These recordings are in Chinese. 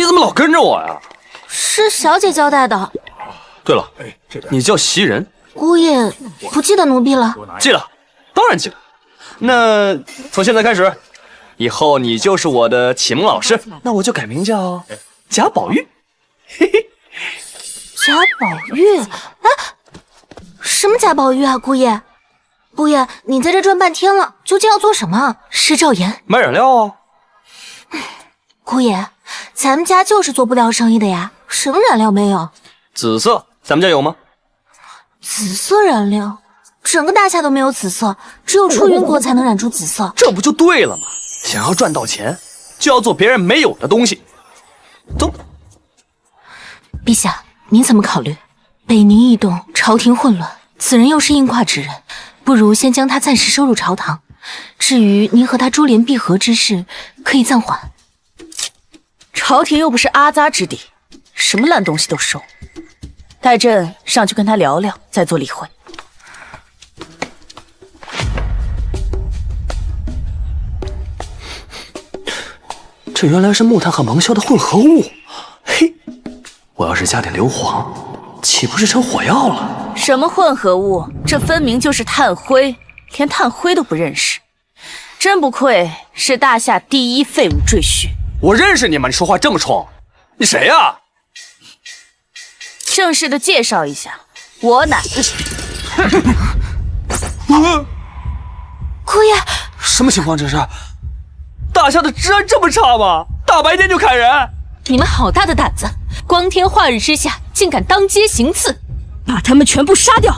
你怎么老跟着我呀？是小姐交代的。对了，你叫袭人。姑爷不记得奴婢了？记得，当然记得。那从现在开始，以后你就是我的启蒙老师，那我就改名叫贾宝玉。嘿嘿。贾宝玉？哎，什么贾宝玉啊，姑爷？姑爷，你在这转半天了，究竟要做什么？是赵岩？买染料啊。姑爷，咱们家就是做布料生意的呀，什么染料没有？紫色，咱们家有吗？紫色染料？整个大夏都没有紫色，只有出云国才能染出紫色。这不就对了吗？想要赚到钱，就要做别人没有的东西。走。陛下，您怎么考虑？北宁异动，朝廷混乱，此人又是应挂之人，不如先将他暂时收入朝堂。至于您和他珠联璧合之事，可以暂缓。朝廷又不是阿扎之地，什么烂东西都收。待朕上去跟他聊聊，再做理会。这原来是木炭和芒硝的混合物。嘿，我要是加点硫磺，岂不是成火药了？什么混合物？这分明就是炭灰，连炭灰都不认识，真不愧是大夏第一废物赘婿。我认识你吗？你说话这么冲，你谁呀？正式的介绍一下，我乃……姑爷，什么情况这是？大夏的治安这么差吗？大白天就砍人！你们好大的胆子！光天化日之下，竟敢当街行刺！把他们全部杀掉！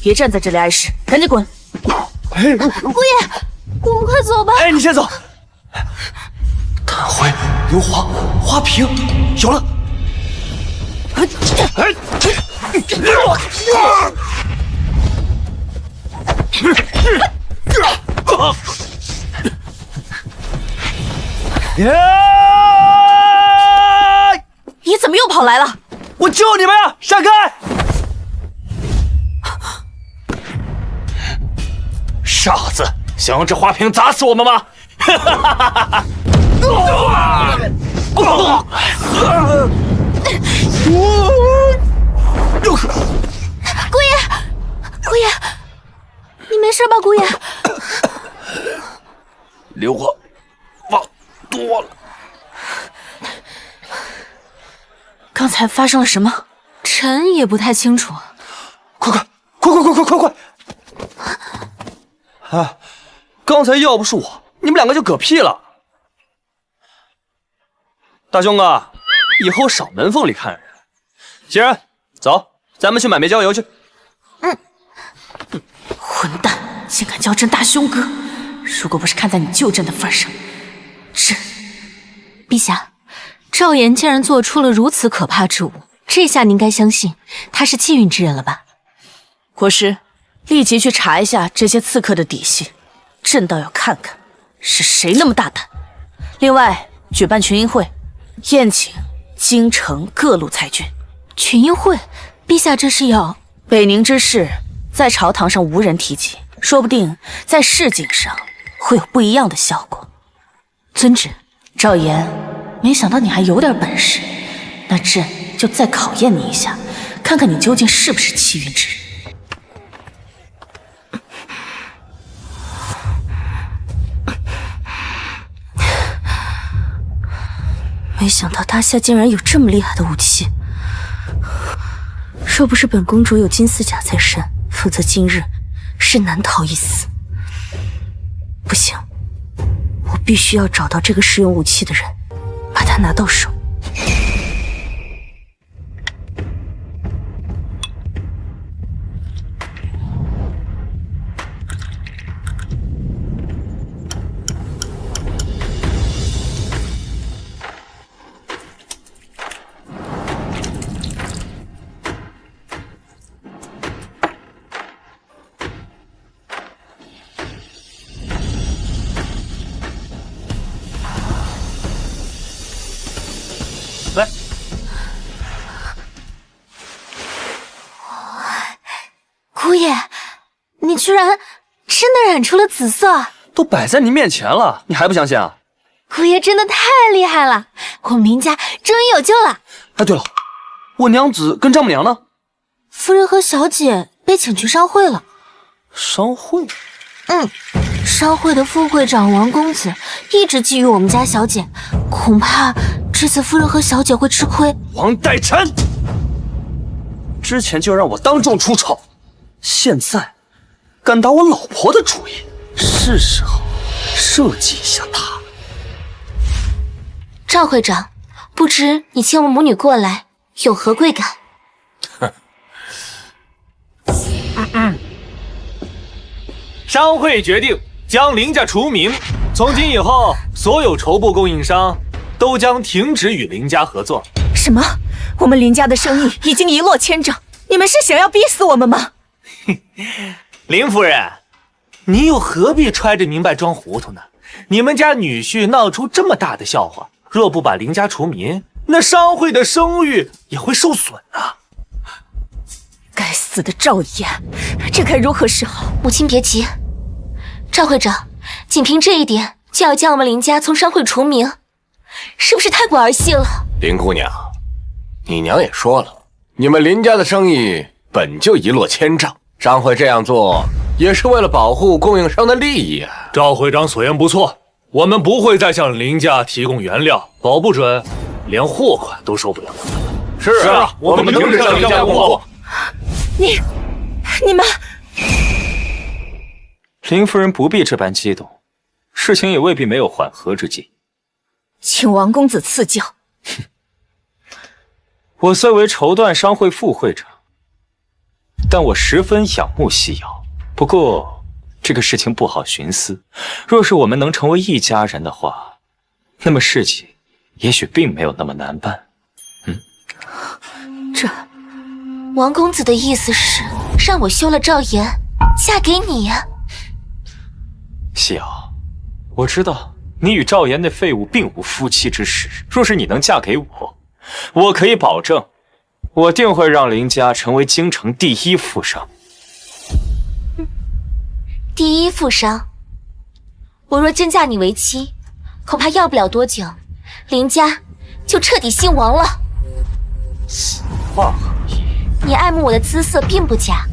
别站在这里碍事，赶紧滚！姑爷，我们快走吧！哎，你先走。炭灰、硫磺、花瓶，有了。你怎么又跑来了？我救你们呀！闪开！傻子，想用这花瓶砸死我们吗？姑爷，姑爷，你没事吧？姑爷，硫磺放多了。刚才发生了什么？臣也不太清楚。快！啊！刚才要不是我，你们两个就嗝屁了。大兄啊，以后少门缝里看人。袭人，走，咱们去买煤焦油去。混蛋，竟敢叫朕大兄哥！如果不是看在你救朕的份上，朕……陛下，赵岩竟然做出了如此可怕之物，这下您该相信他是气运之人了吧？国师，立即去查一下这些刺客的底细，朕倒要看看是谁那么大胆。另外，举办群英会，宴请京城各路才俊。群英会，陛下这是要……北宁之事，在朝堂上无人提及，说不定在市井上会有不一样的效果。遵旨。赵岩，没想到你还有点本事，那朕就再考验你一下，看看你究竟是不是气运之人。没想到大夏竟然有这么厉害的武器，若不是本公主有金丝甲在身，否则今日是难逃一死。不行，我必须要找到这个使用武器的人，把他拿到手。爷，你居然真的染出了紫色！都摆在你面前了，你还不相信啊？姑爷真的太厉害了，我们林家终于有救了。哎，对了，我娘子跟丈母娘呢？夫人和小姐被请去商会了。商会？商会的副会长王公子一直觊觎我们家小姐，恐怕这次夫人和小姐会吃亏。王代臣，之前就让我当众出丑，现在敢打我老婆的主意，是时候设计一下她。赵会长，不知你请我们母女过来有何贵干？商会决定将林家除名，从今以后，所有绸布供应商都将停止与林家合作。什么？我们林家的生意已经一落千丈，你们是想要逼死我们吗？林夫人，你又何必揣着明白装糊涂呢？你们家女婿闹出这么大的笑话，若不把林家除名，那商会的声誉也会受损啊！该死的赵岩，这该如何是好？母亲别急，赵会长，仅凭这一点就要将我们林家从商会除名，是不是太过儿戏了？林姑娘，你娘也说了，你们林家的生意本就一落千丈，商会这样做也是为了保护供应商的利益啊。赵会长所言不错，我们不会再向林家提供原料，保不准连货款都收不了。是啊，我们停止向林家供货。你们，林夫人不必这般激动，事情也未必没有缓和之机。请王公子赐教。我虽为绸缎商会副会长，但我十分仰慕西瑶。不过这个事情不好徇私，若是我们能成为一家人的话，那么事情也许并没有那么难办。这王公子的意思是让我休了赵岩，嫁给你呀？西瑶，我知道你与赵岩那废物并无夫妻之实，若是你能嫁给我，我可以保证，我定会让林家成为京城第一富商。第一富商，我若真嫁你为妻，恐怕要不了多久，林家就彻底兴亡了。此话何意？你爱慕我的姿色并不假，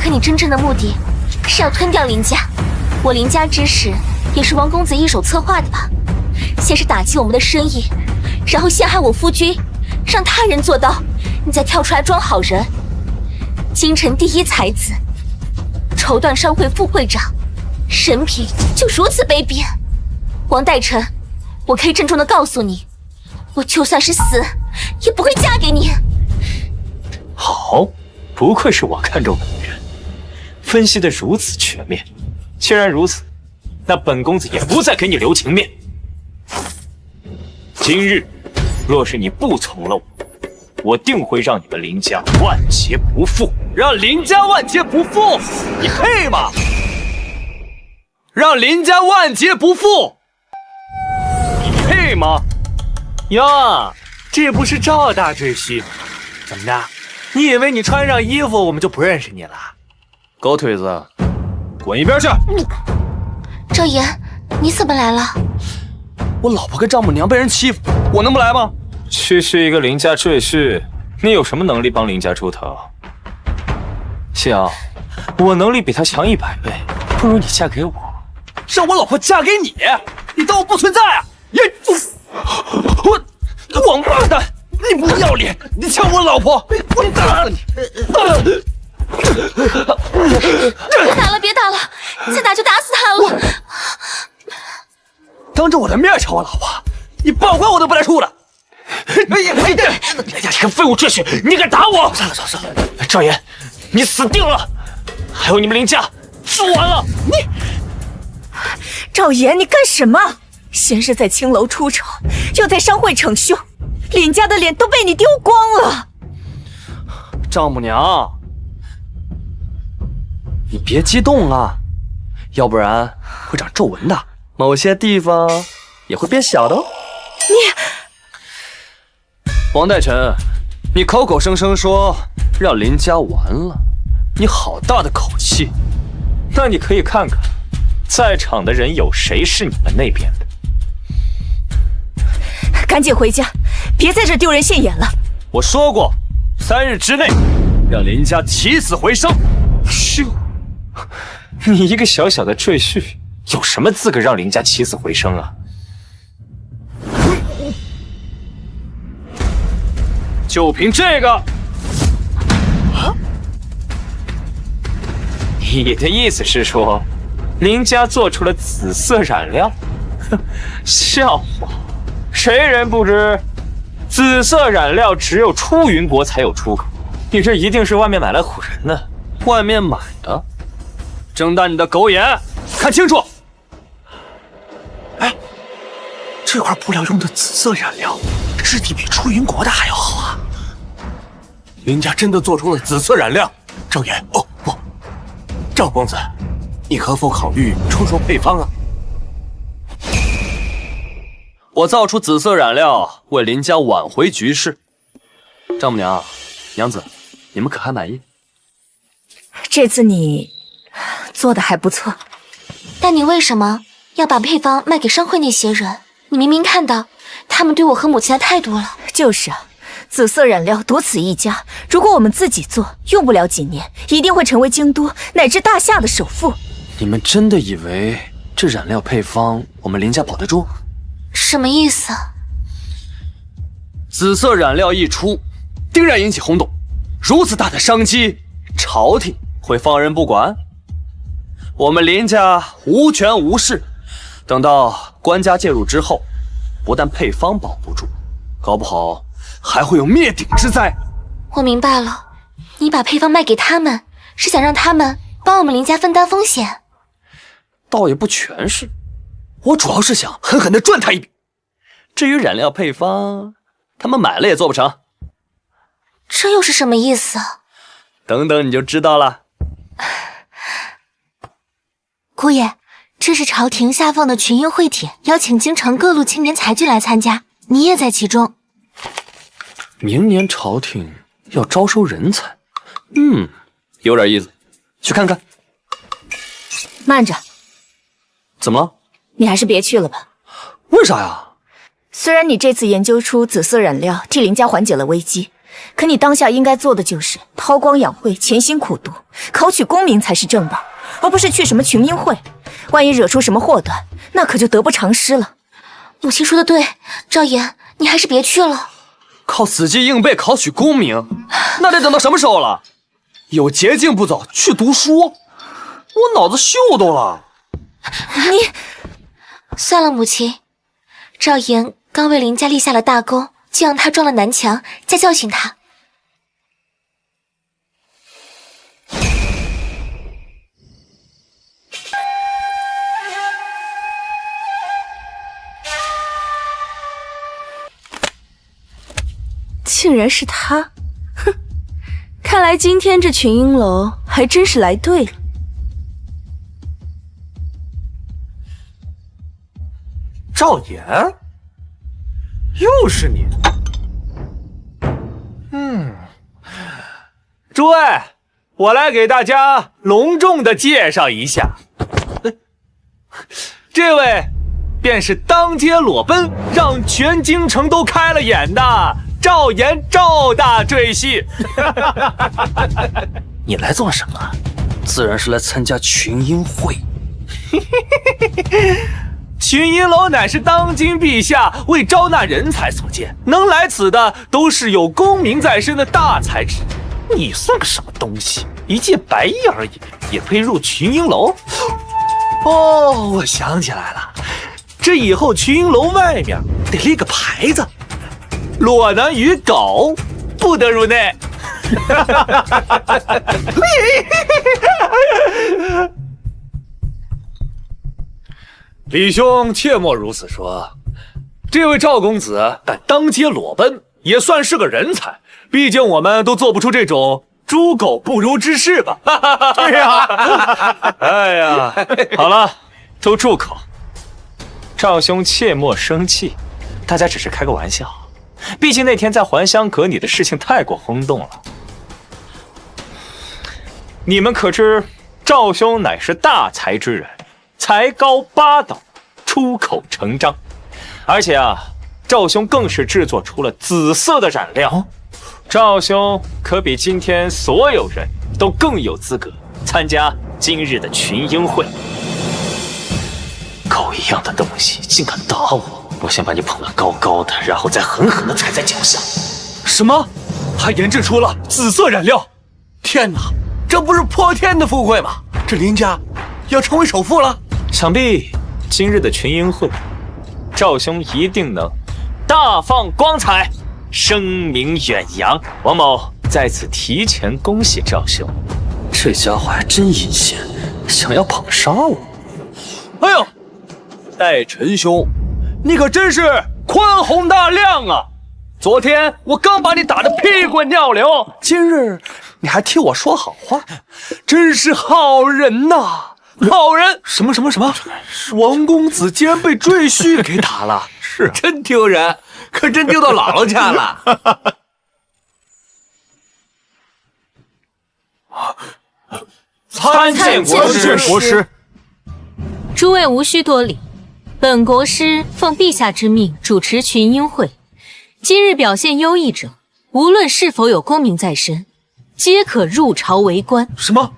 可你真正的目的是要吞掉林家。我林家之事也是王公子一手策划的吧？先是打击我们的生意，然后陷害我夫君，让他人做到，你再跳出来装好人。京城第一才子，绸缎商会副会长，人品就如此卑鄙。王代臣，我可以郑重的告诉你，我就算是死，也不会嫁给你。好，不愧是我看中的女人，分析得如此全面。既然如此，那本公子也不再给你留情面。今日，若是你不从了我，我定会让你们林家万劫不复。让林家万劫不复？你配吗？让林家万劫不复？你配吗？哟，这不是赵大赘婿吗？怎么着？你以为你穿上衣服我们就不认识你了？狗腿子，滚一边去！赵岩，你怎么来了？我老婆跟丈母娘被人欺负，我能不来吗？让我老婆嫁给你？你当我不存在啊？我王八蛋！你不要脸！你抢我老婆！我打你！别打了，别打了，再打就打死他了。当着我的面抢我老婆，你报官我都不带出的！哎呀，你个废物赘婿，你敢打我！算了，赵岩，你死定了！还有你们林家，输完了！赵岩，你干什么？先是在青楼出丑，又在商会逞凶，林家的脸都被你丢光了。丈母娘，你别激动啊，要不然会长皱纹的，某些地方也会变小的哦。王代臣，你口口声声说让林家完了，你好大的口气！那你可以看看，在场的人有谁是你们那边的？赶紧回家，别在这丢人现眼了。我说过，3日之内让林家起死回生。咻！你一个小小的赘婿，有什么资格让林家起死回生啊？就凭这个？你的意思是说，林家做出了紫色染料？笑话！谁人不知，紫色染料只有出云国才有出口。你这一定是外面买来唬人的。外面买的？睁大你的狗眼，看清楚！哎，这块布料用的紫色染料，质地比出云国的还要好啊！林家真的做出了紫色染料？赵岩，哦不，赵公子，你可否考虑出售配方啊？我造出紫色染料，为林家挽回局势。丈母娘、娘子，你们可还满意？这次你做的还不错。但你为什么要把配方卖给商会那些人？你明明看到他们对我和母亲的态度了。就是啊，紫色染料独此一家，如果我们自己做，用不了几年，一定会成为京都乃至大夏的首富。你们真的以为这染料配方我们林家保得住？什么意思？紫色染料一出，定然引起轰动。如此大的商机，朝廷会放任不管？我们林家无权无势，等到官家介入之后，不但配方保不住，搞不好还会有灭顶之灾。我明白了，你把配方卖给他们，是想让他们帮我们林家分担风险。倒也不全是，我主要是想狠狠地赚他一笔。至于染料配方，他们买了也做不成。这又是什么意思？等等你就知道了。姑爷，这是朝廷下放的群英会帖，邀请京城各路青年才俊来参加，你也在其中。明年朝廷要招收人才，有点意思，去看看。慢着，怎么了？你还是别去了吧。为啥呀？虽然你这次研究出紫色染料，替林家缓解了危机，可你当下应该做的就是韬光养晦，潜心苦读，考取功名才是正道，而不是去什么群英会。万一惹出什么祸端，那可就得不偿失了。母亲说的对，赵岩，你还是别去了。靠死记硬背考取功名，那得等到什么时候了？有捷径不走，去读书。我脑子秀逗了。你算了，母亲，赵岩刚为林家立下了大功，就让他撞了南墙，再教训他。竟然是他，哼！看来今天这群英楼还真是来对了。赵岩，又是你。诸位，我来给大家隆重的介绍一下，这位便是当街裸奔，让全京城都开了眼的赵岩赵大赘婿。你来做什么？自然是来参加群英会。群英楼乃是当今陛下为招纳人才所建，能来此的都是有功名在身的大才之人。你算个什么东西？一介白衣而已，也配入群英楼？哦，我想起来了，这以后群英楼外面得立个牌子，裸男与狗不得入内。李兄切莫如此说，这位赵公子敢当街裸奔，也算是个人才，毕竟我们都做不出这种猪狗不如之事吧。对呀，哎呀，好了，都住口！赵兄切莫生气，大家只是开个玩笑。毕竟那天在还香阁，你的事情太过轰动了。你们可知赵兄乃是大才之人，才高8斗，出口成章。而且赵兄更是制作出了紫色的染料。赵兄可比今天所有人都更有资格参加今日的群英会。狗一样的东西竟敢打我！我先把你捧得高高的，然后再狠狠地踩在脚下。什么？还研制出了紫色染料？天哪，这不是破天的富贵吗？这林家要成为首富了。想必今日的群英会，赵兄一定能大放光彩，声名远扬。王某在此提前恭喜赵兄。这家伙还真阴险，想要捧杀我。哎呦，戴晨兄，你可真是宽宏大量啊！昨天我刚把你打得屁滚尿流，今日你还替我说好话，真是好人呐！好人！什么？王公子竟然被赘婿给打了，是真丢人，可真丢到姥姥家了。参见国师。诸位无需多礼，本国师奉陛下之命主持群英会。今日表现优异者，无论是否有功名在身，皆可入朝为官。什么？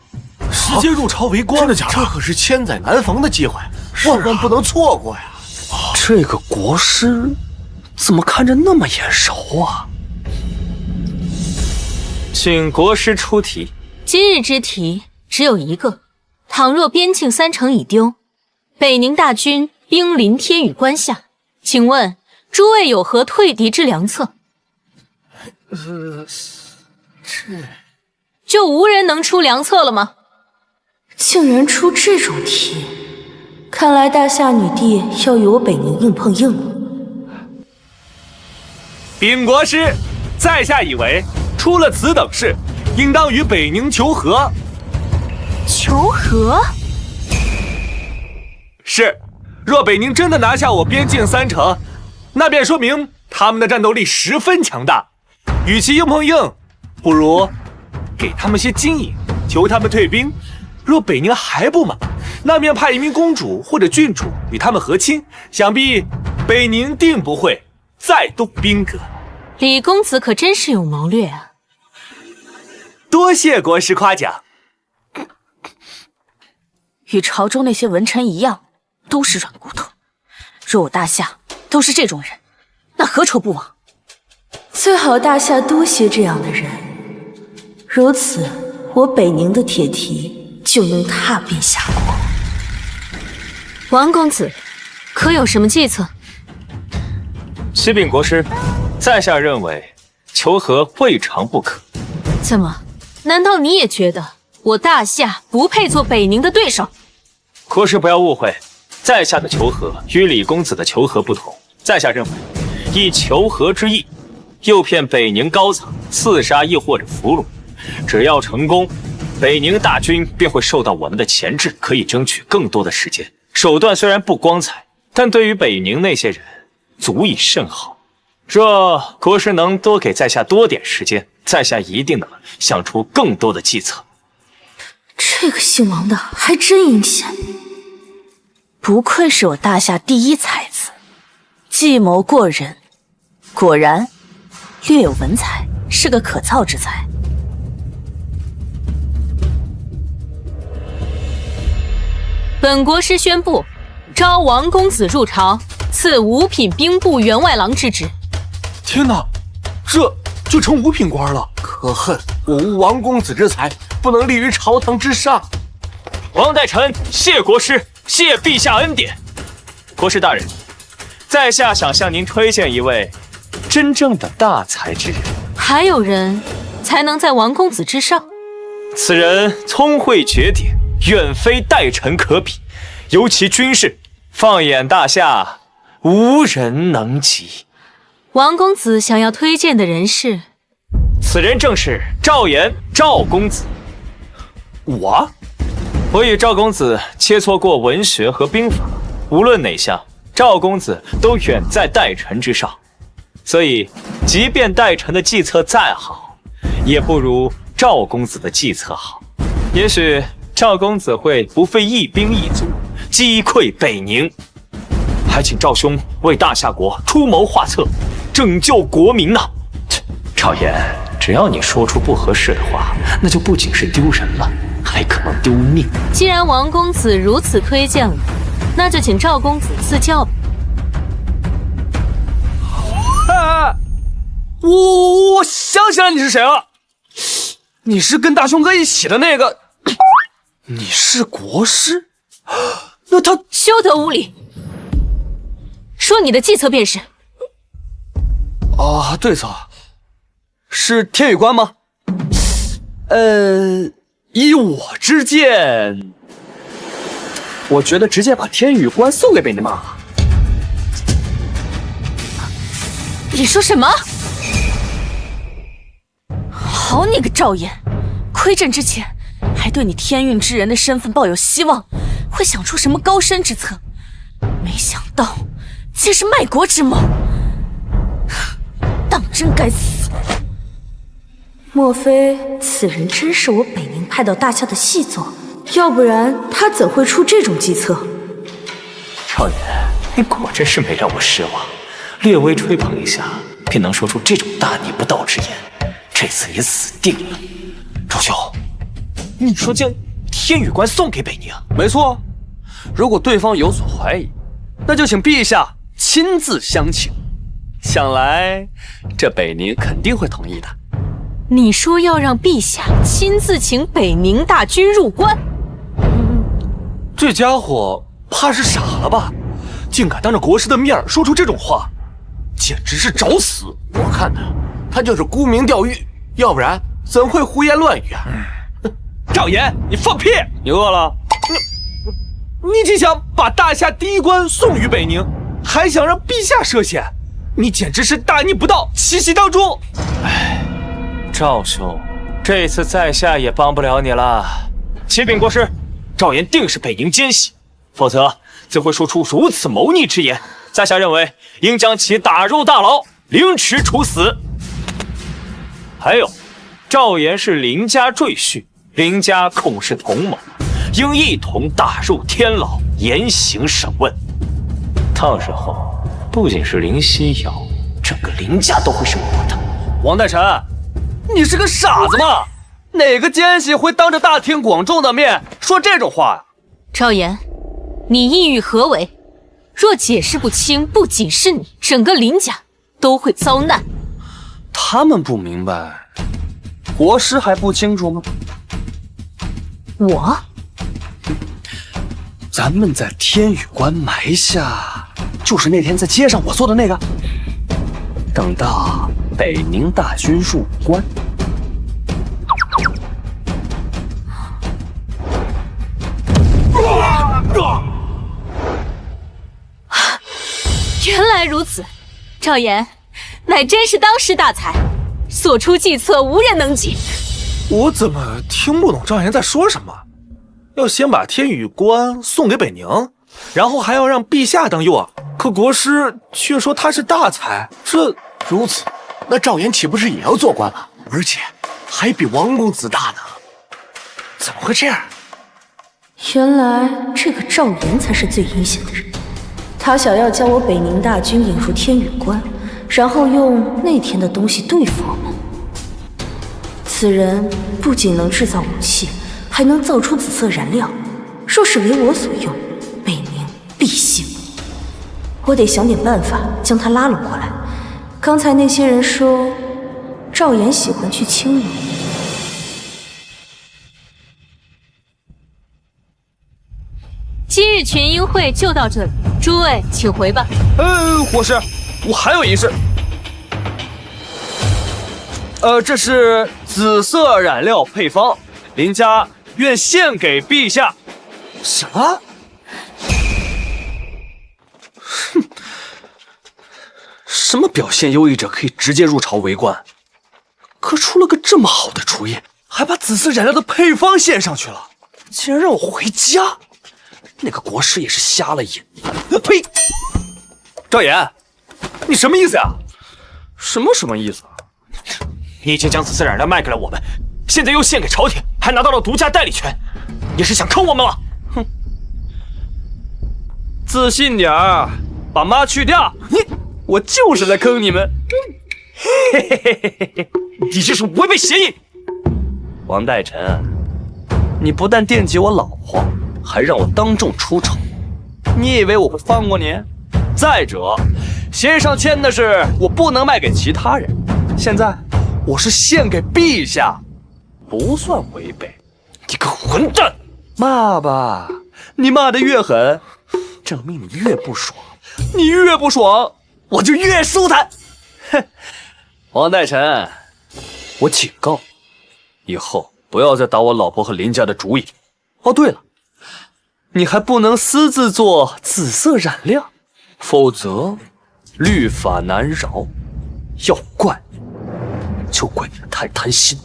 直接入朝为官？真的假的？这可是千载难逢的机会，万万不能错过呀！这个国师怎么看着那么眼熟啊？请国师出题。今日之题只有一个：倘若边境3城已丢，北宁大军兵临天宇关下，请问诸位有何退敌之良策？就无人能出良策了吗？竟然出这种题，看来大夏女帝要与我北宁硬碰硬了。禀国师，在下以为出了此等事，应当与北宁求和。求和？是，若北宁真的拿下我边境3城，那便说明他们的战斗力十分强大。与其硬碰硬，不如给他们些金银，求他们退兵。若北宁还不满，那便派一名公主或者郡主与他们和亲，想必北宁定不会再动兵戈。李公子可真是有谋略啊！多谢国师夸奖。与朝中那些文臣一样，都是软骨头。若我大夏都是这种人，那何愁不亡？最好大夏多些这样的人，如此我北宁的铁蹄就能踏遍夏国。王公子，可有什么计策？启禀国师，在下认为求和未尝不可。怎么？难道你也觉得我大夏不配做北宁的对手？国师不要误会，在下的求和与李公子的求和不同。在下认为，以求和之意，诱骗北宁高层刺杀亦或者俘虏，只要成功，北宁大军便会受到我们的钳制，可以争取更多的时间。手段虽然不光彩，但对于北宁那些人足以甚好。若国师能多给在下多点时间，在下一定能想出更多的计策。这个姓王的还真阴险，不愧是我大夏第一才子，计谋过人，果然略有文采，是个可造之才。本国师宣布，召王公子入朝，赐五品兵部员外郎之职。天哪，这就成5品官了！可恨我无王公子之才，不能立于朝堂之上。王代臣谢国师，谢陛下恩典。国师大人，在下想向您推荐一位真正的大才之人。还有人才能在王公子之上？此人聪慧绝顶，远非代臣可比，尤其军事，放眼大夏，无人能及。王公子想要推荐的人是？此人正是赵岩，赵公子。我与赵公子切磋过文学和兵法，无论哪项，赵公子都远在代臣之上。所以，即便代臣的计策再好，也不如赵公子的计策好。也许赵公子会不费一兵一卒击溃北宁，还请赵兄为大夏国出谋划策，拯救国民呢。赵岩，只要你说出不合适的话，那就不仅是丢人了，还可能丢命。既然王公子如此推荐我，那就请赵公子赐教吧。我想起来你是谁了，你是跟大雄哥一起的那个，你是国师？那他休得无礼！说你的计策便是。对策是天宇关吗？以我之见，我觉得直接把天宇关送给北宁吧。你说什么？好你个赵岩，窥朕之前还对你天运之人的身份抱有希望，会想出什么高深之策，没想到竟是卖国之谋，当真该死！莫非此人真是我北宁派到大夏的细作？要不然他怎会出这种计策？赵岩，你果真是没让我失望，略微吹捧一下，便能说出这种大逆不道之言。这次你死定了，赵兄，你说将天宇关送给北宁？没错，如果对方有所怀疑，那就请陛下亲自相请。想来这北宁肯定会同意的。你说要让陛下亲自请北宁大军入关？这家伙怕是傻了吧？竟敢当着国师的面说出这种话，简直是找死！我看他就是沽名钓誉，要不然怎会胡言乱语啊？赵岩，你放屁！你饿了？你竟想把大夏第一关送于北宁，还想让陛下涉险，你简直是大逆不道，奇袭当诛！赵兄，这次在下也帮不了你了。启禀国师，赵岩定是北宁奸细，否则怎会说出如此谋逆之言？在下认为应将其打入大牢，凌迟处死。还有，赵岩是林家赘婿，林家恐是同谋，应一同打入天牢，严刑审问。到时候，不仅是林夕瑶，整个林家都会是我的。王大臣，你是个傻子吗？哪个奸细会当着大庭广众的面说这种话呀？赵岩，你意欲何为？若解释不清，不仅是你，整个林家都会遭难。他们不明白，国师还不清楚吗？我？咱们在天宇关埋下，就是那天在街上我做的那个。等到北宁大军入关，原来如此，赵岩，乃真是当世大才，所出计策无人能及。我怎么听不懂赵岩在说什么？要先把天宇关送给北宁，然后还要让陛下当诱饵。可国师却说他是大才，这如此，那赵岩岂不是也要做官了？而且还比王公子大呢？怎么会这样？原来这个赵岩才是最阴险的人。他想要将我北宁大军引入天宇关，然后用那天的东西对付我们。此人不仅能制造武器，还能造出紫色燃料。若是为我所用，北宁必幸。我得想点办法将他拉拢过来。刚才那些人说，赵岩喜欢去青楼。今日群英会就到这里，诸位请回吧。国师，我还有一事。这是紫色染料配方，林家愿献给陛下。什么？哼，什么表现优异者可以直接入朝为官？可出了个这么好的主意，还把紫色染料的配方献上去了，竟然让我回家！那个国师也是瞎了眼。呸！赵岩，你什么意思呀？什么意思啊？你已经将紫色染料卖给了我们，现在又献给朝廷，还拿到了独家代理权，也是想坑我们吗？哼，自信点儿，把妈去掉。我就是在坑你们。嘿嘿嘿嘿嘿，你这是违背协议。王代臣，你不但惦记我老婆，还让我当众出丑，你以为我会放过你？再者，协议上签的是我不能卖给其他人，现在我是献给陛下，不算违背。你个混蛋！骂吧，你骂得越狠，证明你越不爽，你越不爽，我就越舒坦。哼，王代臣，我警告你，以后不要再打我老婆和林家的主意。哦，对了，你还不能私自做紫色染料，否则律法难饶。要怪就怪你太贪心。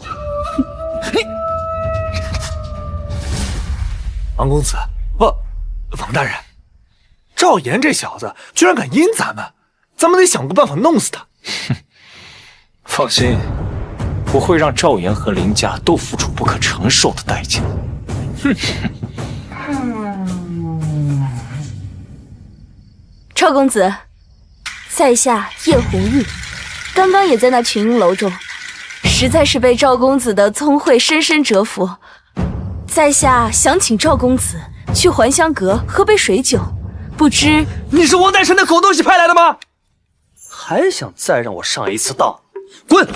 王公子，王大人，赵岩这小子居然敢阴咱们，咱们得想个办法弄死他。放心，我会让赵岩和林家都付出不可承受的代价。赵公子，在下叶红玉，刚刚也在那群英楼中，实在是被赵公子的聪慧深深折服。在下想请赵公子去还香阁喝杯水酒，不知你是王代臣的狗东西派来的吗？还想再让我上一次当？滚！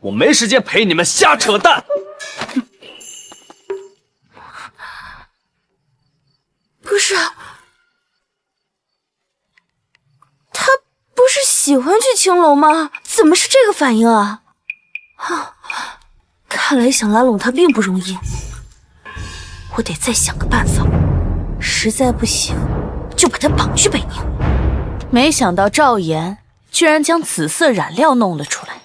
我没时间陪你们瞎扯淡。不是，他不是喜欢去青楼吗？怎么是这个反应啊？看来想拉拢他并不容易，我得再想个办法。实在不行，就把他绑去北宁。没想到赵岩居然将紫色染料弄了出来，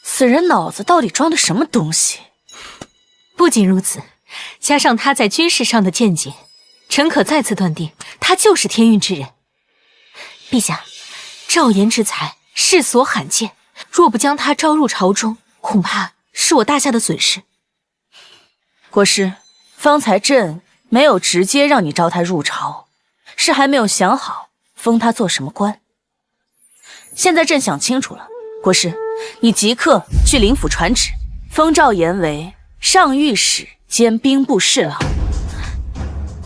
此人脑子到底装的什么东西？不仅如此，加上他在军事上的见解，臣可再次断定他就是天运之人。陛下，赵岩之才世所罕见，若不将他招入朝中，恐怕是我大夏的损失。国师，方才朕没有直接让你招他入朝，是还没有想好封他做什么官。现在朕想清楚了，国师，你即刻去灵府传旨，封赵岩为上御史兼兵部侍郎。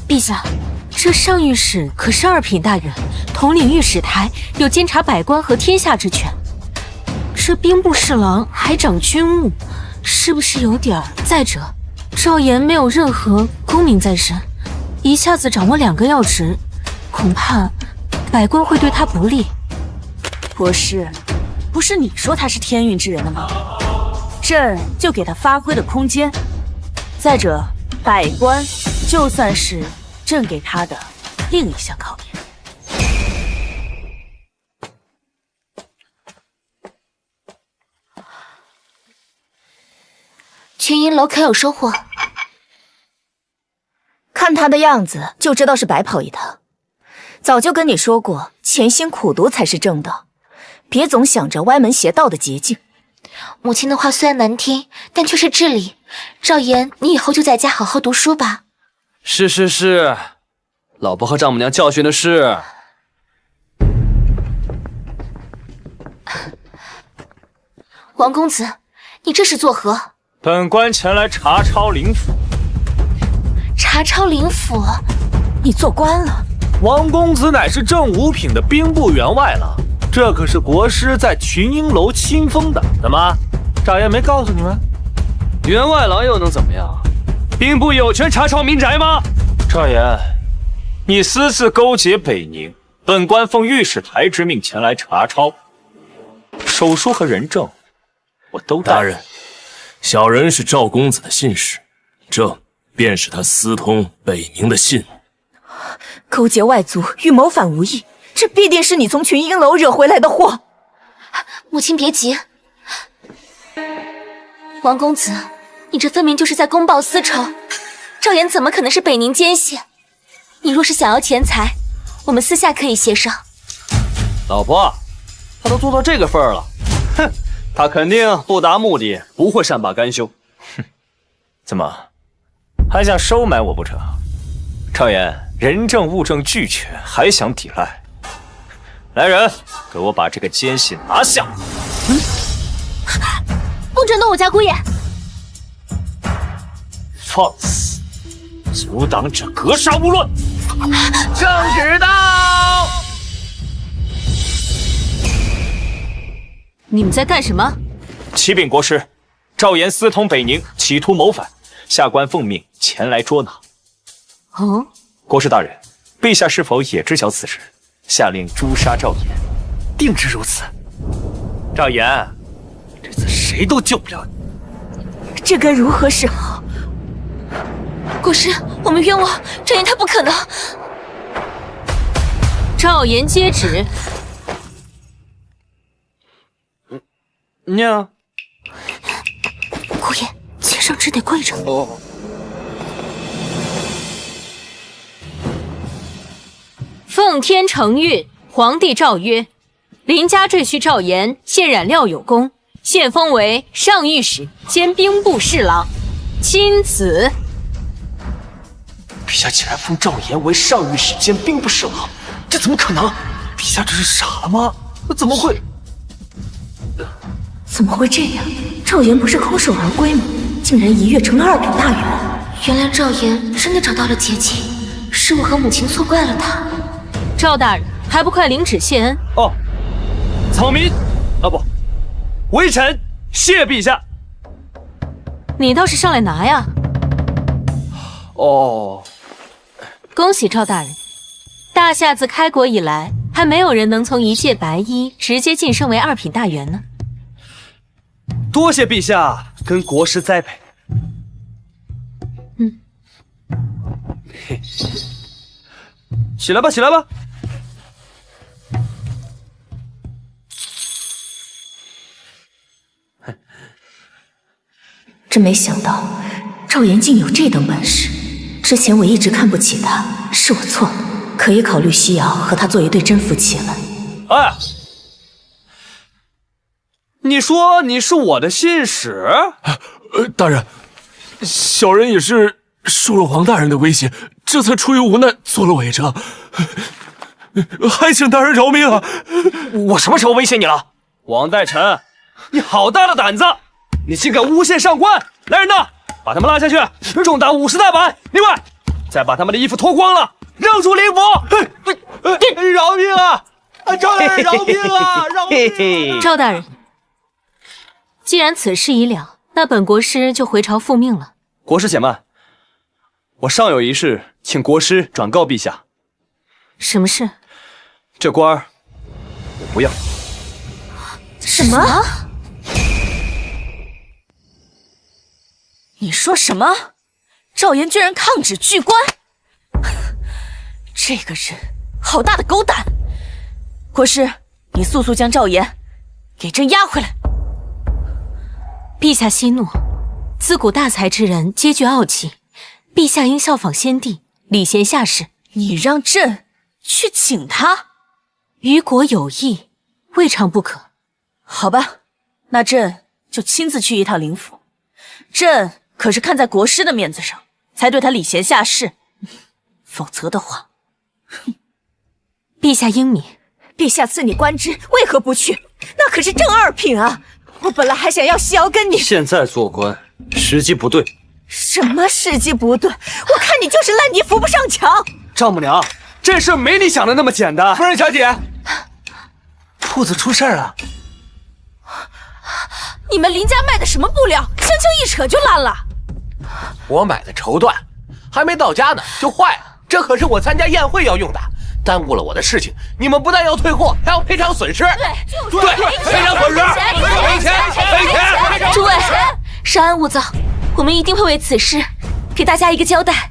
陛下，这上御史可是二品大人，统领御史台，有监察百官和天下之权。这兵部侍郎还掌军务，是不是有点儿？再者，赵岩没有任何功名在身，一下子掌握2个要职，恐怕百官会对他不利。国师，不是你说他是天运之人的吗？朕就给他发挥的空间。再者，百官就算是朕给他的另一项考验。群英楼可有收获？看他的样子就知道是白跑一趟。早就跟你说过，潜心苦读才是正道，别总想着歪门邪道的捷径。母亲的话虽然难听，但却是至理。赵岩，你以后就在家好好读书吧。是，老婆和丈母娘教训的是。王公子，你这是作何？本官前来查抄灵府。查抄灵府？你做官了？王公子乃是正五品的兵部员外郎，这可是国师在群英楼亲封的。怎么，赵岩没告诉你们？员外郎又能怎么样？兵部有权查抄民宅吗？赵岩，你私自勾结北宁，本官奉御史台之命前来查抄，手书和人证我都带。大人，小人是赵公子的信使，这便是他私通北宁的信。勾结外族，与谋反无异，这必定是你从群英楼惹回来的祸。母亲别急，王公子，你这分明就是在公报私仇。赵岩怎么可能是北宁奸细？你若是想要钱财，我们私下可以协商。老婆，他都做到这个份儿了，哼，他肯定不达目的，不会善罢甘休。哼，怎么，还想收买我不成？赵岩，人证物证俱全，还想抵赖？来人，给我把这个奸细拿下！不准动我家姑爷！放肆！阻挡者格杀勿论！正直到！你们在干什么？启禀国师，赵岩私通北宁，企图谋反，下官奉命前来捉拿。哦，国师大人，陛下是否也知晓此事？下令诛杀赵岩。定是如此。赵岩，这次谁都救不了你。这该如何是好？国师，我们冤枉，赵岩他不可能。赵岩接旨。娘，姑爷，妾上只得跪着。哦。奉天承运，皇帝诏曰：林家赘婿赵岩现染料有功，现封为上御史兼兵部侍郎，钦此。陛下竟然封赵岩为上御史兼兵部侍郎，这怎么可能？陛下这是傻了吗？怎么会？怎么会这样？赵岩不是空手而归吗？竟然一跃成了2品大员。原来赵岩真的找到了捷径，是我和母亲错怪了他。赵大人，还不快领旨谢恩？哦，草民，不，微臣谢陛下。你倒是上来拿呀！哦，恭喜赵大人，大夏自开国以来，还没有人能从一介白衣直接晋升为2品大员呢。多谢陛下跟国师栽培。嘿，起来吧，起来吧。真没想到赵岩竟有这等本事。之前我一直看不起他，是我错了，可以考虑西瑶和他做一对真夫妻了。哎，你说你是我的信使？大人，小人也是受了王大人的威胁，这才出于无奈做了伪证，还请大人饶命啊！我什么时候威胁你了？王代臣，你好大的胆子！你竟敢诬陷上官！来人呐，把他们拉下去，重打50大板！另外，再把他们的衣服脱光了，扔出灵府！饶命啊！赵大人，饶命啊！饶命！赵大人，既然此事已了，那本国师就回朝复命了。国师且慢，我尚有一事，请国师转告陛下。什么事？这官儿我不要。什么？你说什么？赵岩居然抗旨拒官，这个人好大的狗胆！国师，你速速将赵岩给朕押回来。陛下息怒，自古大才之人皆具傲气，陛下应效仿先帝，礼贤下士。你让朕去请他，于国有益，未尝不可。好吧，那朕就亲自去一趟灵府。朕可是看在国师的面子上，才对他礼贤下士，否则的话，陛下英明。陛下赐你官职，为何不去？那可是正2品啊！我本来还想要西瑶跟你，现在做官时机不对。什么时机不对？我看你就是烂泥扶不上墙。丈母娘，这事没你想的那么简单。夫人小姐，铺子出事儿了。你们林家卖的什么布料？轻轻一扯就烂了。我买的绸缎，还没到家呢就坏了，这可是我参加宴会要用的。耽误了我的事情，你们不但要退货，还要赔偿损失。对，赔偿损失，赔钱！诸位，稍安勿躁，我们一定会为此事给大家一个交代。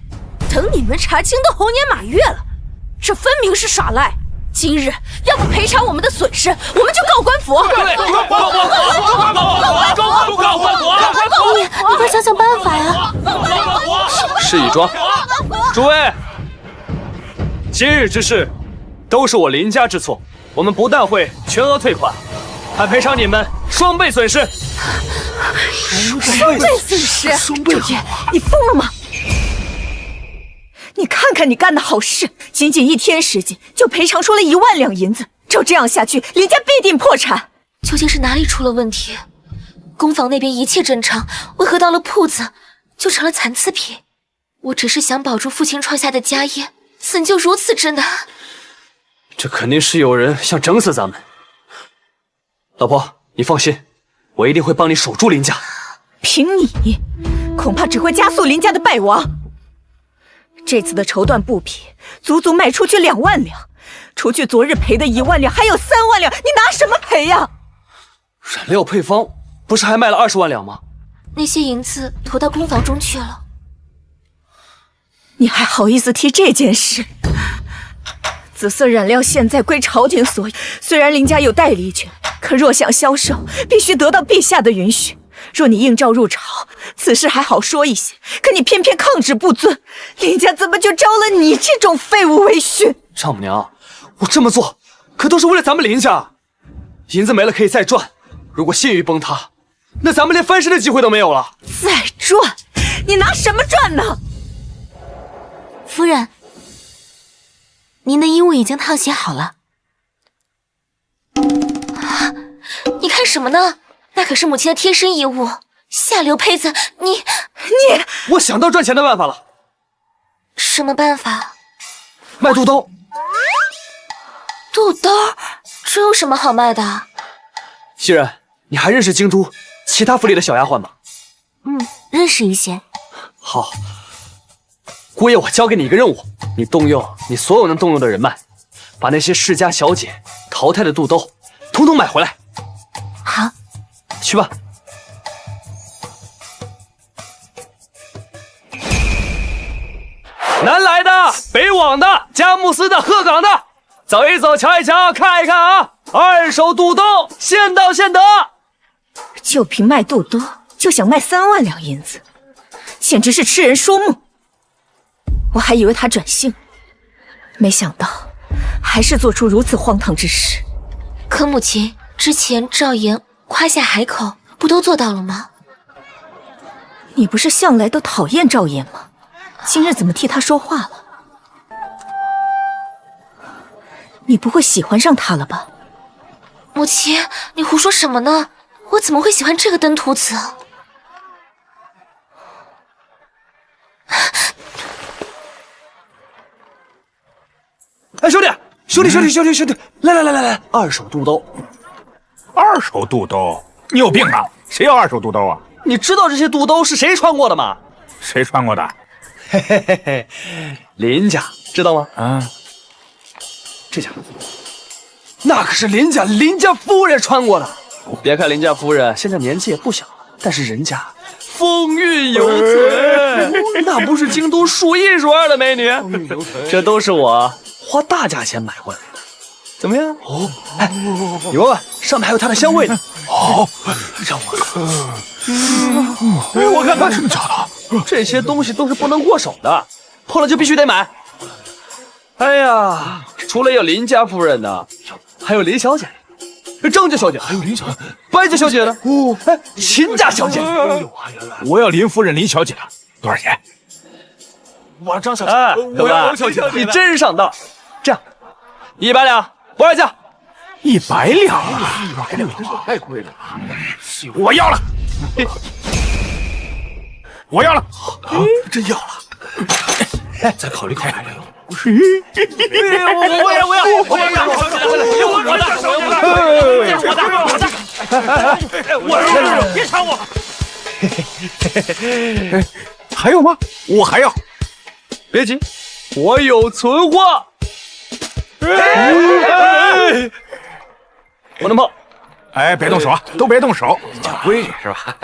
等你们查清都猴年马月了，这分明是耍赖。今日要不赔偿我们的损失，我们就告官府。告官府！你快想想办法呀！事已桩，诸位，今日之事都是我林家之错，我们不但会全额退款，还赔偿你们双倍损失。双倍损失？周烨，你疯了吗？你看看你干的好事，仅仅1天时间就赔偿出了1万两银子，照这样下去，林家必定破产。究竟是哪里出了问题？工坊那边一切正常，为何到了铺子就成了残次品？我只是想保住父亲创下的家业，怎就如此之难？这肯定是有人想整死咱们。老婆，你放心，我一定会帮你守住林家。凭你，恐怕只会加速林家的败亡。这次的绸缎布匹足足卖出去2万两，除去昨日赔的1万两，还有3万两，你拿什么赔呀？染料配方不是还卖了20万两吗？那些银子投到工坊中去了。你还好意思提这件事？紫色染料现在归朝廷所有，虽然林家有代理权，可若想销售，必须得到陛下的允许。若你应召入朝，此事还好说一些，可你偏偏抗旨不遵，林家怎么就招了你这种废物为婿？丈母娘，我这么做可都是为了咱们林家，银子没了可以再赚，如果信誉崩塌，那咱们连翻身的机会都没有了。再赚？你拿什么赚呢？夫人，您的衣物已经烫洗好了。你看什么呢？那可是母亲的贴身衣物，下流胚子！你，我想到赚钱的办法了。什么办法？卖肚兜。肚兜？这有什么好卖的？袭人，你还认识京都其他府里的小丫鬟吗？认识一些。好，姑爷，我交给你一个任务，你动用你所有能动用的人脉，把那些世家小姐淘汰的肚兜，统统买回来。好，去吧。南来的、北往的、佳木斯的、鹤岗的，走一走，瞧一瞧，看一看啊！二手肚兜，现到现得。就凭卖肚兜就想卖3万两银子，简直是痴人说梦。我还以为他转性，没想到还是做出如此荒唐之事。可母亲之前赵岩夸下海口，不都做到了吗？你不是向来都讨厌赵岩吗？今日怎么替他说话了？你不会喜欢上他了吧？母亲，你胡说什么呢？我怎么会喜欢这个登徒子？哎，兄弟，来，二手肚兜。二手肚兜？你有病啊！谁要二手肚兜啊？你知道这些肚兜是谁穿过的吗？谁穿过的？嘿，林家知道吗？啊，这家，那可是林家夫人穿过的。别看林家夫人现在年纪也不小了，但是人家风韵犹存，那不是京都数一数二的美女。这都是我花大价钱买过来的，怎么样？哦，哎，你闻闻，上面还有它的香味呢。好，让我看。我看看，真的假的？这些东西都是不能过手的，碰了就必须得买。哎呀，除了有林家夫人的，还有林小姐。张家小姐，还有林小姐，白家小姐呢？哦，哎，秦家小姐。我要林夫人、林小姐的，多少钱？我张小姐，我要王小姐。你真上当！这样，100两，不二价。100两啊！100两太贵了。我要了，我要了，真要了。再考虑考虑。我要！别抢我！还有吗？我还要。别急，我有存货。不能碰！哎，别动手啊！都别动手，讲规矩是吧？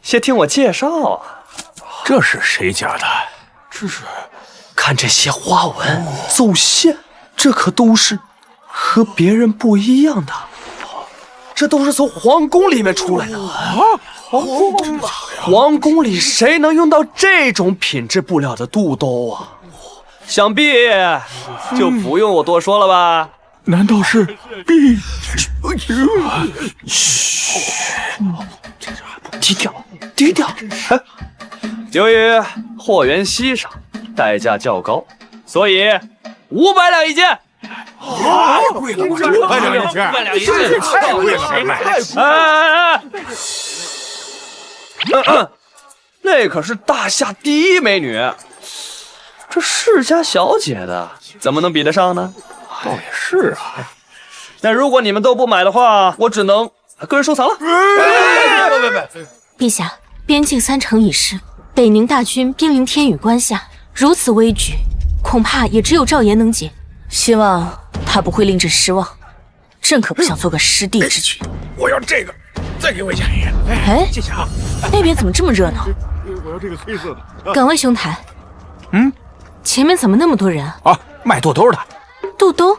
先听我介绍啊。这是谁家的？这是。看这些花纹奏线，这可都是和别人不一样的，这都是从皇宫里面出来的。皇宫里谁能用到这种品质布料的肚兜啊？想必就不用我多说了吧？难道是陛？低调，低调。由于货源稀少，代价较高，所以500两一件。太贵了，500两一件，500两一件，太贵了，没买。那可是大夏第一美女，这世家小姐的怎么能比得上呢？倒也是啊。那如果你们都不买的话，我只能个人收藏了。陛下，边境3城已失，北宁大军兵临天宇关下，如此危局，恐怕也只有赵岩能解。希望他不会令朕失望。朕可不想做个失地之举。我要这个，再给我一件。哎，谢谢啊。那边怎么这么热闹？我要这个黑色的。岗位兄台，前面怎么那么多人啊？啊，卖肚兜的。肚兜？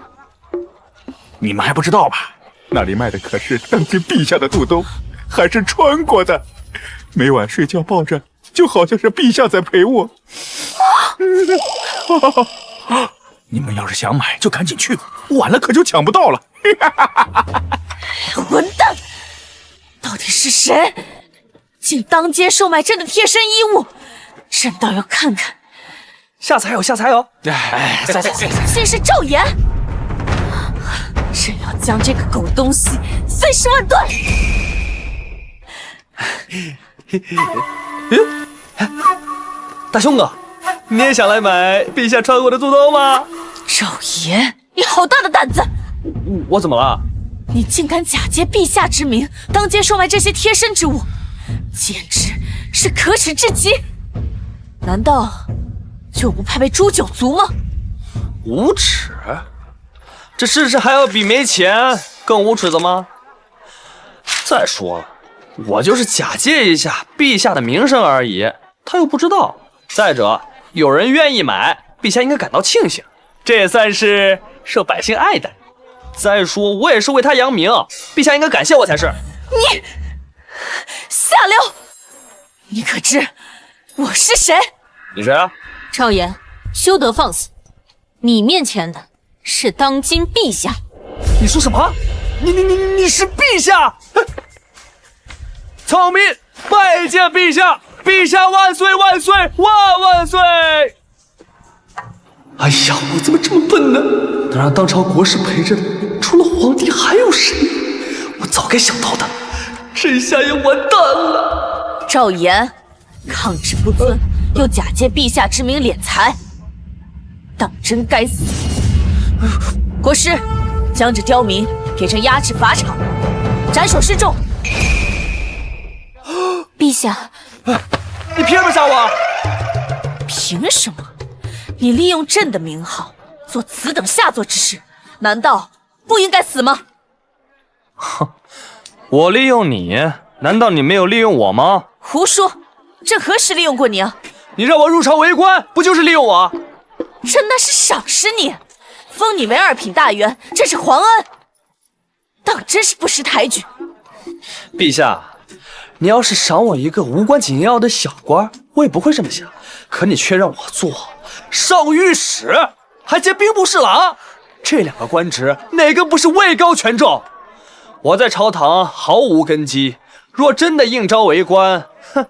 你们还不知道吧？那里卖的可是当今陛下的肚兜，还是穿过的。每晚睡觉抱着，就好像是陛下在陪我。你们要是想买，就赶紧去，晚了可就抢不到了。混蛋！到底是谁，竟当街售卖朕的贴身衣物？朕倒要看看。下次还有，下次还有。竟是赵岩！朕要将这个狗东西碎尸万段！大兄哥，你也想来买陛下穿过的肚兜吗？赵岩，你好大的胆子！我怎么了？你竟敢假借陛下之名，当街售卖这些贴身之物，简直是可耻至极！难道就不怕被诛九族吗？无耻！这世上还有比没钱更无耻的吗？再说了，我就是假借一下陛下的名声而已，他又不知道。再者，有人愿意买，陛下应该感到庆幸，这也算是受百姓爱戴。再说，我也是为他扬名，陛下应该感谢我才是。你下流！你可知我是谁？你谁啊？赵岩，休得放肆！你面前的是当今陛下。你说什么？你是陛下？草民拜见陛下！陛下万岁万岁万万岁！哎呀，我怎么这么笨呢？能让当朝国师陪着的，除了皇帝还有谁？我早该想到的，这下也完蛋了。赵岩，抗旨不遵，又假借陛下之名敛财，当真该死！国师，将这刁民给朕押至法场，斩首示众。陛下，你凭什么杀我？凭什么？你利用朕的名号做此等下作之事，难道不应该死吗？哼，我利用你，难道你没有利用我吗？胡说！朕何时利用过你啊？你让我入朝为官，不就是利用我？朕那是赏识你，封你为2品大员，这是皇恩，当真是不识抬举。陛下，你要是赏我一个无关紧要的小官，我也不会这么想。可你却让我做上御史，还兼兵部侍郎，这2个官职哪个不是位高权重？我在朝堂毫无根基，若真的应召为官，哼，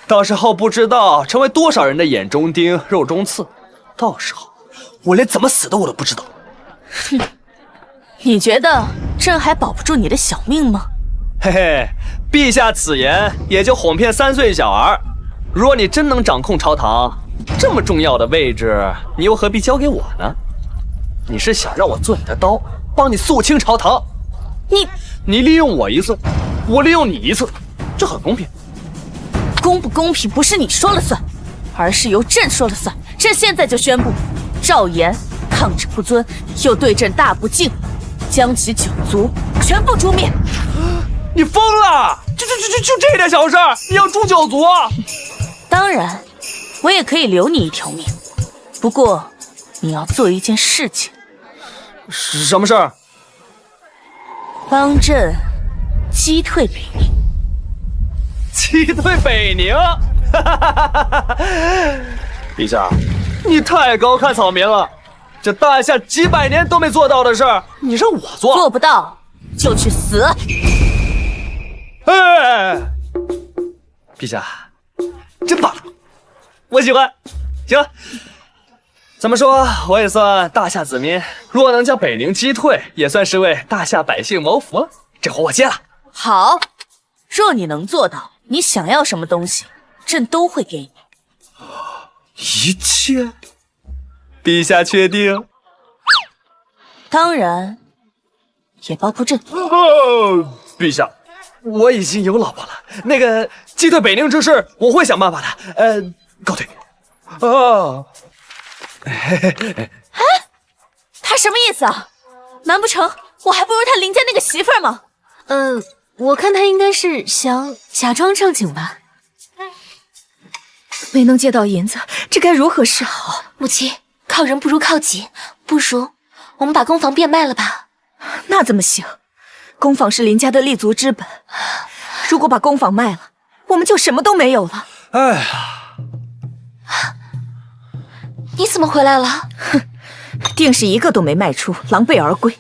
到时候不知道成为多少人的眼中钉、肉中刺，到时候我连怎么死的我都不知道。哼，你觉得朕还保不住你的小命吗？嘿嘿，陛下此言也就哄骗3岁小儿。若你真能掌控朝堂，这么重要的位置，你又何必交给我呢？你是想让我做你的刀，帮你肃清朝堂？你利用我一次，我利用你一次，这很公平。公不公平不是你说了算，而是由朕说了算。朕现在就宣布，赵岩抗旨不遵，又对朕大不敬，将其9族全部诛灭。你疯了！就这点小事，你要诛9族？当然，我也可以留你一条命，不过你要做一件事情。什么事儿？帮朕击退北宁。击退北宁？陛下，你太高看草民了。这大夏几百年都没做到的事儿，你让我做？做不到就去死！哎，陛下，真棒，我喜欢。行，怎么说我也算大夏子民，若能将北宁击退，也算是为大夏百姓谋福了。这活我接了。好，若你能做到，你想要什么东西，朕都会给你。一切，陛下确定？当然，也包括朕。陛下，我已经有老婆了。那个击退北宁之事，我会想办法的。告退。哦，他什么意思啊？难不成我还不如他林家那个媳妇儿吗？我看他应该是想假装正经吧。没能借到银子，这该如何是好？母亲，靠人不如靠己，不如我们把工坊变卖了吧？那怎么行？工坊是林家的立足之本，如果把工坊卖了，我们就什么都没有了。哎呀！你怎么回来了？哼，定是一个都没卖出，狼狈而归。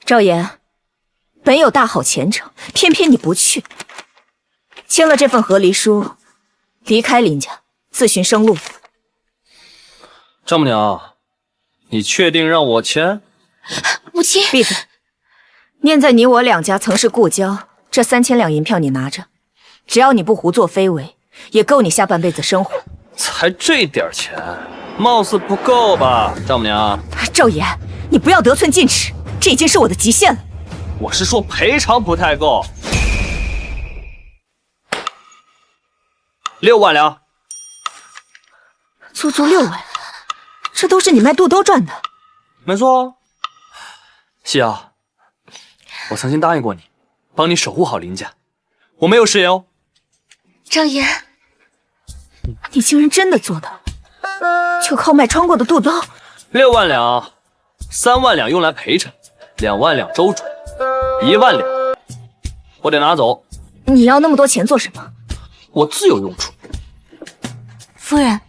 赵岩，本有大好前程，偏偏你不去，签了这份和离书，离开林家，自寻生路。丈母娘，你确定让我签？母亲，闭嘴！念在你我两家曾是故交，这3000两银票你拿着，只要你不胡作非为，也够你下半辈子生活。才这点钱，貌似不够吧，丈母娘？赵岩，你不要得寸进尺，这已经是我的极限了。我是说赔偿不太够，6万两，足足6万，这都是你卖肚兜赚的。没错。夕瑶，我曾经答应过你，帮你守护好林家，我没有食言哦。赵岩，你竟然真的做到了，就靠卖穿过的肚兜？6万两，3万两用来陪衬，2万两周转，1万两我得拿走。你要那么多钱做什么？我自有用处。夫人，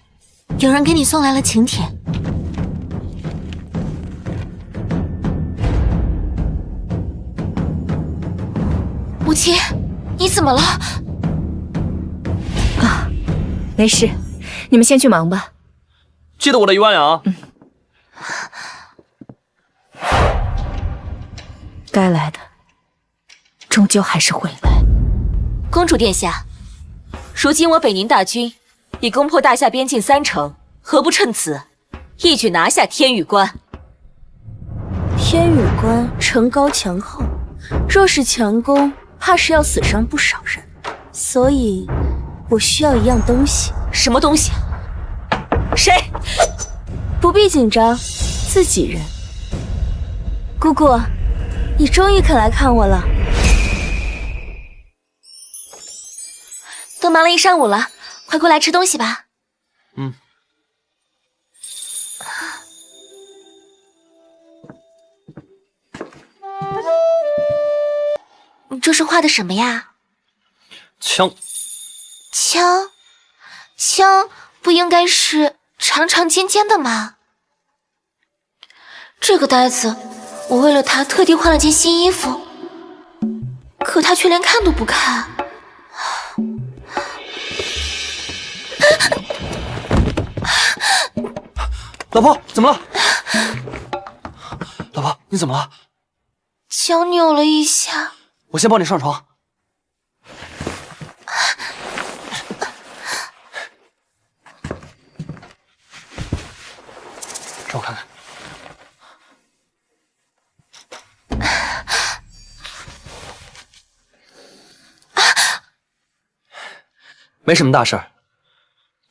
有人给你送来了请帖。母亲，你怎么了？啊，没事，你们先去忙吧。记得我的1万两。该来的，终究还是会来。公主殿下，如今我北宁大军已攻破大夏边境3城，何不趁此一举拿下天宇关？天宇关城高墙厚，若是强攻，怕是要死伤不少人。所以，我需要一样东西。什么东西？谁？不必紧张，自己人。姑姑，你终于肯来看我了。都忙了一上午了，快过来吃东西吧。嗯。这是画的什么呀？枪。枪？枪不应该是长长尖尖的吗？这个呆子，我为了他特地换了件新衣服，可他却连看都不看。老婆，怎么了？老婆，你怎么了？脚扭了一下。我先抱你上床。让我看看。没什么大事儿，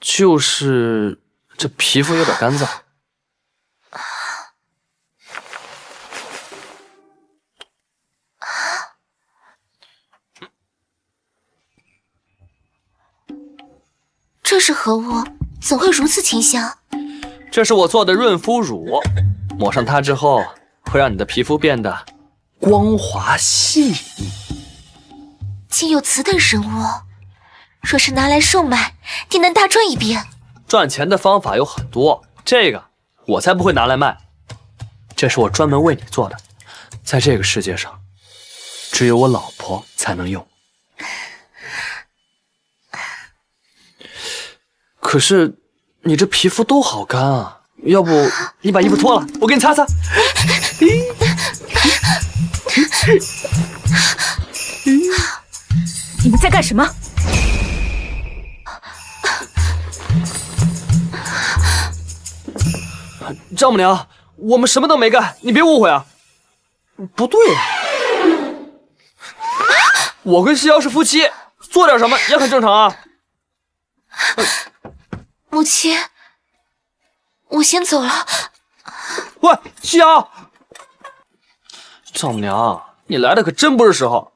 就是这皮肤有点干燥。这是何物？怎会如此清香？这是我做的润肤乳，抹上它之后，会让你的皮肤变得光滑细腻。竟有此等神物，若是拿来售卖，定能大赚一笔。赚钱的方法有很多，这个我才不会拿来卖。这是我专门为你做的，在这个世界上，只有我老婆才能用。可是你这皮肤都好干啊，要不你把衣服脱了，我给你擦擦。你们在干什么？丈母娘，我们什么都没干，你别误会啊。不对啊，我跟西瑶是夫妻，做点什么也很正常啊。母亲，我先走了。喂，西瑶，丈母娘，你来的可真不是时候，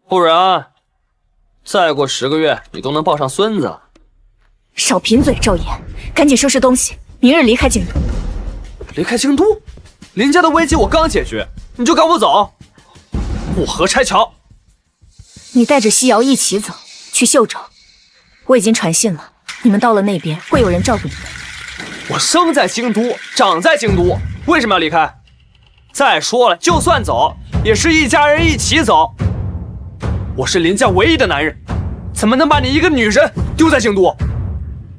不然再过10个月，你都能抱上孙子。少贫嘴，赵岩，赶紧收拾东西，明日离开京都。离开京都？林家的危机我刚解决，你就赶我走？过河拆桥。你带着西瑶一起走，去秀州。我已经传信了，你们到了那边会有人照顾你们。我生在京都，长在京都，为什么要离开？再说了，就算走，也是一家人一起走。我是林家唯一的男人，怎么能把你一个女人丢在京都？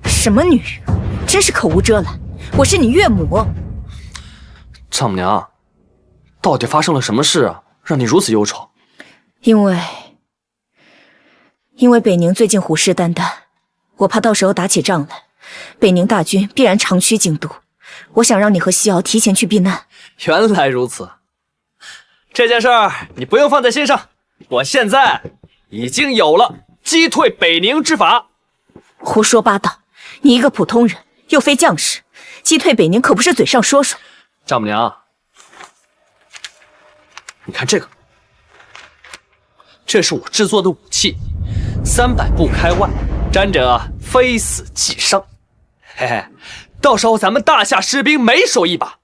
什么女人？真是口无遮拦！我是你岳母。丈母娘，到底发生了什么事啊，让你如此忧愁？因为北宁最近虎视眈眈，我怕到时候打起仗来，北宁大军必然长驱京都。我想让你和西瑶提前去避难。原来如此，这件事儿你不用放在心上。我现在已经有了击退北宁之法。胡说八道！你一个普通人，又非将士，击退北宁可不是嘴上说说。丈母娘，你看这个，这是我制作的武器，300步开外，沾着非死即伤。嘿嘿，到时候咱们大夏士兵每手一把，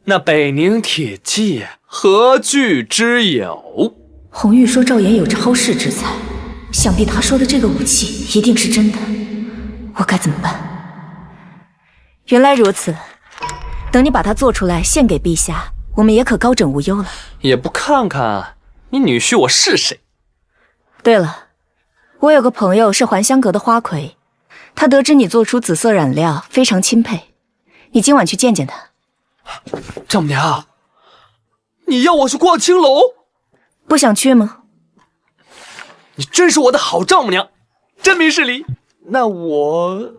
那北宁铁骑何惧之有？红玉说赵岩有超世之才，想必他说的这个武器一定是真的。我该怎么办？原来如此，等你把它做出来献给陛下，我们也可高枕无忧了。也不看看你女婿我是谁。对了，我有个朋友是还乡阁的花魁，他得知你做出紫色染料，非常钦佩。你今晚去见见他。丈母娘，你要我去逛青楼？不想去吗？你真是我的好丈母娘，真明事理。那我，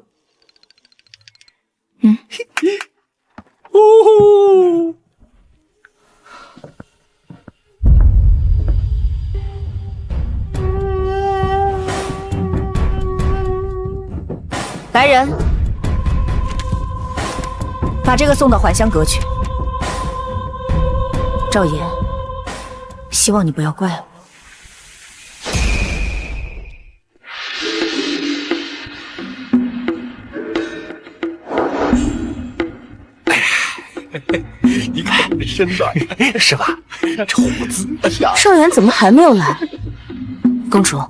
呜呼，来人，把这个送到还乡阁去。赵岩，希望你不要怪我。你看这身段，是吧？这胡子，少元怎么还没有来？公主，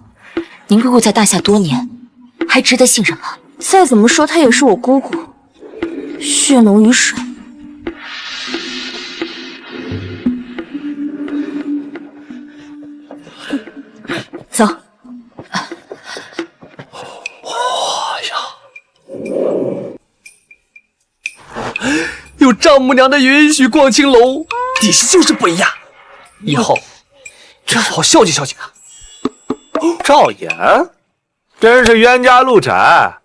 您姑姑在大夏多年，还值得信任吗？再怎么说，她也是我姑姑，血浓于水。走。有丈母娘的允许逛青楼，底细就是不一样。以后最好孝敬孝敬他。赵岩，真是冤家路窄。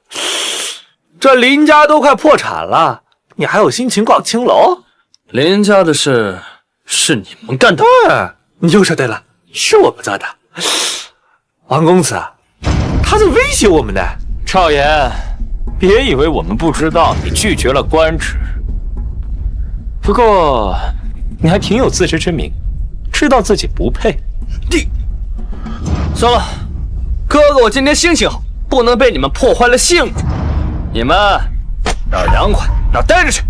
这林家都快破产了，你还有心情逛青楼？林家的事是你们干的。你就说对了，是我们做的。王公子，他在威胁我们呢。赵岩，别以为我们不知道你拒绝了官职。不过，你还挺有自知之明，知道自己不配。算了，哥哥，我今天心情好，不能被你们破坏了兴致。你们哪儿凉快哪儿待着去。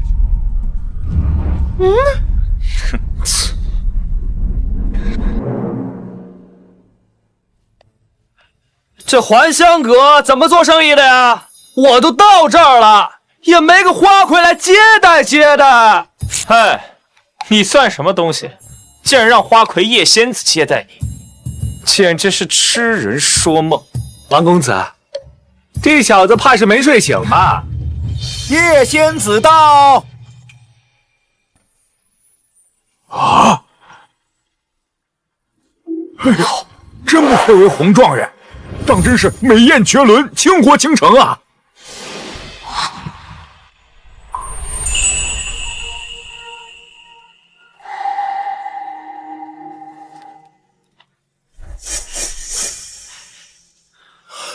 这还香阁怎么做生意的呀？我都到这儿了，也没个花魁来接待接待。哎，你算什么东西？竟然让花魁叶仙子接待你，简直是痴人说梦。王公子，这小子怕是没睡醒吧？叶仙子到。啊！哎呦，真不愧为洪状元，当真是美艳绝伦，倾国倾城啊！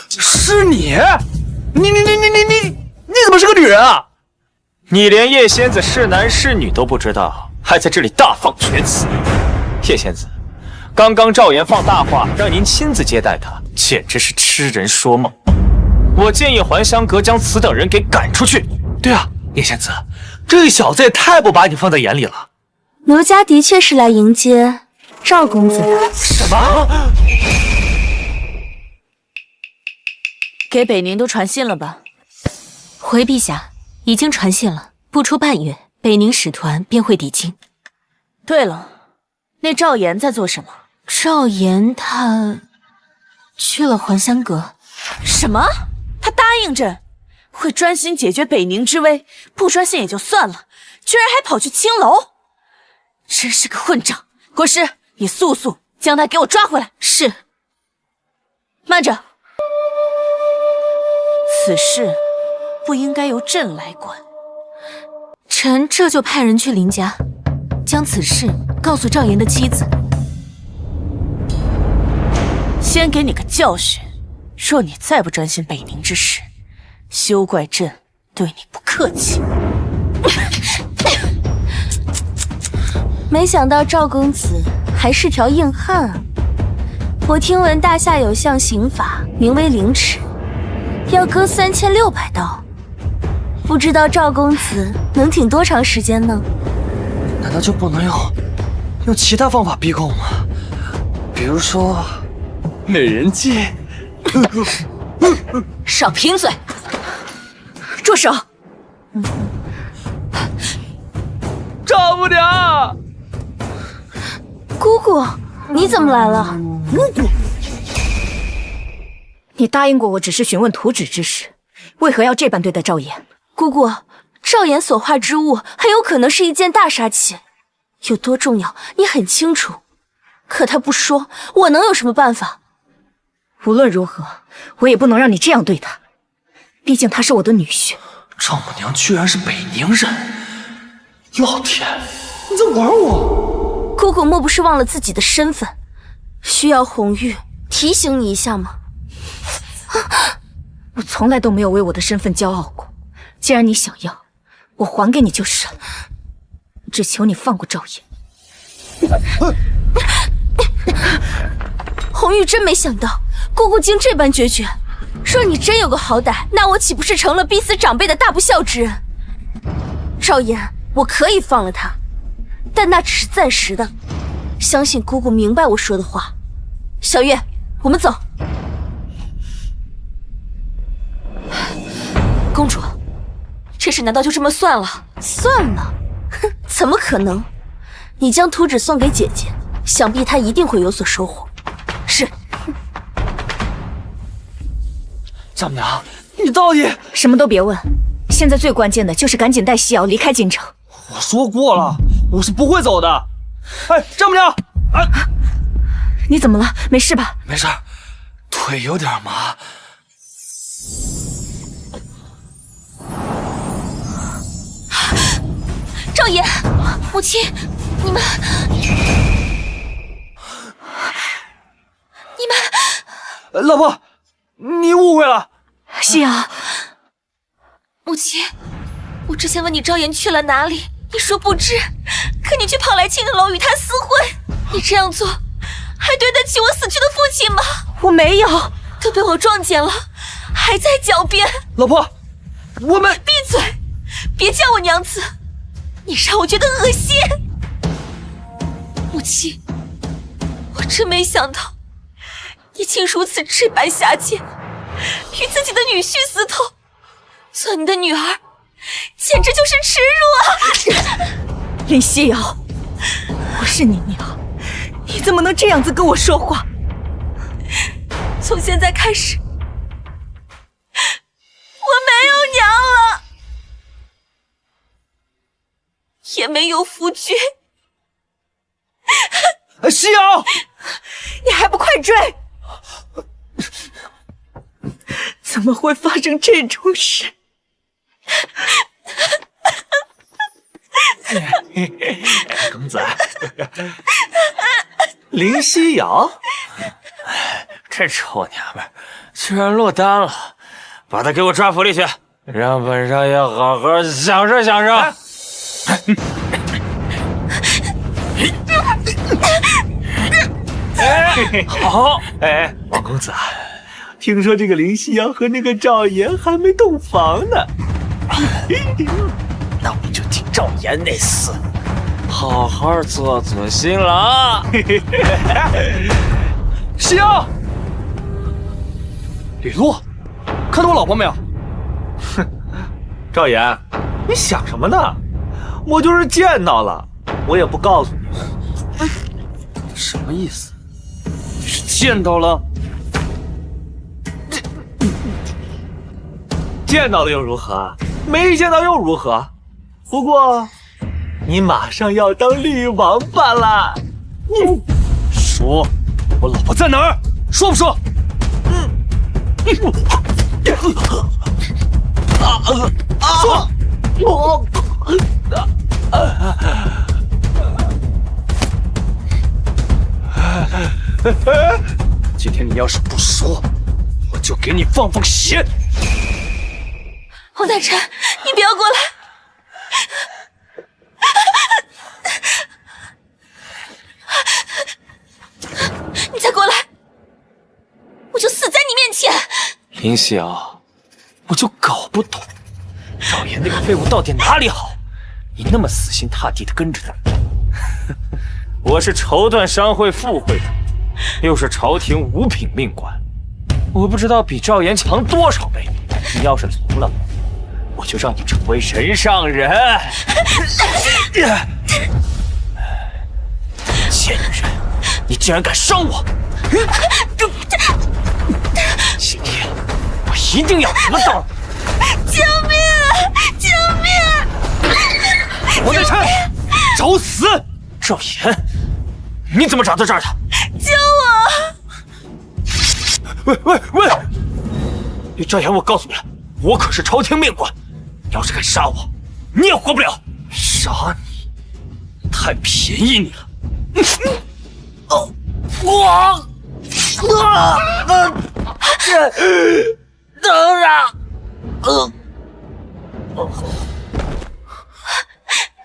是你？你怎么是个女人啊？你连叶仙子是男是女都不知道，还在这里大放厥词。叶仙子，刚刚赵岩放大话让您亲自接待他，简直是痴人说梦。我建议还香阁将此等人给赶出去。对啊，叶仙子，这小子也太不把你放在眼里了。奴家的确是来迎接赵公子的。什么？给北宁都传信了吧？回陛下，已经传信了，不出半月，北宁使团便会抵京。对了，那赵岩在做什么？赵岩他去了还香阁。什么？他答应朕，会专心解决北宁之危，不专心也就算了，居然还跑去青楼，真是个混账！国师，你速将他给我抓回来。是。慢着，此事不应该由朕来管。臣这就派人去林家，将此事告诉赵岩的妻子。先给你个教训，若你再不专心北宁之事，休怪朕对你不客气。没想到赵公子还是条硬汉啊！我听闻大夏有项刑法，名为凌迟，要割3600刀。不知道赵公子能挺多长时间呢？难道就不能用其他方法逼供吗？比如说美人计？少贫嘴！住手！丈母娘，姑姑，你怎么来了？你答应过我，只是询问图纸之事，为何要这般对待赵岩？姑姑，赵岩所化之物很有可能是一件大杀器，有多重要你很清楚。可他不说，我能有什么办法？无论如何，我也不能让你这样对他，毕竟他是我的女婿。丈母娘居然是北宁人！老天，你在玩我？姑姑莫不是忘了自己的身份？需要红玉提醒你一下吗？我从来都没有为我的身份骄傲过。既然你想要，我还给你就是了。只求你放过赵岩。红玉真没想到，姑姑竟这般决绝。若你真有个好歹，那我岂不是成了逼死长辈的大不孝之人？赵岩，我可以放了他，但那只是暂时的。相信姑姑明白我说的话。小月，我们走。公主，这事难道就这么算了？算了？哼，怎么可能？你将图纸送给姐姐，想必她一定会有所收获。是。丈母娘，你到底……什么都别问，现在最关键的就是赶紧带西瑶离开京城。我说过了，我是不会走的。哎，丈母娘，啊，你怎么了？没事吧？没事，腿有点麻。赵岩，母亲，你们，老婆，你误会了。西瑶，母亲，我之前问你赵岩去了哪里，你说不知，可你却跑来青楼与他私会，你这样做，还对得起我死去的父亲吗？我没有，都被我撞见了，还在狡辩。老婆，我们闭嘴，别叫我娘子，你让我觉得恶心。母亲，我真没想到，你竟如此赤白下贱，与自己的女婿私通，做你的女儿，简直就是耻辱啊！林夕瑶，我是你娘，你怎么能这样子跟我说话？从现在开始，我没有娘了，也没有夫君。夕瑶，你还不快追！怎么会发生这种事？公子，林夕瑶，这臭娘们居然落单了，把她给我抓府里去，让本少爷好好享受享受。好，哎，王公子啊，听说这个林夕瑶和那个赵岩还没洞房呢。那我就听赵岩那厮，好好做做新郎。夕瑶，李璐，看到我老婆没有？哼，赵岩，你想什么呢？我就是见到了，我也不告诉你。什么意思？你是见到了？见到了又如何？没见到又如何？不过，你马上要当厉王八了。说，我老婆在哪儿？说不说？说，今天你要是不说，我就给你放血。王大臣，你不要过来！你再过来，我就死在你面前！林夕瑶，我就搞不懂赵岩那个废物到底哪里好，你那么死心塌地的跟着他。我是绸缎商会副会长，又是朝廷五品命官，我不知道比赵岩强多少倍。你要是从了，我就让你成为人上人。贱女人，你竟然敢伤我！今天我一定要得到你！救命！救命！王大臣，找死！赵岩，你怎么找到这儿的？救我！喂，赵岩，我告诉你，我可是朝廷命官，你要是敢杀我，你也活不了。杀你，太便宜你了。等着！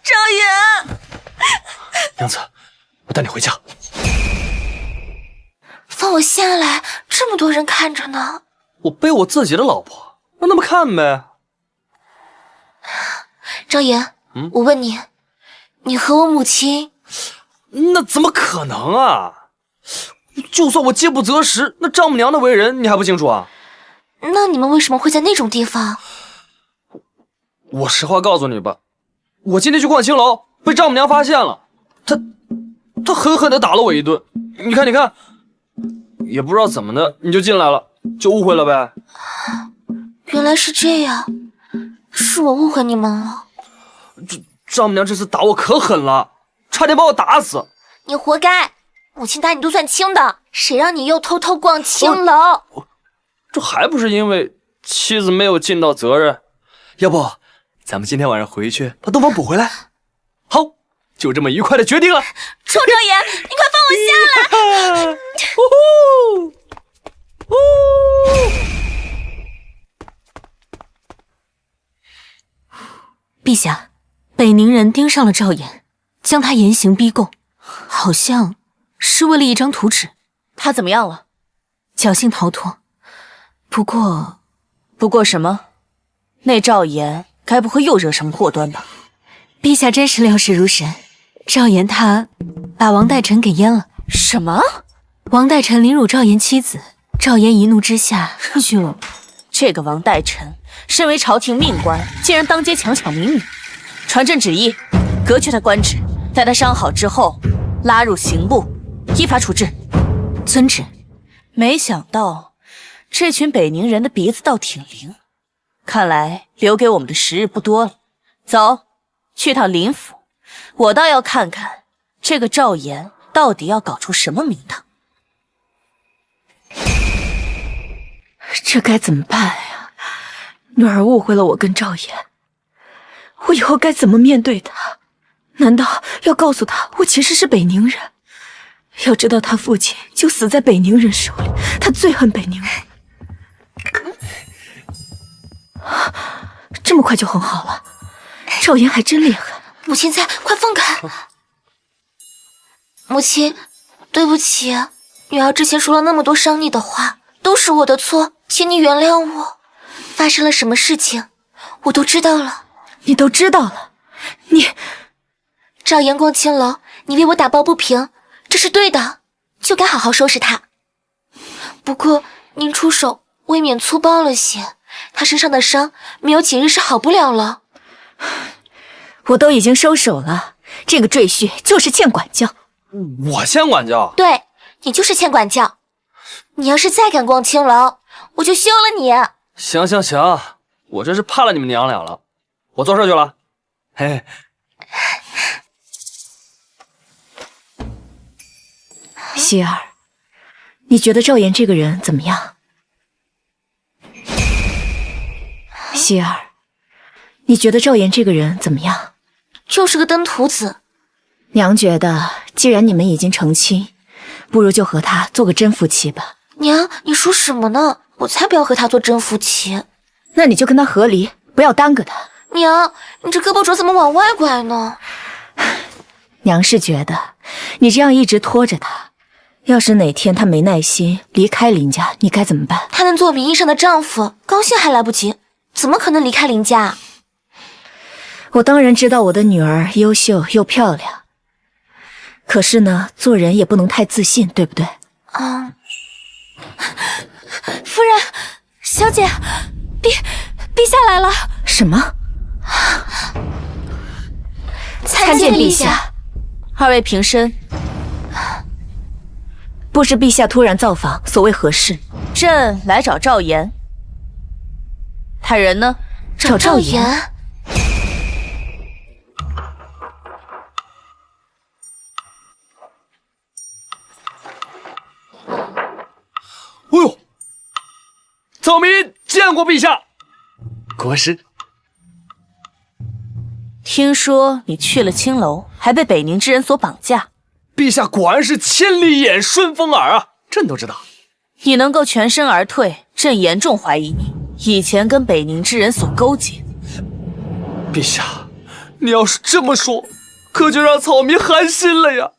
赵岩，娘子，我带你回家。放我下来，这么多人看着呢。我背我自己的老婆，让他们看呗。赵岩，我问你，你和我母亲……那怎么可能啊？就算我饥不择食，那丈母娘的为人你还不清楚啊？那你们为什么会在那种地方？我实话告诉你吧，我今天去逛青楼，被丈母娘发现了，她狠狠地打了我一顿。你看，也不知道怎么的，你就进来了，就误会了呗。原来是这样，是我误会你们了。丈母娘这次打我可狠了，差点把我打死。你活该，母亲打你都算轻的，谁让你又偷偷逛青楼？这还不是因为妻子没有尽到责任？要不咱们今天晚上回去把洞房补回来？好，就这么愉快的决定了。臭赵岩，你快放我下来！陛下，北宁人盯上了赵岩，将他严刑逼供，好像是为了一张图纸。他怎么样了？侥幸逃脱。不过什么？那赵岩该不会又惹什么祸端吧？陛下真是料事如神，赵岩他把王代臣给阉了。什么？王代臣凌辱赵岩妻子，赵岩一怒之下就……这个王代臣身为朝廷命官，竟然当街强抢民女，传朕旨意，革去他官职，待他伤好之后，拉入刑部，依法处置。遵旨。没想到这群北宁人的鼻子倒挺灵，看来留给我们的时日不多了。走，去趟林府，我倒要看看这个赵岩到底要搞出什么名堂。这该怎么办呀？女儿误会了我跟赵岩，我以后该怎么面对她？难道要告诉她我其实是北宁人？要知道他父亲就死在北宁人手里，他最恨北宁人。这么快就很好了，赵岩还真厉害。母亲在，快放开！母亲，对不起，女儿之前说了那么多伤你的话，都是我的错，请你原谅我。发生了什么事情，我都知道了。你都知道了？你……赵岩逛青楼，你为我打抱不平，这是对的，就该好好收拾他。不过您出手未免粗暴了些，他身上的伤没有几日是好不了了。我都已经收手了，这个赘婿就是欠管教。我欠管教？对，你就是欠管教。你要是再敢逛青楼，我就休了你。行行行，我真是怕了你们娘俩了，我做事去了。嘿。希儿，你觉得赵岩这个人怎么样？希儿，你觉得赵岩这个人怎么样？就是个登徒子。娘觉得，既然你们已经成亲，不如就和他做个真夫妻吧。娘，你说什么呢？我才不要和他做真夫妻。那你就跟他和离，不要耽搁他。娘，你这胳膊肘怎么往外拐呢？娘是觉得，你这样一直拖着他，要是哪天他没耐心离开林家，你该怎么办？他能做名义上的丈夫，高兴还来不及，怎么可能离开林家？我当然知道我的女儿优秀又漂亮，可是呢，做人也不能太自信，对不对？夫人，小姐，陛下来了。什么？参见陛下。二位平身。不知陛下突然造访，所谓何事？朕来找赵岩。他人呢？找赵岩。哎呦，草民见过陛下。国师，听说你去了青楼，还被北宁之人所绑架。陛下果然是千里眼顺风耳啊，朕都知道。你能够全身而退，朕严重怀疑你以前跟北宁之人所勾结。陛下，你要是这么说，可就让草民寒心了呀。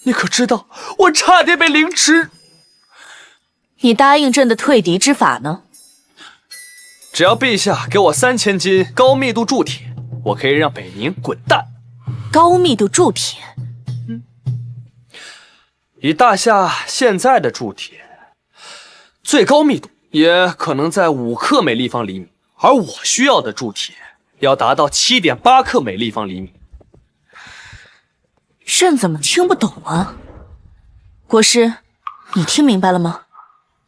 你可知道，我差点被凌迟。你答应朕的退敌之法呢？只要陛下给我3000斤高密度铸铁，我可以让北宁滚蛋。高密度铸铁？以大夏现在的铸铁，最高密度也可能在5克每立方厘米，而我需要的铸铁要达到7.8克每立方厘米。朕怎么听不懂啊？国师，你听明白了吗？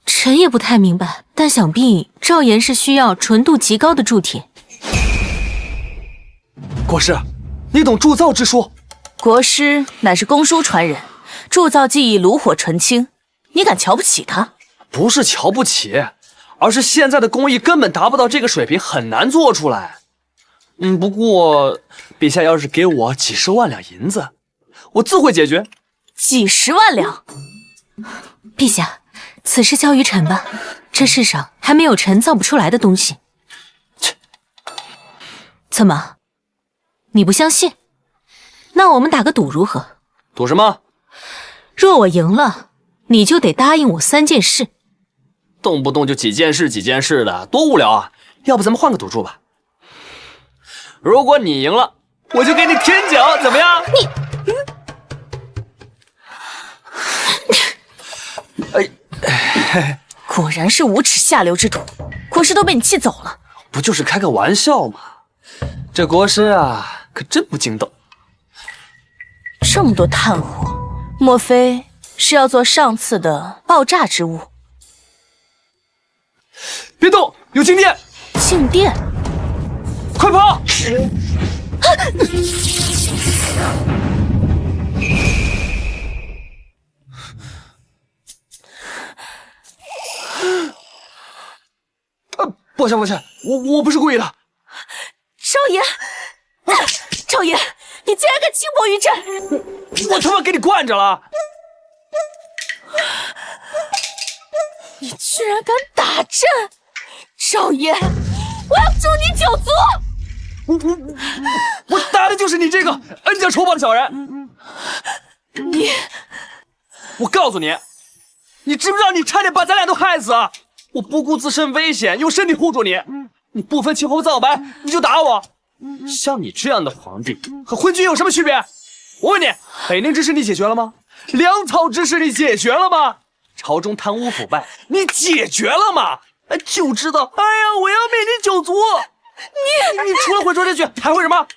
臣也不太明白，但想必赵岩是需要纯度极高的铸铁。国师，你懂铸造之说？国师乃是公书传人，铸造技艺炉火纯青，你敢瞧不起他？不是瞧不起，而是现在的工艺根本达不到这个水平，很难做出来。不过陛下要是给我几10万两银子，我自会解决。几10万两？陛下，此事交于臣吧，这世上还没有臣造不出来的东西。切，怎么，你不相信？那我们打个赌如何？赌什么？若我赢了，你就得答应我3件事。动不动就几件事的，多无聊啊！要不咱们换个赌注吧？如果你赢了，我就给你添脚，怎么样？果然是无耻下流之徒，国师都被你气走了。不就是开个玩笑吗？这国师啊，可真不经斗。这么多炭火，莫非是要做上次的爆炸之物？别动，有静电！静电！快跑！抱歉抱歉，我不是故意的。少爷，少爷，你竟然敢轻薄于朕！我他妈给你惯着了！你居然敢打朕！少爷，我要诛你九族！我打的就是你这个恩将仇报的小人！我告诉你，你知不知道你差点把咱俩都害死啊！我不顾自身危险，用身体护住你，你不分青红皂白你就打我！像你这样的皇帝和昏君有什么区别？我问你，北宁之事你解决了吗？粮草之事你解决了吗？朝中贪污腐败你解决了吗？就知道，哎呀，我要灭你九族！你除了会说这句，还会什么？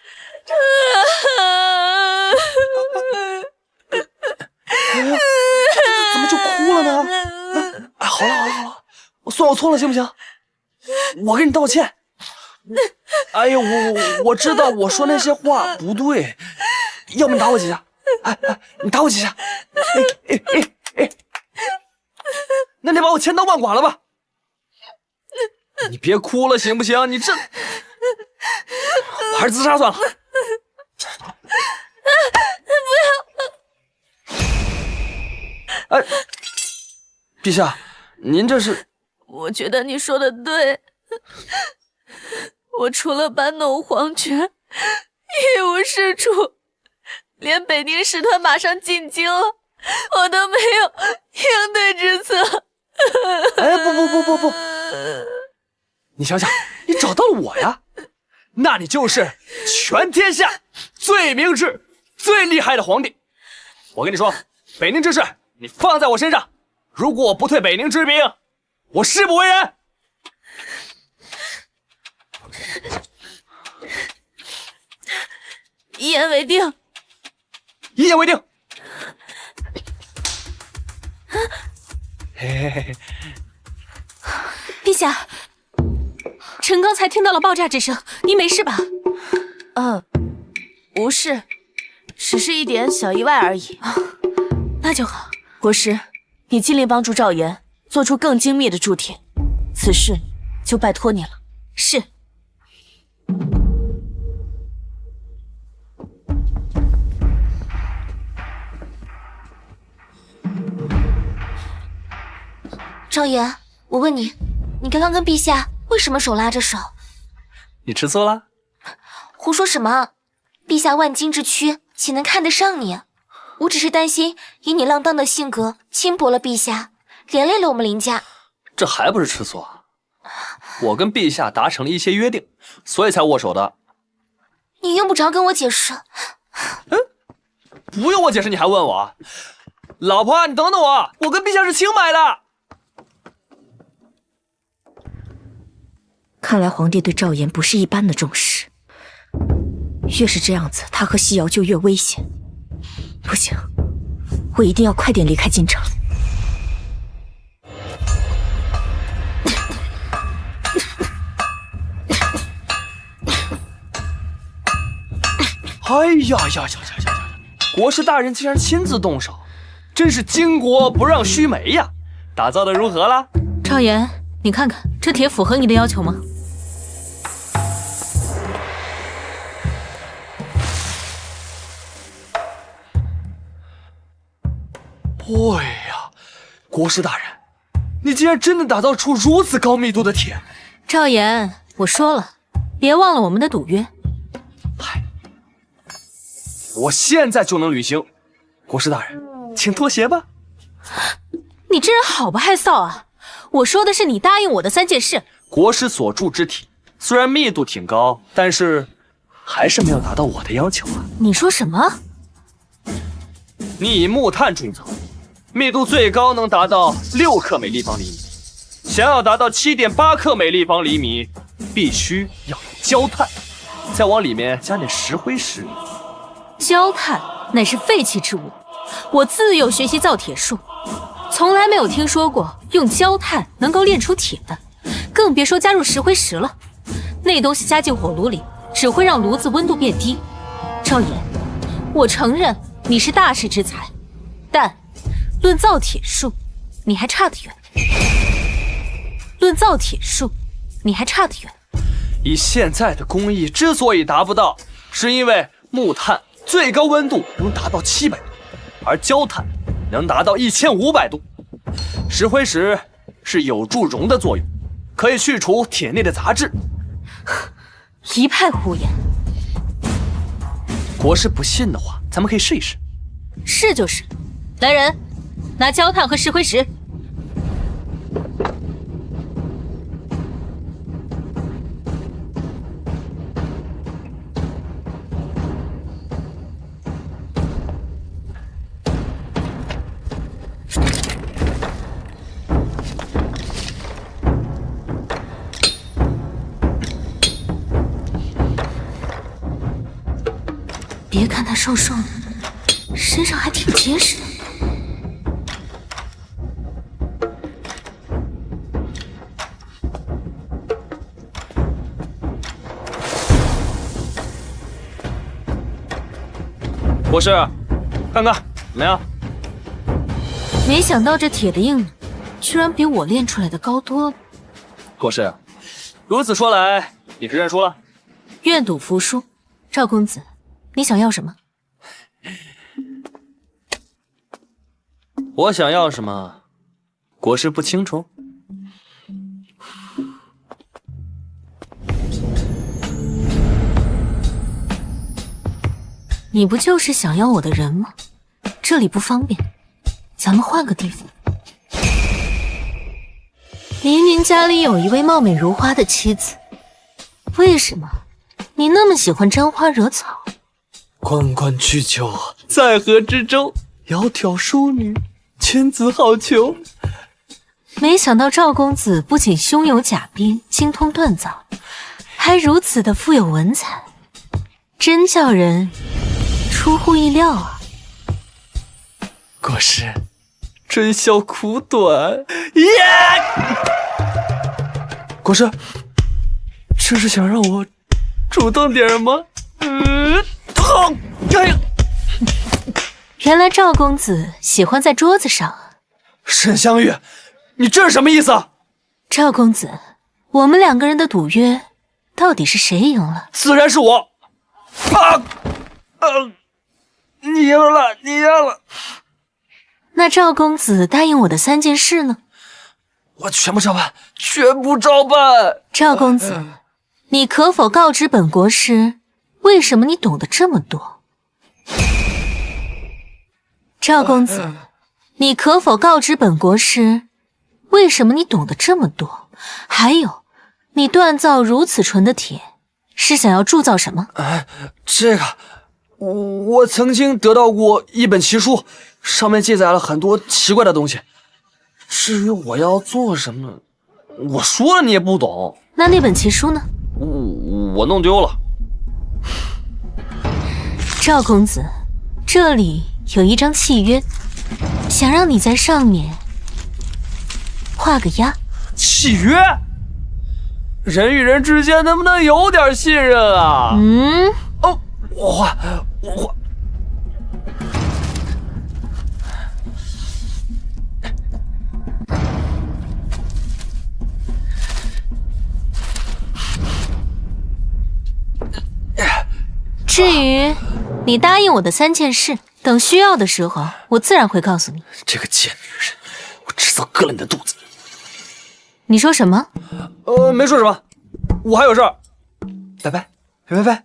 怎么就哭了呢？哎，好了，算我错了，行不行？我跟你道歉。哎呦，我知道我说那些话不对，要不你打我几下？哎，你打我几下？哎，那你把我千刀万剐了吧？你别哭了，行不行？你这，我还是自杀算了。不要！哎，陛下，您这是？我觉得你说的对，我除了搬弄皇权，一无是处，连北宁使团马上进京了，我都没有应对之策。哎，不，你想想，你找到了我呀，那你就是全天下最明智、最厉害的皇帝。我跟你说，北宁之事你放在我身上，如果我不退北宁之兵，我誓不为人。一言为定。一言为定。嘿，陛下，臣刚才听到了爆炸之声，您没事吧？无事，只是一点小意外而已。那就好。国师，你尽力帮助赵岩做出更精密的铸铁，此事就拜托你了。是。赵岩，我问你，你刚刚跟陛下为什么手拉着手？你吃醋了？胡说什么？陛下万金之躯，岂能看得上你？我只是担心以你浪荡的性格轻薄了陛下，连累了我们林家。这还不是吃醋啊？我跟陛下达成了一些约定，所以才握手的。你用不着跟我解释。不用我解释，你还问我？老婆，你等等我，我跟陛下是清白的。看来皇帝对赵岩不是一般的重视，越是这样子，他和西瑶就越危险。不行，我一定要快点离开京城。哎呀！国师大人竟然亲自动手，真是巾帼不让须眉呀！打造的如何了？赵岩，你看看这铁符合你的要求吗？哎呀，国师大人，你竟然真的打造出如此高密度的铁！赵岩，我说了，别忘了我们的赌约。嗨，我现在就能履行。国师大人，请脱鞋吧。你这人好不害臊啊！我说的是你答应我的3件事。国师所铸之铁虽然密度挺高，但是还是没有达到我的要求啊。你说什么？你以木炭铸造，密度最高能达到6克每立方厘米。想要达到7.8克每立方厘米，必须要用焦炭，再往里面加点石灰石。焦炭乃是废弃之物，我自幼学习造铁术，从来没有听说过用焦炭能够炼出铁的，更别说加入石灰石了。那东西加进火炉里，只会让炉子温度变低。赵岩，我承认你是大师之才，但论造铁术，你还差得远。论造铁术，你还差得远。以现在的工艺之所以达不到，是因为木炭最高温度能达到700度，而焦炭能达到1500度。石灰石是有助溶的作用，可以去除铁内的杂质。一派胡言。国师不信的话，咱们可以试一试。是就是。来人，拿焦炭和石灰石。别看他瘦瘦的，身上还挺结实的。国师，看看怎么样？没想到这铁的硬度居然比我练出来的高多了。国师，如此说来，你是认输了？愿赌服输。赵公子，你想要什么？我想要什么，国师不清楚。你不就是想要我的人吗？这里不方便，咱们换个地方。明明家里有一位貌美如花的妻子，为什么你那么喜欢沾花惹草？关关雎鸠，在河之洲，窈窕淑女，君子好逑。没想到赵公子不仅胸有甲兵，精通锻造，还如此的富有文采，真叫人出乎意料啊！国师，春宵苦短，耶！国师，这是想让我主动点吗？原来赵公子喜欢在桌子上啊！沈香玉，你这是什么意思？赵公子，我们两个人的赌约，到底是谁赢了？自然是我！你赢了，你赢了！那赵公子答应我的3件事呢？我全部照办，全部照办。赵公子，你可否告知本国师，为什么你懂得这么多？赵公子，你可否告知本国师，为什么你懂得这么多？还有，你锻造如此纯的铁，是想要铸造什么？这个，我曾经得到过一本奇书，上面记载了很多奇怪的东西。至于我要做什么，我说了你也不懂。那本奇书呢？我弄丢了。赵公子，这里有一张契约，想让你在上面画个押。契约？人与人之间能不能有点信任啊？我画。至于你答应我的3件事，等需要的时候，我自然会告诉你。这个贱女人，我迟早割了你的肚子。你说什么？没说什么，我还有事儿。拜拜，拜拜。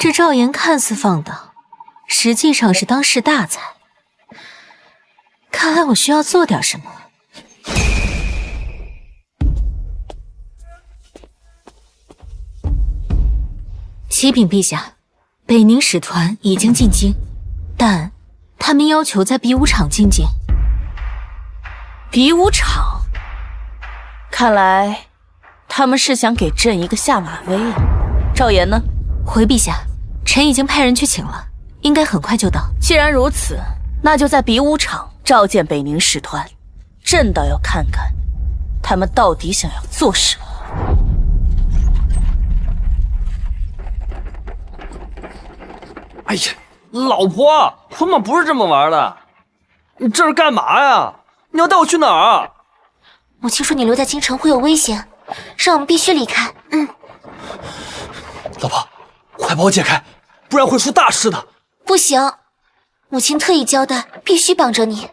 这赵岩看似放荡，实际上是当世大才。看来我需要做点什么。启禀陛下，北宁使团已经进京，但他们要求在比武场觐见。比武场，看来他们是想给朕一个下马威啊。赵岩呢？回陛下，臣已经派人去请了，应该很快就到。既然如此，那就在比武场召见北宁使团，朕倒要看看他们到底想要做什么。哎呀，老婆，捆绑不是这么玩的，你这是干嘛呀？你要带我去哪儿？母亲说你留在京城会有危险，让我们必须离开。老婆，快把我解开，不然会出大事的。不行，母亲特意交代，必须绑着你，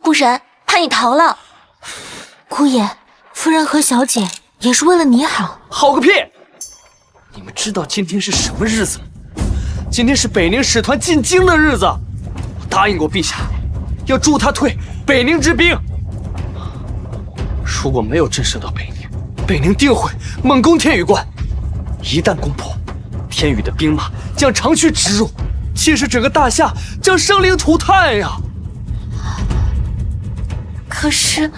不然怕你逃了。姑爷，夫人和小姐也是为了你好。好个屁！你们知道今天是什么日子吗？今天是北宁使团进京的日子，我答应过陛下，要助他退北宁之兵。如果没有震慑到北宁，北宁定会猛攻天宇关。一旦攻破，天宇的兵马将长驱直入，气势整个大夏将生灵涂炭呀！可是，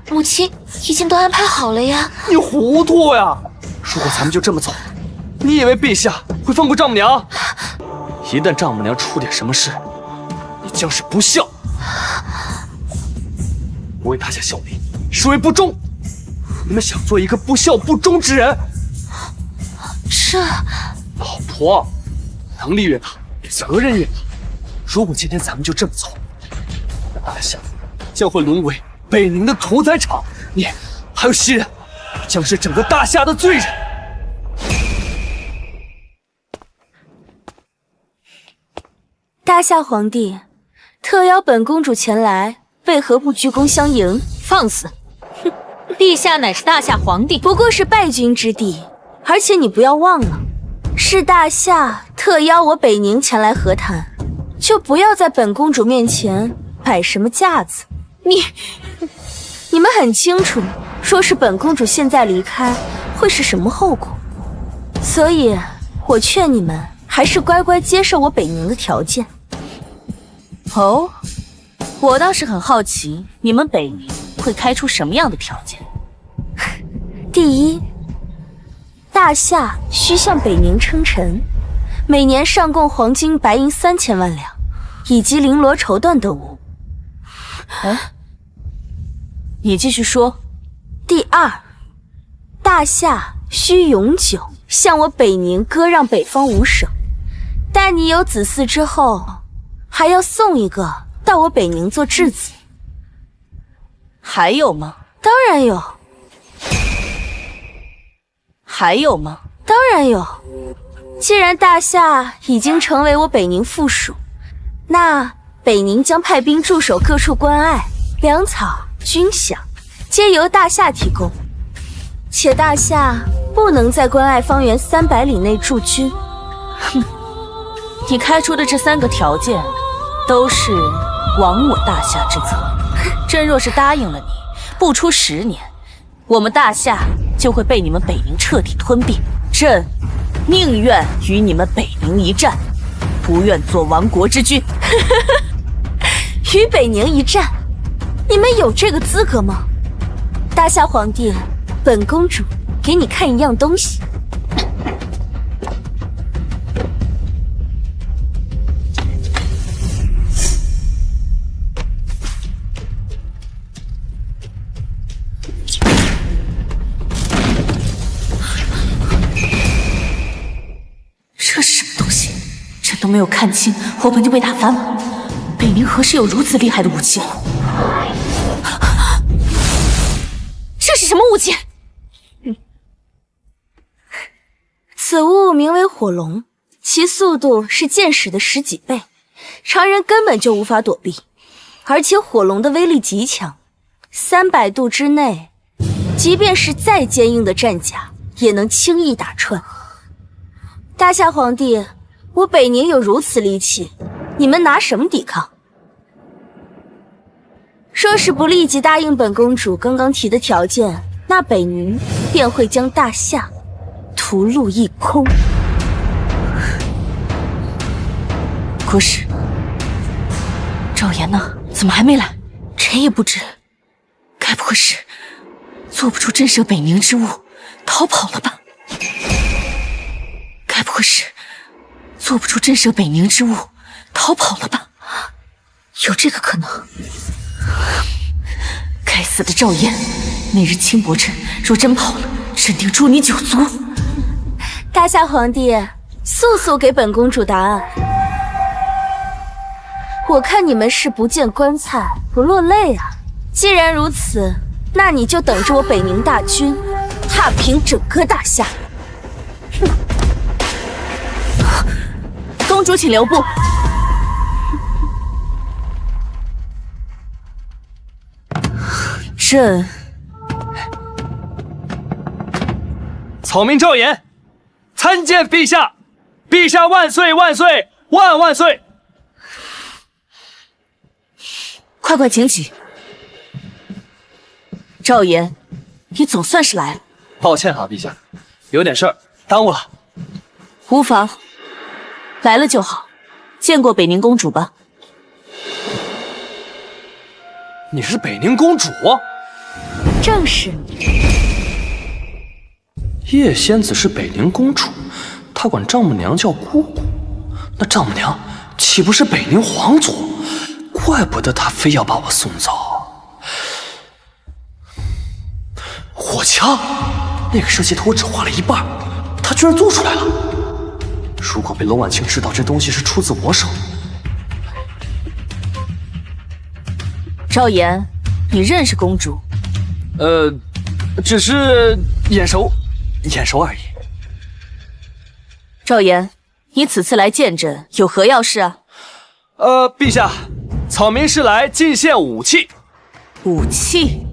母亲已经都安排好了呀。你糊涂呀！如果咱们就这么走，你以为陛下会放过丈母娘？一旦丈母娘出点什么事，你将是不孝。我为大夏效力，是为不忠。你们想做一个不孝不忠之人？这，老婆，能力越大，责任越大。如果今天咱们就这么走，那大夏将会沦为北宁的屠宰场，你还有袭人，将是整个大夏的罪人。大夏皇帝特邀本公主前来，为何不鞠躬相迎？放肆！哼，陛下乃是大夏皇帝，不过是败军之地，而且你不要忘了，是大夏特邀我北宁前来和谈，就不要在本公主面前摆什么架子。你们很清楚，若是本公主现在离开，会是什么后果，所以我劝你们还是乖乖接受我北宁的条件。哦，我倒是很好奇，你们北宁会开出什么样的条件？第一，大夏需向北宁称臣，每年上贡黄金白银3000万两，以及绫罗绸缎等物。你继续说。第二，大夏需永久向我北宁割让北方5省，待你有子嗣之后，还要送一个到我北宁做质子。还有吗？当然有。还有吗？当然有。既然大夏已经成为我北宁附属，那北宁将派兵驻守各处关隘，粮草、军饷皆由大夏提供，且大夏不能在关隘方圆300里内驻军。哼，你开出的这3个条件，都是亡我大夏之策。朕若是答应了你，不出10年，我们大夏就会被你们北宁彻底吞并。朕宁愿与你们北宁一战，不愿做亡国之君。与北宁一战，你们有这个资格吗？大夏皇帝，本公主给你看一样东西。这是什么东西？朕都没有看清，火盆就被打翻了。北宁何时有如此厉害的武器？这是什么武器？此物名为火龙，其速度是箭矢的10几倍，常人根本就无法躲避。而且火龙的威力极强，300度之内，即便是再坚硬的战甲，也能轻易打穿。大夏皇帝，我北宁有如此利器，你们拿什么抵抗？若是不立即答应本公主刚刚提的条件，那北宁便会将大夏屠戮一空。国师，赵岩呢？怎么还没来？臣也不知，该不会是做不出震慑北宁之物，逃跑了吧？该不会是做不出震慑北宁之物，逃跑了吧？有这个可能。该死的赵岩，那日清薄朕若真跑了，朕定诛你9族。大夏皇帝，速速给本公主答案。我看你们是不见棺材不落泪啊！既然如此，那你就等着我北宁大军踏平整个大夏。哼！公主请留步。朕草民赵岩参见陛下，陛下万岁万岁万万岁！快快请起。赵岩，你总算是来了。抱歉啊，陛下，有点事儿耽误了。无妨，来了就好。见过北宁公主吧？你是北宁公主？正是。叶仙子是北宁公主，她管丈母娘叫姑姑，那丈母娘岂不是北宁皇族？怪不得她非要把我送走。火枪，那个设计图我只画了一半，她居然做出来了。如果被龙婉清知道这东西是出自我手，赵岩，你认识公主？只是眼熟而已。赵岩，你此次来见朕有何要事啊？陛下，草民是来进献武器。武器？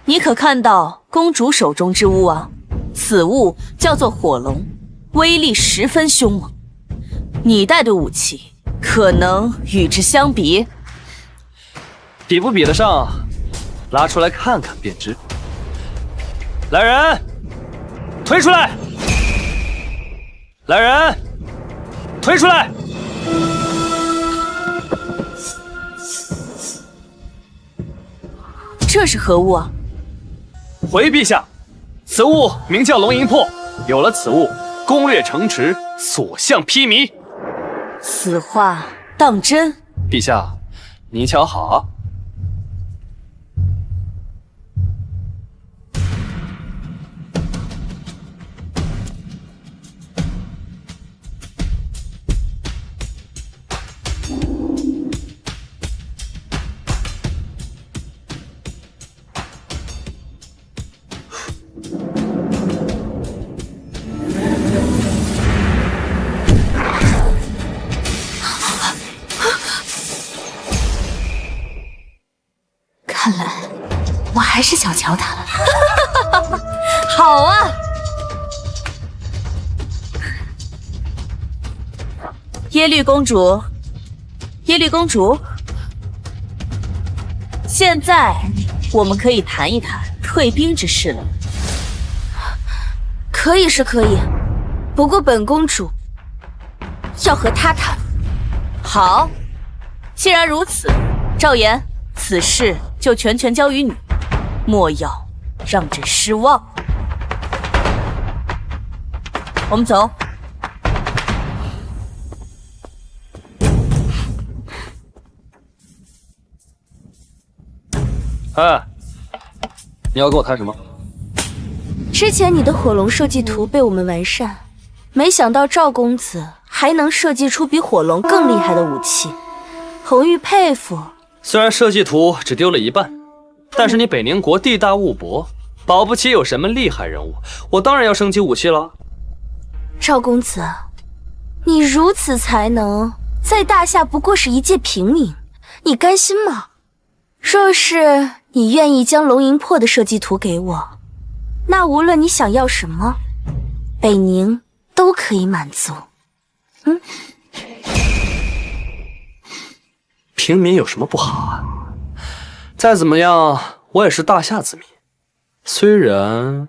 你可看到公主手中之物啊？此物叫做火龙，威力十分凶猛。你带的武器可能与之相比？比不比得上，拉出来看看便知。来人，推出来！来人，推出来！这是何物啊？回陛下，此物名叫龙吟魄，有了此物，攻略城池，所向披靡。此话当真？陛下，你瞧好啊。看来我还是小瞧他了。好啊！耶律公主，耶律公主，现在我们可以谈一谈退兵之事了。可以是可以，不过本公主要和他谈。好，既然如此，赵岩，此事就全交于你，莫要让朕失望。我们走。哎，你要跟我谈什么？之前你的火龙设计图被我们完善，没想到赵公子还能设计出比火龙更厉害的武器，红玉佩服。虽然设计图只丢了一半，但是你北宁国地大物博，保不齐有什么厉害人物，我当然要升级武器了。赵公子，你如此才能，在大夏不过是一介平民，你甘心吗？若是你愿意将龙吟魄的设计图给我，那无论你想要什么，北宁都可以满足。平民有什么不好啊？再怎么样，我也是大夏子民。虽然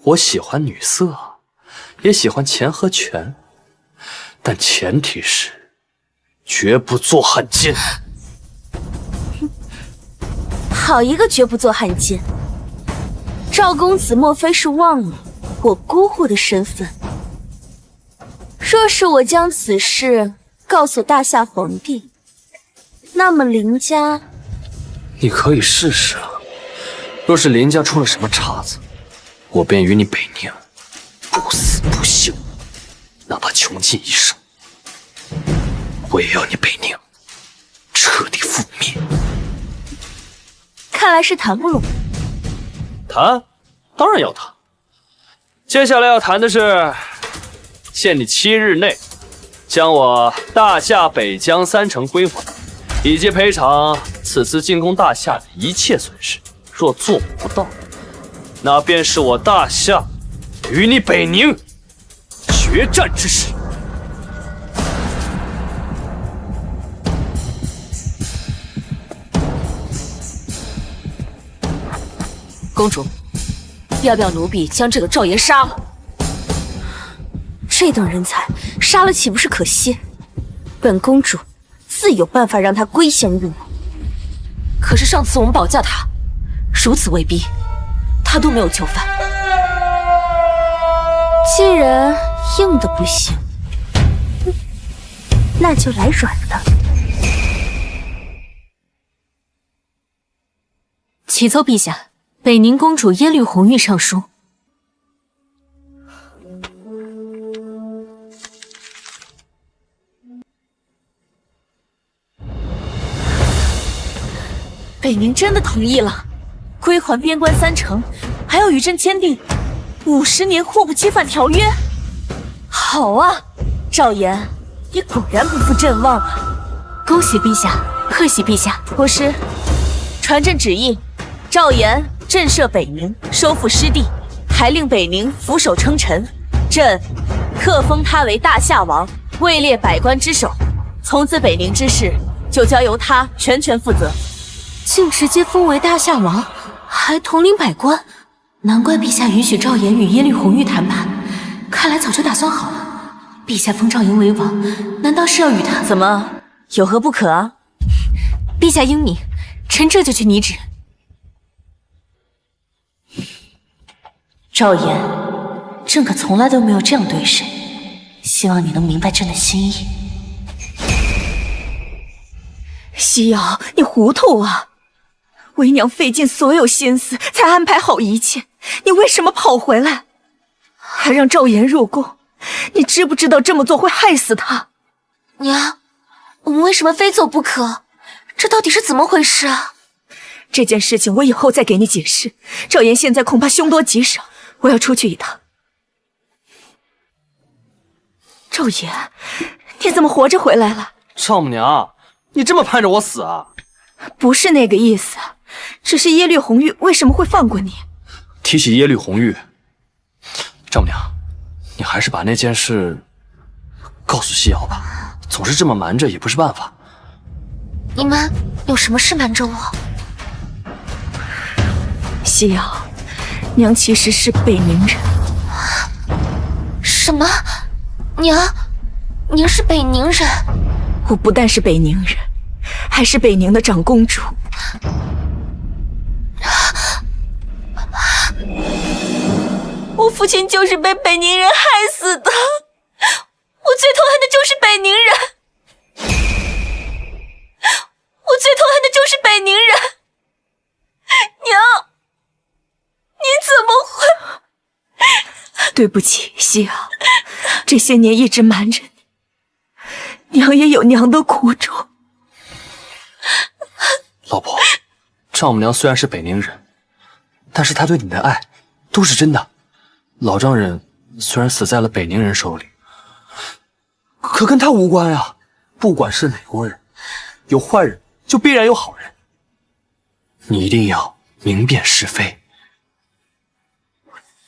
我喜欢女色，也喜欢钱和权，但前提是绝不做汉奸。好一个绝不做汉奸！赵公子莫非是忘了我姑姑的身份？若是我将此事告诉大夏皇帝，那么林家……你可以试试啊。若是林家出了什么岔子，我便与你北宁不死不休，哪怕穷尽一生，我也要你北宁彻底覆灭。看来是谈不拢。谈，当然要谈。接下来要谈的是，限你7日内将我大夏北疆3城归还，以及赔偿此次进攻大夏的一切损失。若做不到，那便是我大夏与你北宁决战之时。公主，要不要奴婢将这个赵岩杀了？这等人才，杀了岂不是可惜？本公主自有办法让他归降于我。可是上次我们保驾他，如此威逼，他都没有就范。既然硬的不行，那就来软的。启奏陛下，北宁公主耶律红玉上书。北宁真的同意了，归还边关3城，还要与朕签订50年互不侵犯条约。好啊，赵岩，你果然不负朕望啊！恭喜陛下，贺喜陛下。国师，传朕旨意，赵岩震慑北宁，收复失地，还令北宁俯首称臣。朕特封他为大夏王，位列百官之首。从此北宁之事就交由他全权负责。竟直接封为大夏王，还统领百官，难怪陛下允许赵岩与耶律红玉谈判，看来早就打算好了。陛下封赵岩为王，难道是要与他？怎么，有何不可啊？陛下英明，臣这就去拟旨。赵岩，朕可从来都没有这样对谁，希望你能明白朕的心意。西瑶，你糊涂啊！为娘费尽所有心思才安排好一切，你为什么跑回来，还让赵岩入宫？你知不知道这么做会害死他？娘，我们为什么非走不可？这到底是怎么回事啊？这件事情我以后再给你解释。赵岩现在恐怕凶多吉少，我要出去一趟。赵岩，你怎么活着回来了？丈母娘，你这么盼着我死啊？不是那个意思，只是耶律红玉为什么会放过你？提起耶律红玉，丈母娘，你还是把那件事告诉西瑶吧，总是这么瞒着也不是办法。你们有什么事瞒着我？西瑶，娘其实是北宁人。什么？娘是北宁人？我不但是北宁人，还是北宁的长公主。我父亲就是被北宁人害死的，我最痛恨的就是北宁人，我最痛恨的就是北宁人。娘，你怎么会？对不起，西瑶，这些年一直瞒着你，娘也有娘的苦衷。老婆，丈母娘虽然是北宁人，但是她对你的爱都是真的。老丈人虽然死在了北宁人手里，可跟他无关呀。不管是哪国人，有坏人就必然有好人。你一定要明辨是非。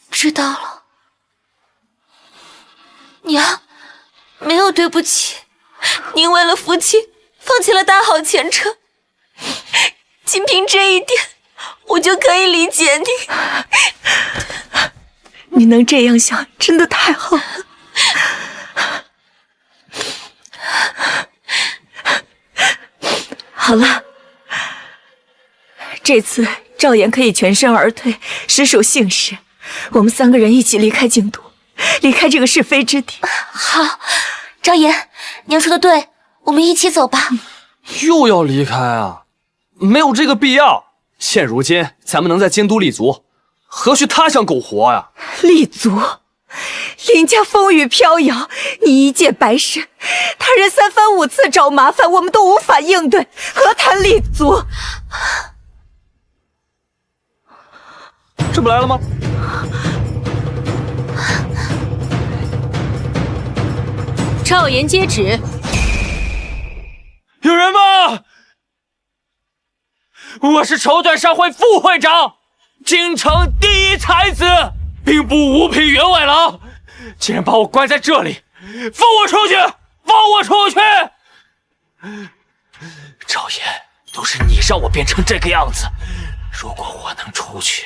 知道了。娘，没有对不起，您为了夫妻放弃了大好前程，仅凭这一点，我就可以理解你。你能这样想，真的太好了。好了，这次赵岩可以全身而退，实属幸事。我们3个人一起离开京都，离开这个是非之地。好，赵岩，娘说的对，我们一起走吧。又要离开啊？没有这个必要。现如今咱们能在京都立足，何须他乡苟活呀？立足？林家风雨飘摇，你一介白身，他人3番5次找麻烦，我们都无法应对，何谈立足？这不来了吗？赵岩接旨。有人吗？我是绸缎商会副会长，京城第一才子，兵部5品员外郎，竟然把我关在这里，放我出去！放我出去！赵岩，都是你让我变成这个样子，如果我能出去，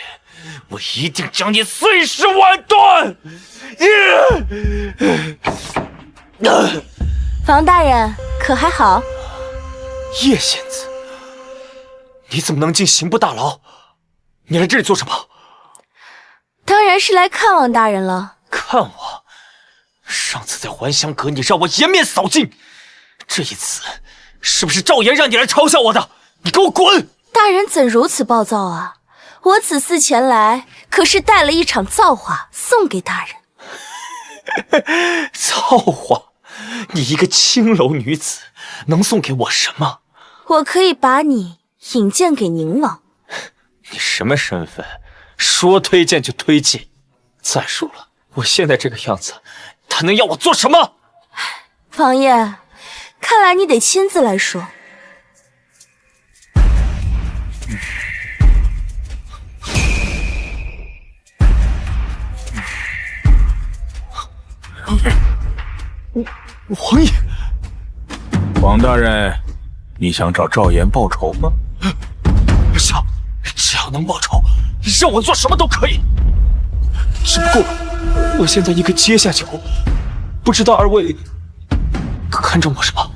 我一定将你碎尸万段！房大人可还好？叶仙子，你怎么能进刑部大牢？你来这里做什么？当然是来看望大人了。看我？上次在还乡阁，你让我颜面扫尽，这一次是不是赵岩让你来嘲笑我的？你给我滚！大人怎如此暴躁啊？我此次前来，可是带了一场造化送给大人。造化？你一个青楼女子，能送给我什么？我可以把你引荐给宁王。你什么身份？说推荐就推荐。再说了，我现在这个样子，他能要我做什么？王爷，看来你得亲自来说。王爷，王大人，你想找赵岩报仇吗？想，只要能报仇，让我做什么都可以。只不过，我现在一个阶下囚，不知道二位看中我什么？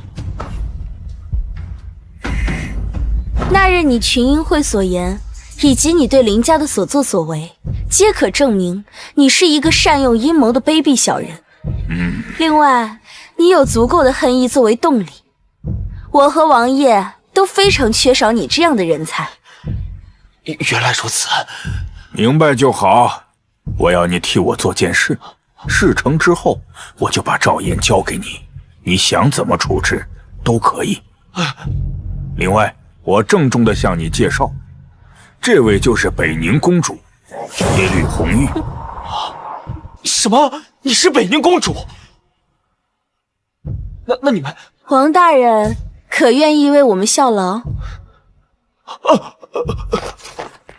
那日你群英会所言，以及你对林家的所作所为，皆可证明你是一个善用阴谋的卑鄙小人。另外，你有足够的恨意作为动力，我和王爷都非常缺少你这样的人才。原来如此，明白就好。我要你替我做件事，事成之后，我就把赵岩交给你，你想怎么处置都可以。另外，我郑重地向你介绍，这位就是北宁公主耶律红玉。什么？你是北宁公主？那你们……王大人可愿意为我们效劳？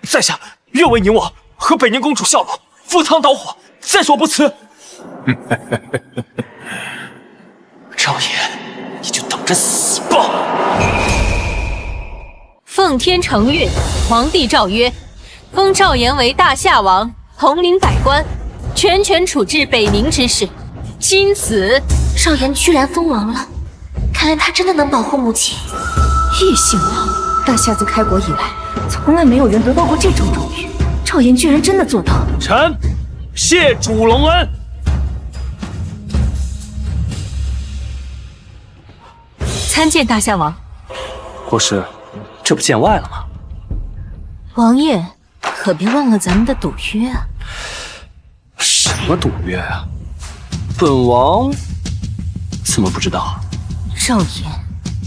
在下愿为你我和北宁公主效劳，赴汤蹈火，在所不辞。赵岩，你就等着死吧！奉天承运，皇帝诏曰：封赵岩为大夏王，统领百官，全权处置北宁之事。今此，赵岩居然封王了，看来他真的能保护母亲。异姓王，大夏自开国以来，从来没有人得到过这种荣誉。赵岩居然真的做到了。臣谢主隆恩。参见大夏王。国师，这不见外了吗？王爷，可别忘了咱们的赌约啊！什么赌约啊？本王怎么不知道？赵岩，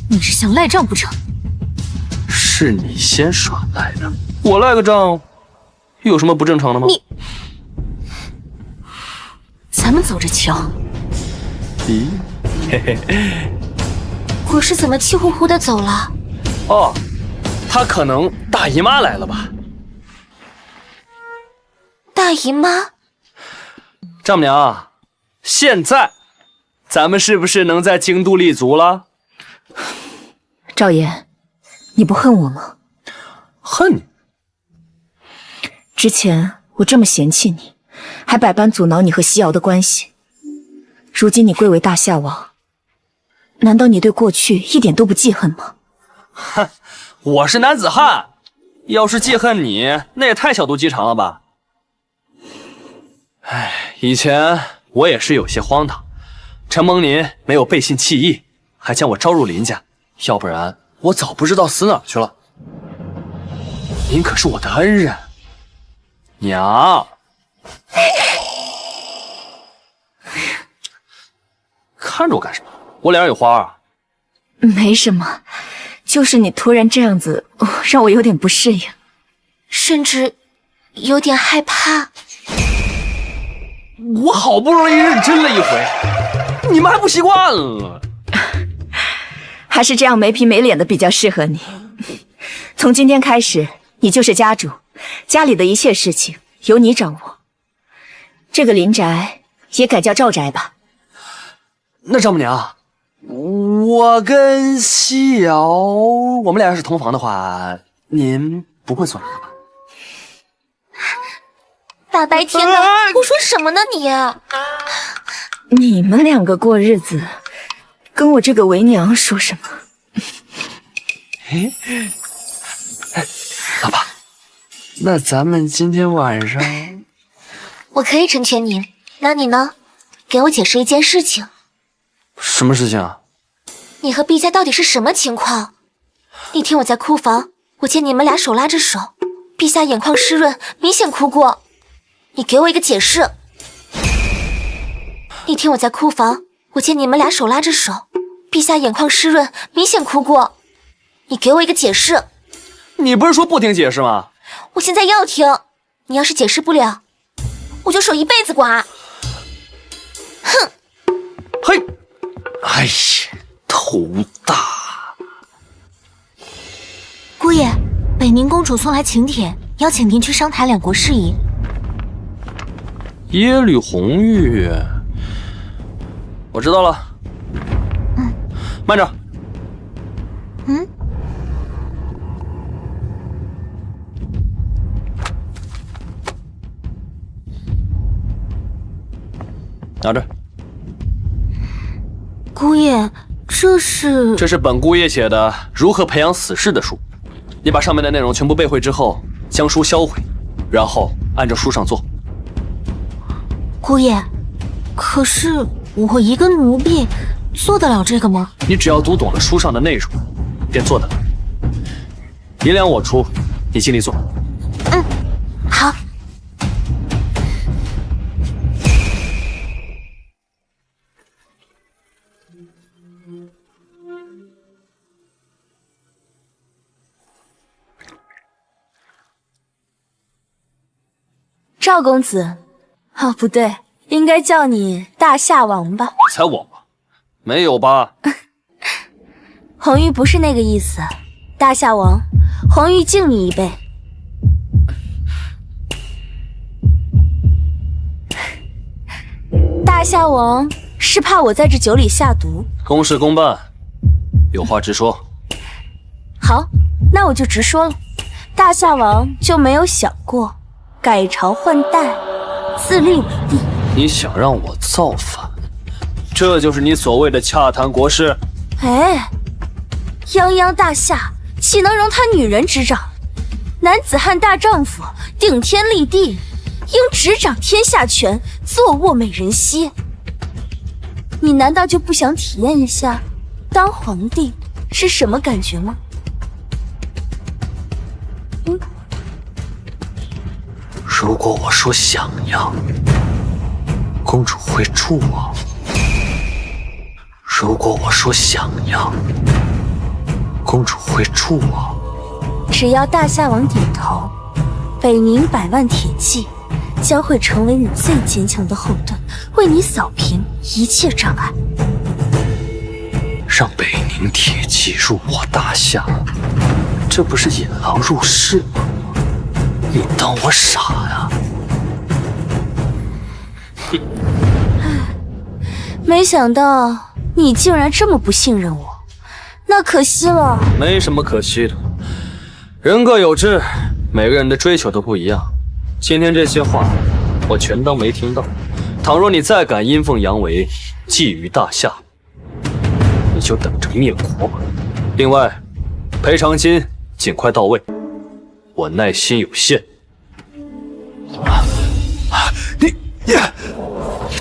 你是想赖账不成？是你先耍赖的，我赖个账，有什么不正常的吗？你，咱们走着瞧。咦，嘿嘿。国师怎么气呼呼的走了？哦，他可能大姨妈来了吧？大姨妈？丈母娘，现在咱们是不是能在京都立足了？赵岩，你不恨我吗？恨你？之前我这么嫌弃你，还百般阻挠你和西瑶的关系。如今你贵为大夏王，难道你对过去一点都不记恨吗？哼，我是男子汉，要是记恨你，那也太小肚鸡肠了吧？哎，以前我也是有些荒唐，承蒙您没有背信弃义，还将我招入林家，要不然我早不知道死哪儿去了。您可是我的恩人，娘。看着我干什么？我脸上有花啊？没什么，就是你突然这样子，让我有点不适应，甚至有点害怕。我好不容易认真了一回，你们还不习惯了？还是这样没皮没脸的比较适合你。从今天开始，你就是家主，家里的一切事情由你掌握。这个林宅也改叫赵宅吧。那丈母娘，我跟西瑶，我们俩要是同房的话，您不会做什么吧？大白天的，胡说什么呢你？你们两个过日子，跟我这个为娘说什么？老婆，那咱们今天晚上，我可以成全您，那你呢？给我解释一件事情。什么事情啊？你和陛下到底是什么情况？那天我在库房，我见你们俩手拉着手，陛下眼眶湿润，明显哭过。你给我一个解释。那天我在库房，我见你们俩手拉着手，陛下眼眶湿润，明显哭过。你给我一个解释。你不是说不听解释吗？我现在要听。你要是解释不了，我就守一辈子寡。哼！嘿！哎呀，头大！姑爷，北宁公主送来请帖，邀请您去商谈两国事宜。耶律红玉，我知道了。慢着。拿着。姑爷，这是本姑爷写的如何培养死士的书，你把上面的内容全部背会之后，将书销毁，然后按照书上做。姑爷，可是我一个奴婢做得了这个吗？你只要读懂了书上的内容，便做得了。银两我出，你尽力做。好。赵公子，哦，不对，应该叫你大夏王吧？才我吗？没有吧？红玉不是那个意思，大夏王，红玉敬你一杯。大夏王是怕我在这酒里下毒？公事公办，有话直说。好，那我就直说了。大夏王就没有想过改朝换代，自立为帝？你想让我造反，这就是你所谓的洽谈国事？哎，泱泱大夏岂能容他女人执掌？男子汉大丈夫，顶天立地，应执掌天下权，坐卧美人膝。你难道就不想体验一下当皇帝是什么感觉吗？如果我说想要，公主会助我；如果我说想要，公主会助我。只要大夏王点头，北宁100万铁骑将会成为你最坚强的后盾，为你扫平一切障碍。让北宁铁骑入我大夏，这不是引狼入室吗？你当我傻呀？没想到你竟然这么不信任我，那可惜了。没什么可惜的，人各有志，每个人的追求都不一样。今天这些话，我全当没听到。倘若你再敢阴奉阳违，觊觎大夏，你就等着灭国吧。另外，赔偿金尽快到位。我耐心有限。你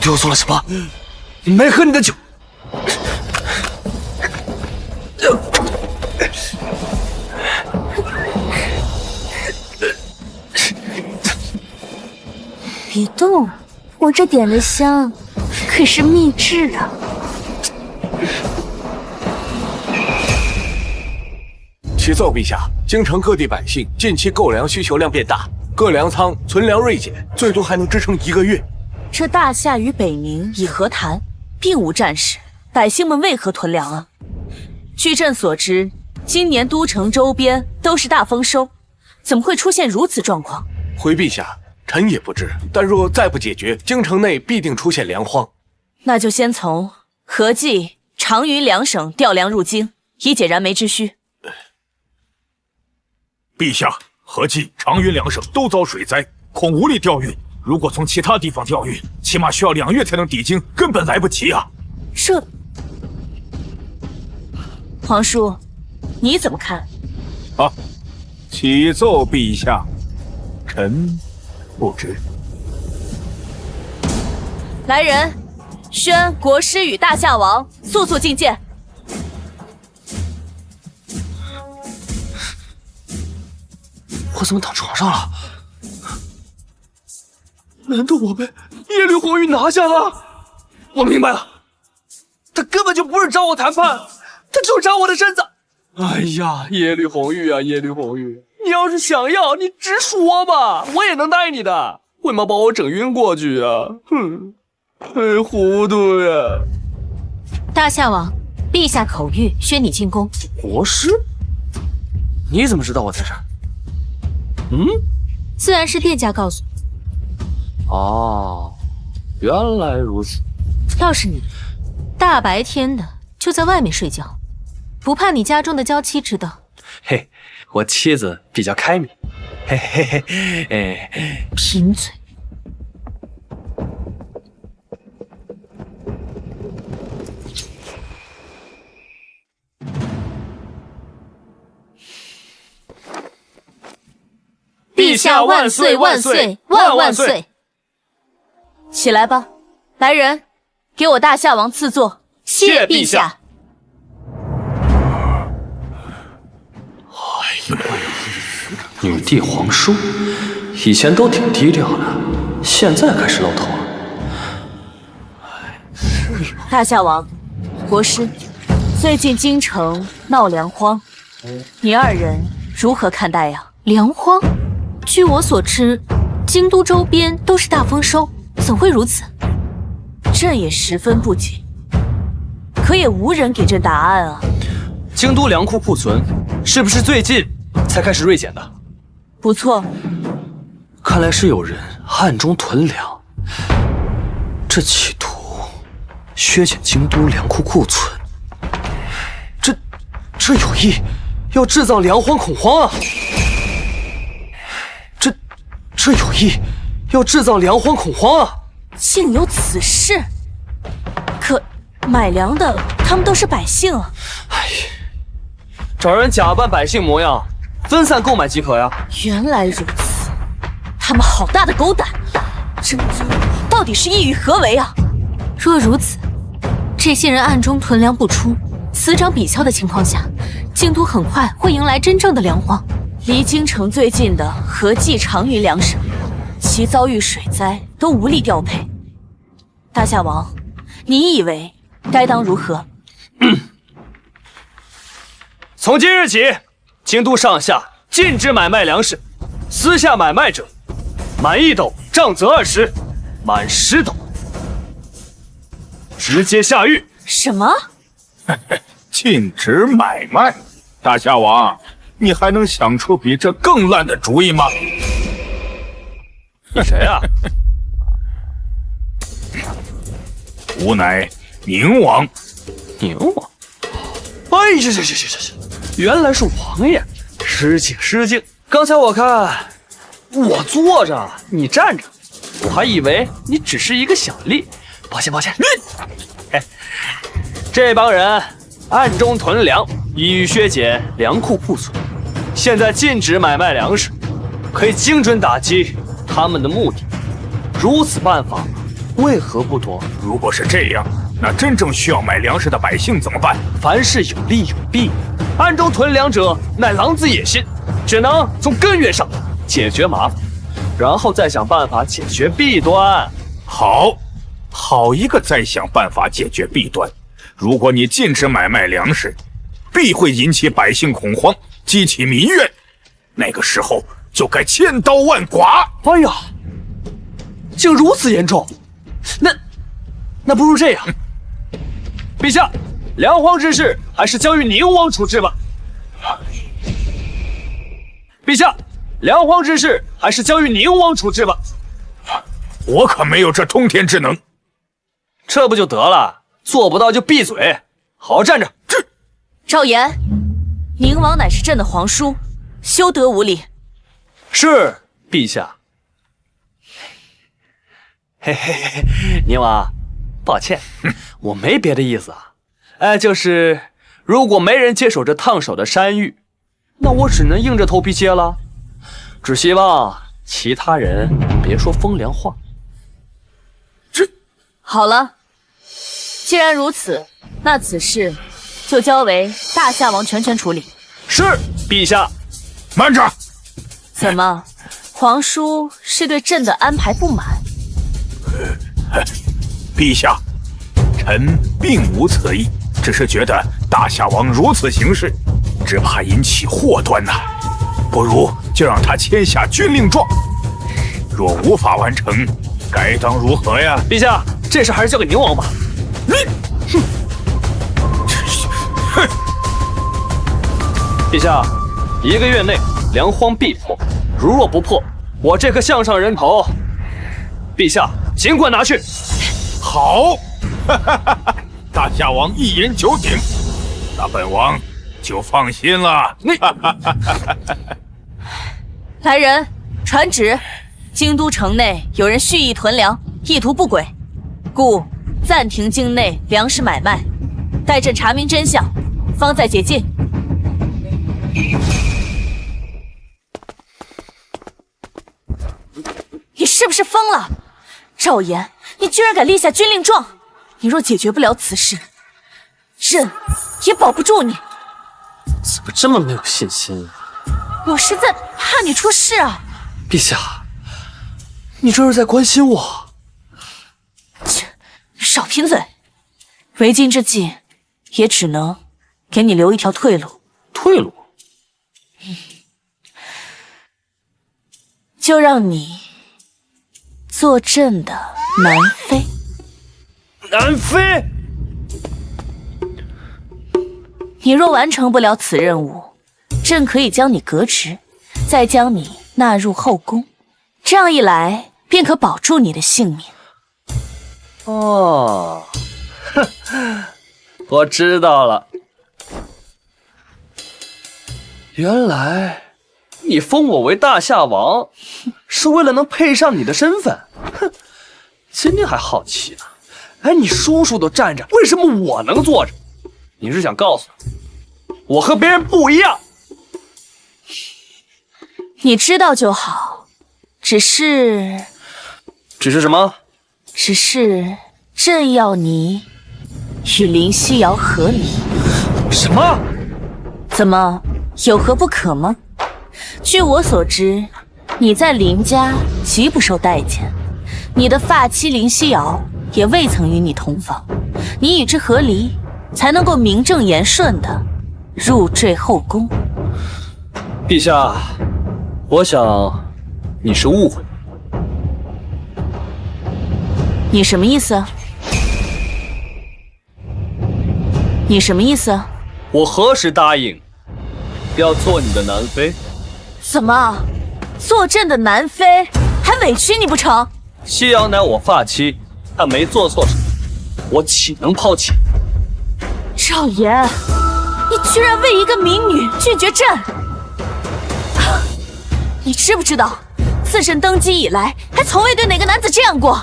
对我做了什么？没喝你的酒。别动，我这点的香可是秘制的。启奏陛下，京城各地百姓近期购粮需求量变大，各粮仓存粮锐减，最多还能支撑1个月。这大夏与北宁已和谈，并无战事，百姓们为何囤粮啊？据朕所知，今年都城周边都是大丰收，怎么会出现如此状况？回陛下，臣也不知，但若再不解决，京城内必定出现粮荒。那就先从合济、长云两省调粮入京，以解燃眉之需。陛下，合济、长云两省都遭水灾，恐无力调运。如果从其他地方调运，起码需要2月才能抵京，根本来不及啊！这，皇叔，你怎么看？啊，启奏陛下，臣不知。来人，宣国师与大夏王速速觐见。我怎么躺床上了？难道我被叶绿红玉拿下了？我明白了，他根本就不是找我谈判，他就扎我的身子。哎呀，叶绿红玉啊，叶绿红玉，你要是想要，你直说吧，我也能带你的。为嘛把我整晕过去啊？哼，太糊涂呀！大夏王，陛下口谕，宣你进宫。国师，你怎么知道我在这儿？自然是殿下告诉我。哦，原来如此。要是你，大白天的就在外面睡觉，不怕你家中的娇妻知道？嘿，我妻子比较开明。嘿嘿嘿，哎，贫嘴。陛下万岁万岁万万岁！起来吧，来人，给我大夏王赐座。谢陛下。女帝皇叔，以前都挺低调的，现在开始露头了。大夏王，国师，最近京城闹粮荒，你2人如何看待呀？粮荒？据我所知，京都周边都是大丰收，怎会如此？朕也十分不解，可也无人给朕答案啊。京都粮库库存是不是最近才开始锐减的？不错，看来是有人暗中囤粮，这企图削减京都粮库库存，这有意要制造粮荒恐慌啊！这有意要制造粮荒恐慌啊！竟有此事！可买粮的他们都是百姓啊！哎，找人假扮百姓模样，分散购买即可呀。原来如此，他们好大的狗胆！这到底是意欲何为啊？若如此，这些人暗中囤粮不出，此涨彼消的情况下，京都很快会迎来真正的粮荒。离京城最近的合济、长云两省，其遭遇水灾，都无力调配。大夏王，你以为该当如何？从今日起，京都上下禁止买卖粮食，私下买卖者，满1斗杖责20，满10斗直接下狱。什么？禁止买卖？大夏王，你还能想出比这更烂的主意吗？你谁啊？吾乃宁王。宁王？哎呀，原来是王爷！失敬失敬。刚才我看我坐着，你站着，我还以为你只是一个小吏。抱歉。哎，这帮人暗中囤粮，意欲削减粮库库存，现在禁止买卖粮食，可以精准打击他们的目的。如此办法，为何不妥？如果是这样，那真正需要买粮食的百姓怎么办？凡事有利有弊，暗中囤粮者乃狼子野心，只能从根源上解决麻烦，然后再想办法解决弊端。好一个再想办法解决弊端！如果你禁止买卖粮食，必会引起百姓恐慌，激起民怨，那个时候就该千刀万剐。哎呀，竟如此严重！那不如这样，陛下，粮荒之事还是交予宁王处置吧。陛下，粮荒之事还是交予宁王处置吧。我可没有这通天之能。这不就得了？做不到就闭嘴，好好站着。赵岩，宁王乃是朕的皇叔，休得无礼。是，陛下。嘿嘿嘿，宁王，抱歉，我没别的意思啊。就是如果没人接手这烫手的山芋，那我只能硬着头皮接了。只希望其他人别说风凉话。好了，既然如此，那此事就交为大夏王全权处理。是，陛下。慢着！怎么，皇叔是对朕的安排不满？陛下，臣并无此意，只是觉得大夏王如此行事，只怕引起祸端呐。不如就让他签下军令状，若无法完成，该当如何呀？陛下，这事还是交给宁王吧。陛下，1个月内粮荒必破，如若不破，我这颗项上人头，陛下尽管拿去。好，大夏王一言九鼎，那本王就放心了。来人，传旨，京都城内有人蓄意囤粮，意图不轨，故暂停境内粮食买卖，待朕查明真相，方再解禁。你是不是疯了？赵岩，你居然敢立下军令状！你若解决不了此事，朕也保不住你。怎么这么没有信心啊？我是在怕你出事啊！陛下，你这是在关心我？切，少贫嘴！为今之计，也只能给你留一条退路。退路？就让你做朕的南妃。南妃？你若完成不了此任务，朕可以将你革职，再将你纳入后宫。这样一来，便可保住你的性命。哦，我知道了。原来你封我为大夏王，是为了能配上你的身份。哼，今天还好奇呢。哎，你叔叔都站着，为什么我能坐着？你是想告诉我，我和别人不一样？你知道就好，只是什么？只是朕要你与林夕瑶和离。什么？怎么，有何不可吗？据我所知，你在林家极不受待见，你的发妻林夕瑶也未曾与你同房，你与之和离，才能够名正言顺的入赘后宫。陛下，我想你是误会。你什么意思？你什么意思？我何时答应要做你的南妃？怎么，做朕的南妃还委屈你不成？夕瑶乃我发妻，她没做错什么，我岂能抛弃？赵岩，你居然为一个民女拒绝朕！你知不知道，自朕登基以来，还从未对哪个男子这样过。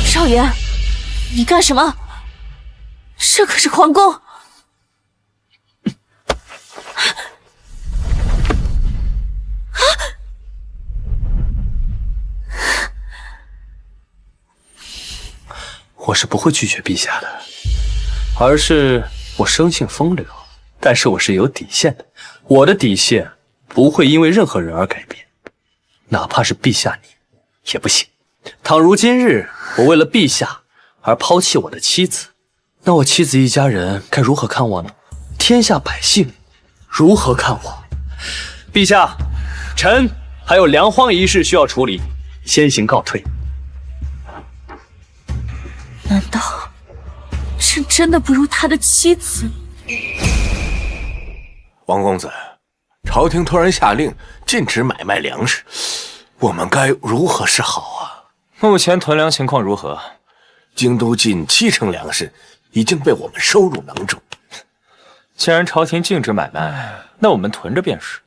少爷，你干什么？这可是皇宫。我是不会拒绝陛下的，而是我生性风流，但是我是有底线的，我的底线不会因为任何人而改变，哪怕是陛下你也不行。倘如今日我为了陛下而抛弃我的妻子，那我妻子一家人该如何看我呢？天下百姓如何看我？陛下，臣还有粮荒一事需要处理，先行告退。难道朕真的不如他的妻子？王公子，朝廷突然下令禁止买卖粮食，我们该如何是好啊？目前囤粮情况如何？京都近70%粮食已经被我们收入囊中。既然朝廷禁止买卖，那我们囤着便是。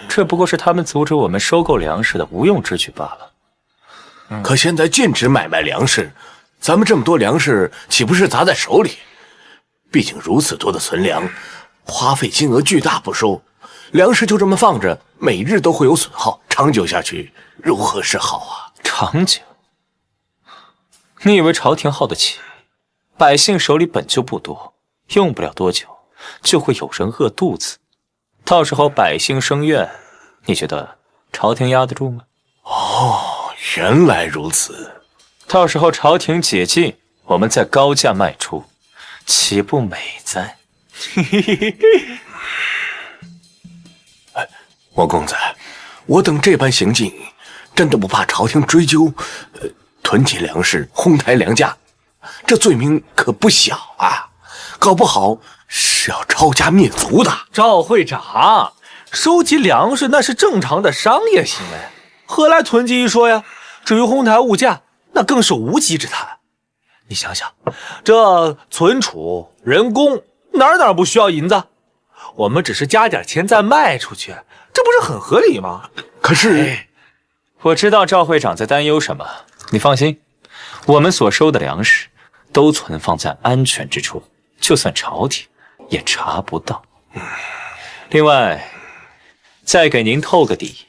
这不过是他们阻止我们收购粮食的无用之举罢了。可现在禁止买卖粮食，咱们这么多粮食岂不是砸在手里？毕竟如此多的存粮，花费金额巨大不收，粮食就这么放着，每日都会有损耗，长久下去如何是好啊？长久？你以为朝廷耗得起？百姓手里本就不多，用不了多久就会有人饿肚子，到时候百姓生怨，你觉得朝廷压得住吗？哦，原来如此。到时候朝廷解禁，我们再高价卖出，岂不美哉？王公子，我等这般行径，真的不怕朝廷追究？囤积粮食，哄抬粮价，这罪名可不小啊！搞不好是要抄家灭族的。赵会长，收集粮食那是正常的商业行为，何来囤积一说呀？至于哄抬物价，那更是无稽之谈。你想想，这存储、人工哪不需要银子？我们只是加点钱再卖出去，这不是很合理吗？可是，我知道赵会长在担忧什么，你放心，我们所收的粮食都存放在安全之处，就算朝廷也查不到。另外，再给您透个底，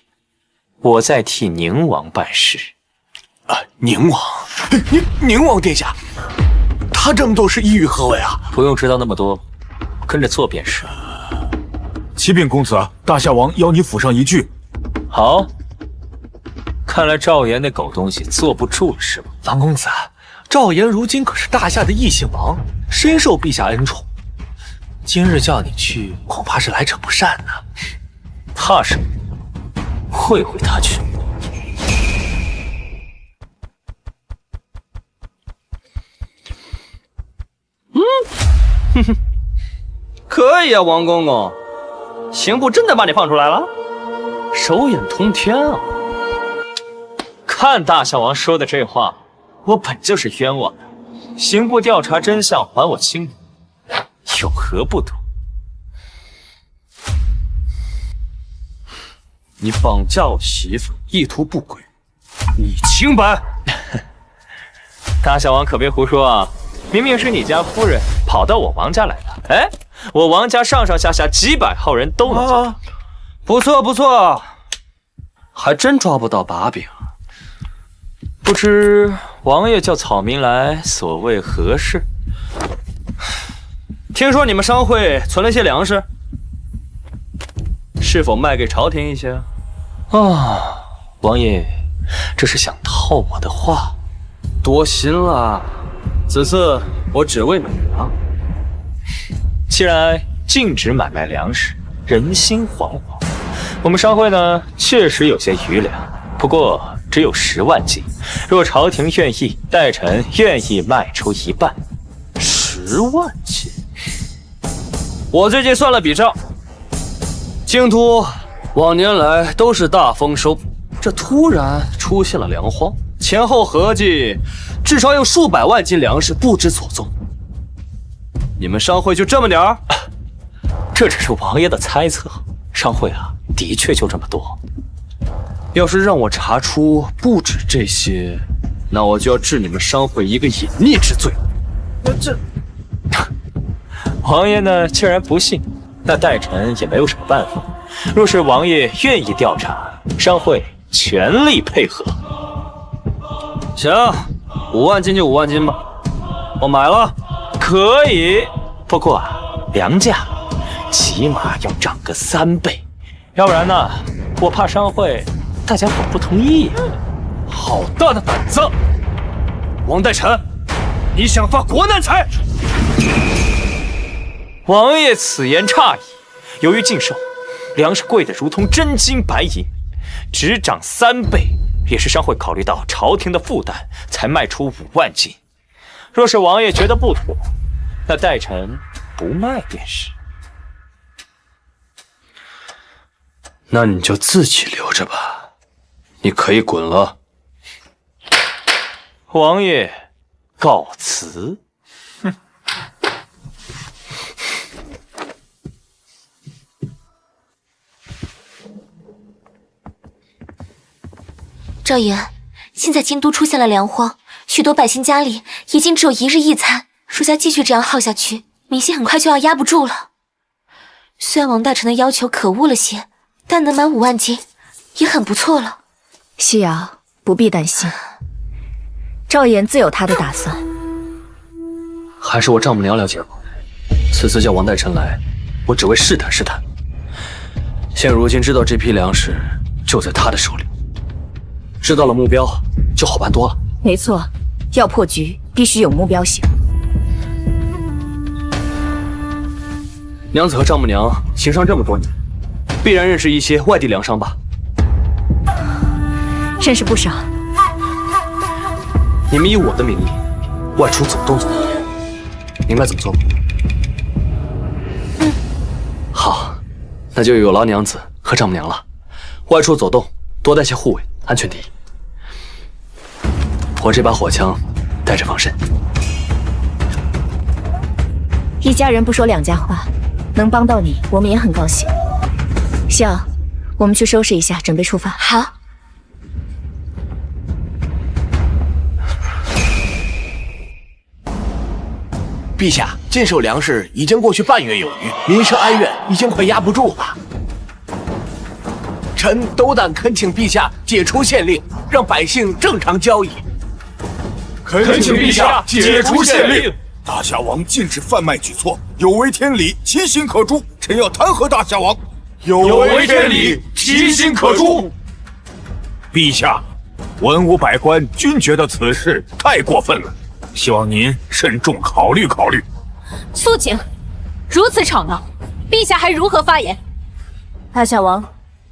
我在替宁王办事。宁王，宁王殿下，他这么多事意欲何为啊？不用知道那么多，跟着做便是。启禀公子，大夏王邀你府上一聚。好，看来赵岩那狗东西坐不住了是吧？王公子，赵岩如今可是大夏的异姓王，深受陛下恩宠，今日叫你去，恐怕是来者不善呢。怕什么？会他去。哼哼，可以啊，王公公，刑部真的把你放出来了，手眼通天啊！看大夏王说的这话，我本就是冤枉的，刑部调查真相，还我清白，有何不妥？你绑架我媳妇，意图不轨，你清白？大夏王可别胡说啊！明明是你家夫人跑到我王家来的，哎，我王家上上下下几百号人都能做到。不错不错，还真抓不到把柄。不知王爷叫草民来，所谓何事？听说你们商会存了些粮食，是否卖给朝廷一些？啊，王爷，这是想套我的话？多心了。此次我只为买粮。既然禁止买卖粮食，人心惶惶，我们商会呢确实有些余粮，不过只有10万斤。若朝廷愿意，代臣愿意卖出一半。10万斤？我最近算了笔账，京都往年来都是大丰收，这突然出现了粮荒，前后合计至少有数百万斤粮食不知所踪。你们商会就这么点儿？这只是王爷的猜测，商会啊，的确就这么多。要是让我查出不止这些，那我就要治你们商会一个隐匿之罪。王爷呢，既然不信，那代臣也没有什么办法。若是王爷愿意调查，商会全力配合。行，5万斤就5万斤吧，我买了。可以，不过啊，粮价起码要涨个3倍，要不然呢，我怕商会大家伙不同意呀。好大的胆子！王代臣，你想发国难财？王爷此言差矣。由于禁售，粮食贵得如同真金白银，只涨3倍，也是商会考虑到朝廷的负担，才卖出5万斤。若是王爷觉得不妥，那代臣不卖便是。那你就自己留着吧，你可以滚了。王爷，告辞。赵岩，现在京都出现了粮荒，许多百姓家里已经只有1日1餐，属下继续这样耗下去，民心很快就要压不住了。虽然王大臣的要求可恶了些，但能满5万斤也很不错了。西瑶，不必担心，赵岩自有他的打算。还是我丈母娘了解我，此次叫王代臣来，我只为试探试探。现如今知道这批粮食就在他的手里，知道了目标就好办多了。没错，要破局必须有目标性。娘子和丈母娘行商这么多年，必然认识一些外地粮商吧？认识不少。你们以我的名义外出走动走动，明白怎么做吗？好，那就有劳娘子和丈母娘了。外出走动，多带些护卫，安全第一。我这把火枪带着防身。一家人不说两家话，能帮到你，我们也很高兴。笑，我们去收拾一下，准备出发。好。陛下，禁售粮食已经过去半月有余，民生哀怨已经快压不住了。臣斗胆恳请陛下解除限令，让百姓正常交易。恳请陛下解除限令。大夏王禁止贩卖举措，有违天理，其心可诛。臣要弹劾大夏王。有违天理，其心可诛。陛下，文武百官均觉得此事太过分了，希望您慎重考虑考虑。肃静！如此吵闹，陛下还如何发言？大夏王，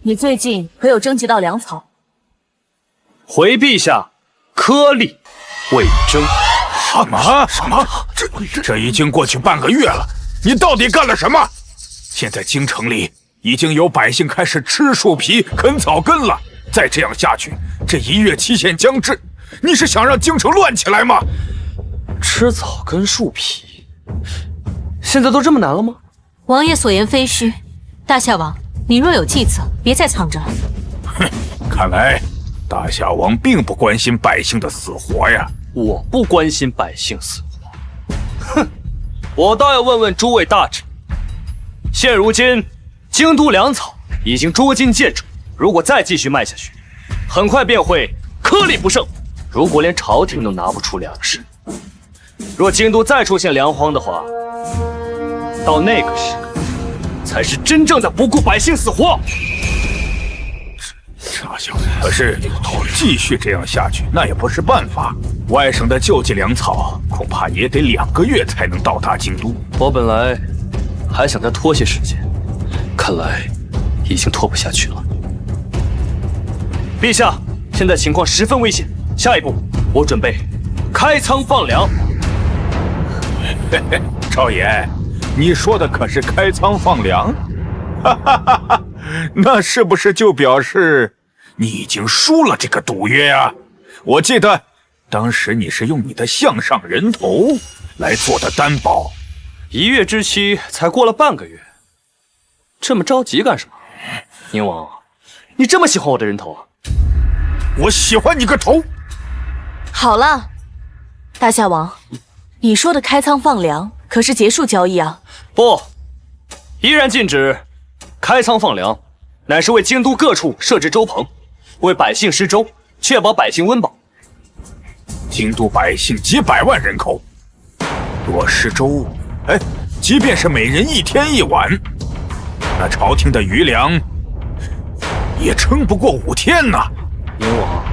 你最近可有征集到粮草？回陛下，颗粒未征。什么？这已经过去半个月了，你到底干了什么？现在京城里已经有百姓开始吃树皮、啃草根了。再这样下去，这1月期限将至，你是想让京城乱起来吗？吃草根树皮，现在都这么难了吗？王爷所言非虚，大夏王，你若有计策，别再藏着了。哼，看来大夏王并不关心百姓的死活呀。我不关心百姓死活，哼，我倒要问问诸位大臣，现如今京都粮草已经捉襟见肘，如果再继续卖下去，很快便会颗粒不剩。如果连朝廷都拿不出粮食，若京都再出现粮荒的话，到那个时刻，才是真正的不顾百姓死活。傻小子，可是继续这样下去，那也不是办法。外省的救济粮草恐怕也得2个月才能到达京都。我本来还想再拖些时间，看来已经拖不下去了。陛下，现在情况十分危险，下一步我准备开仓放粮。赵岩，你说的可是开仓放粮？哈哈哈哈，那是不是就表示你已经输了这个赌约啊？我记得当时你是用你的项上人头来做的担保。1月之期才过了半个月，这么着急干什么？宁王，你这么喜欢我的人头啊？我喜欢你个头！好了，大夏王，你说的开仓放粮可是结束交易啊！不，依然禁止开仓放粮，乃是为京都各处设置粥棚，为百姓施粥，确保百姓温饱。京都百姓几百万人口，若施粥，即便是每人1天1碗，那朝廷的余粮也撑不过5天呐。燕王，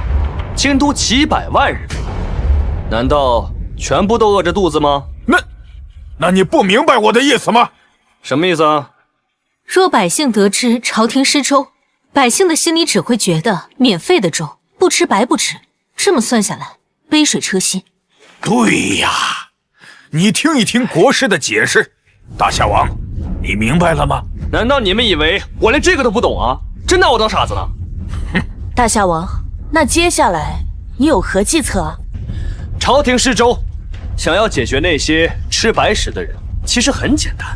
京都几百万人，难道全部都饿着肚子吗？那你不明白我的意思吗？什么意思啊？若百姓得知朝廷施粥，百姓的心里只会觉得免费的粥不吃白不吃，这么算下来，杯水车薪。对呀，你听一听国师的解释，大夏王，你明白了吗？难道你们以为我连这个都不懂啊？真拿我当傻子呢？大夏王，那接下来你有何计策啊？朝廷施粥，想要解决那些吃白食的人，其实很简单。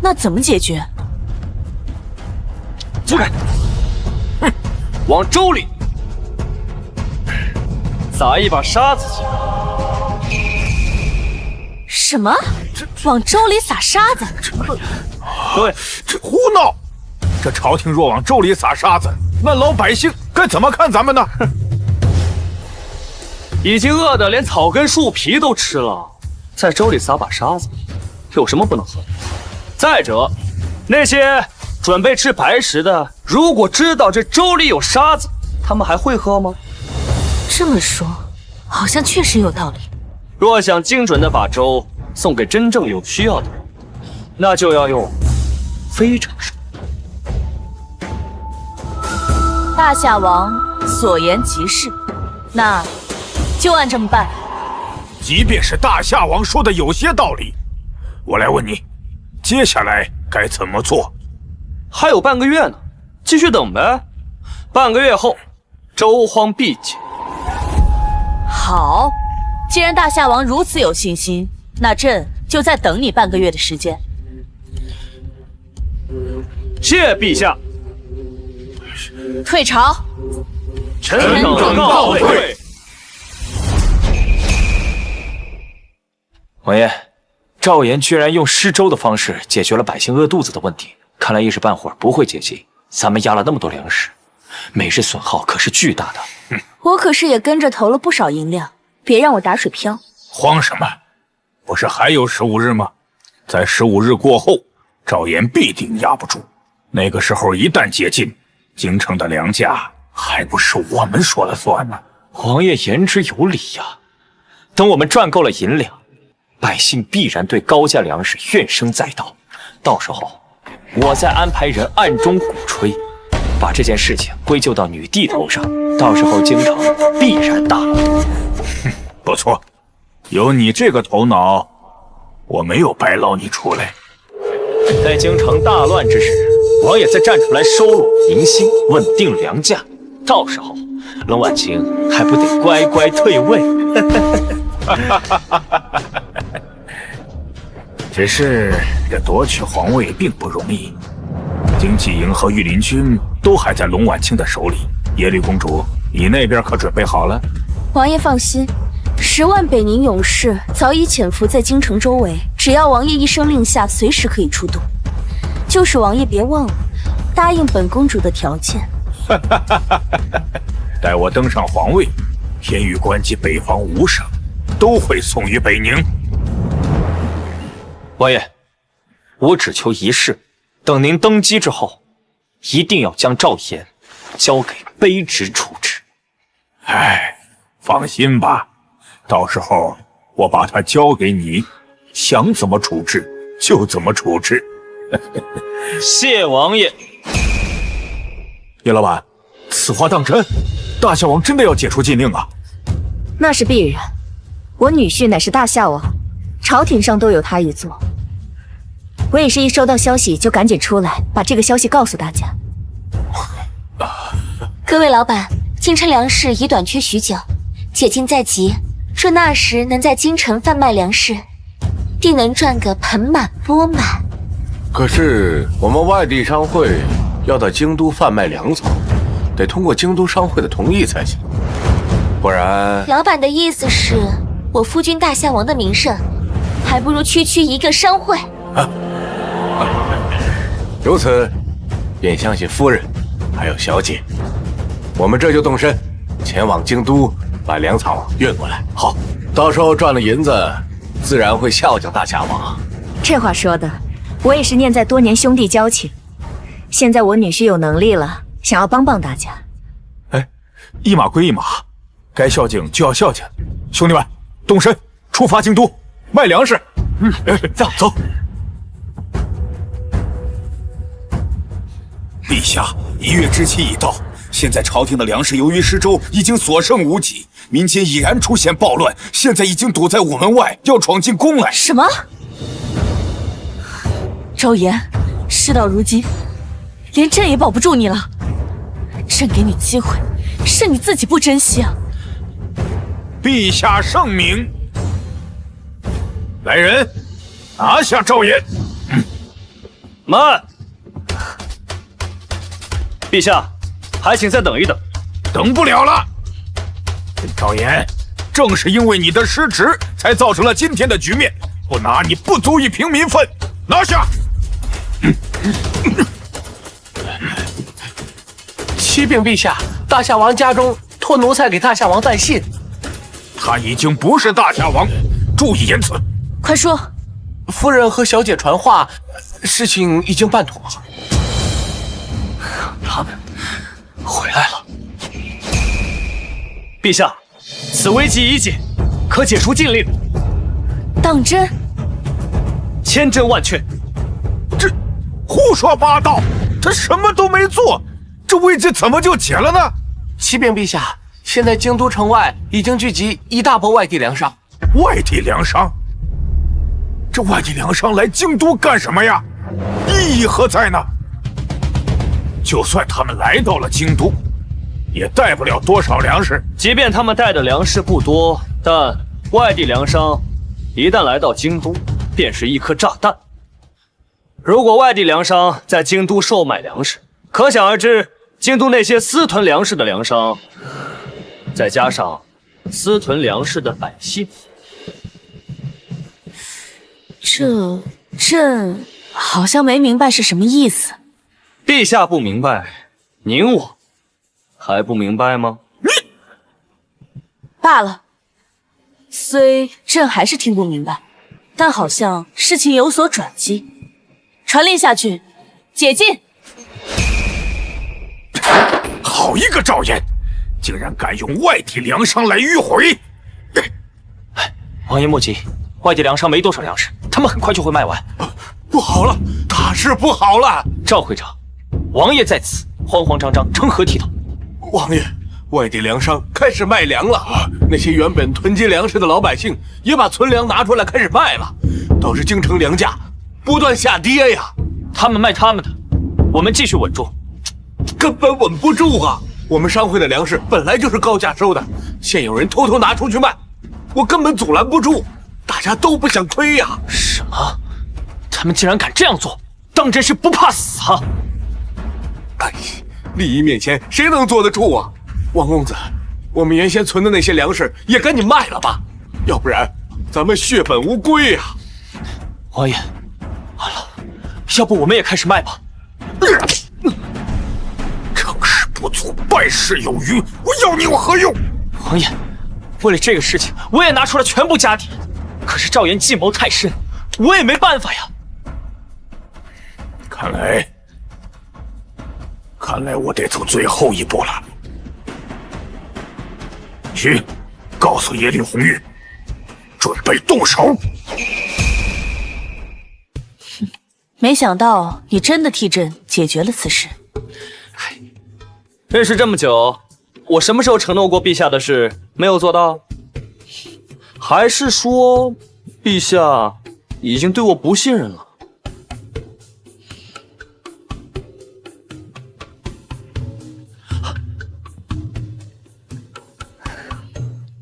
那怎么解决？走开！往粥里撒一把沙子进来。什么？往粥里撒沙子？对，这胡闹！这朝廷若往粥里撒沙子，那老百姓该怎么看咱们呢？已经饿得连草根树皮都吃了，在粥里撒把沙子，有什么不能喝的？再者，那些准备吃白食的，如果知道这粥里有沙子，他们还会喝吗？这么说，好像确实有道理。若想精准地把粥送给真正有需要的人，那就要用非常手。大夏王所言极是，那就按这么办。即便是大夏王说的有些道理，我来问你，接下来该怎么做？还有半个月呢，继续等呗。半个月后，粥荒必解。好，既然大夏王如此有信心，那朕就再等你半个月的时间。谢陛下。退朝。臣等告退。王爷，赵岩居然用施粥的方式解决了百姓饿肚子的问题，看来一时半会儿不会解禁。咱们压了那么多粮食，每日损耗可是巨大的。我可是也跟着投了不少银两，别让我打水漂。慌什么？不是还有15日吗？在15日过后，赵岩必定压不住。那个时候一旦解禁，京城的粮价还不是我们说了算吗？王爷言之有理呀。等我们赚够了银两，百姓必然对高价粮食怨声载道。到时候，我再安排人暗中鼓吹，把这件事情归咎到女帝头上。到时候京城必然大乱。不错，有你这个头脑，我没有白捞你出来。在京城大乱之时，王爷再站出来收拢民心，稳定粮价。到时候，冷婉清还不得乖乖退位？只是这夺取皇位并不容易，经济营和御林军都还在龙婉清的手里。耶律公主，你那边可准备好了？王爷放心，10万北宁勇士早已潜伏在京城周围，只要王爷一声令下，随时可以出动。就是王爷别忘了答应本公主的条件。待我登上皇位，天域关及北方5省都会送于北宁。王爷，我只求一事，等您登基之后，一定要将赵岩交给卑职处置。放心吧，到时候我把他交给你，想怎么处置就怎么处置。谢王爷。叶老板，此话当真？大夏王真的要解除禁令啊？那是必然，我女婿乃是大夏王，朝廷上都有他一座。我也是一收到消息就赶紧出来，把这个消息告诉大家。各位老板，京城粮食已短缺许久，解禁在即，若那时能在京城贩卖粮食，定能赚个盆满钵满。可是我们外地商会要到京都贩卖粮草，得通过京都商会的同意才行，不然……老板的意思是，我夫君大夏王的名声还不如区区一个商会。如此，便相信夫人，还有小姐。我们这就动身，前往京都，把粮草运过来。好，到时候赚了银子，自然会孝敬大夏王。这话说的，我也是念在多年兄弟交情。现在我女婿有能力了，想要帮帮大家。哎，一码归一码，该孝敬就要孝敬。兄弟们，动身，出发京都，卖粮食。走。陛下，1月之期已到，现在朝廷的粮食由于失周，已经所剩无几，民间已然出现暴乱，现在已经堵在午门外，要闯进宫来。什么？昭妍，事到如今，连朕也保不住你了。朕给你机会，是你自己不珍惜啊！陛下圣明，来人，拿下赵岩。慢，陛下，还请再等一等。等不了了，赵岩，正是因为你的失职，才造成了今天的局面。不拿你不足以平民愤，拿下！启禀陛下，大夏王家中托奴才给大夏王带信。他已经不是大夏王，注意言辞。快说，夫人和小姐传话，事情已经办妥。他们回来了。陛下，此危机已解，可解除禁令。当真？千真万确。这胡说八道！他什么都没做，这危机怎么就解了呢？启禀陛下，现在京都城外已经聚集一大波外地粮商。外地粮商？这外地粮商来京都干什么呀？意义何在呢？就算他们来到了京都，也带不了多少粮食。即便他们带的粮食不多，但外地粮商一旦来到京都，便是一颗炸弹。如果外地粮商在京都售卖粮食，可想而知，京都那些私囤粮食的粮商，再加上私囤粮食的百姓，这朕好像没明白是什么意思。陛下不明白，您我还不明白吗？罢了，虽朕还是听不明白，但好像事情有所转机。传令下去，解禁。好一个赵岩，竟然敢用外地粮商来迂回！王爷莫急，外地粮商没多少粮食，他们很快就会卖完。不好了，大事不好了！赵会长，王爷在此，慌慌张张，成何体统？王爷，外地粮商开始卖粮了，那些原本囤积粮食的老百姓也把存粮拿出来开始卖了，导致京城粮价不断下跌呀。他们卖他们的，我们继续稳住。根本稳不住啊！我们商会的粮食本来就是高价收的，现有人偷偷拿出去卖，我根本阻拦不住，大家都不想亏呀。什么？他们竟然敢这样做，当真是不怕死啊！哎，利益面前谁能坐得住啊？王公子，我们原先存的那些粮食也赶紧卖了吧，要不然咱们血本无归呀。王爷，完了，要不我们也开始卖吧？成事不足，败事有余，我要你有何用？王爷，为了这个事情，我也拿出了全部家底，可是赵岩计谋太深，我也没办法呀。看来我得走最后一步了。去，告诉耶律红玉，准备动手。没想到你真的替朕解决了此事。认识这么久，我什么时候承诺过陛下的事没有做到？还是说，陛下已经对我不信任了？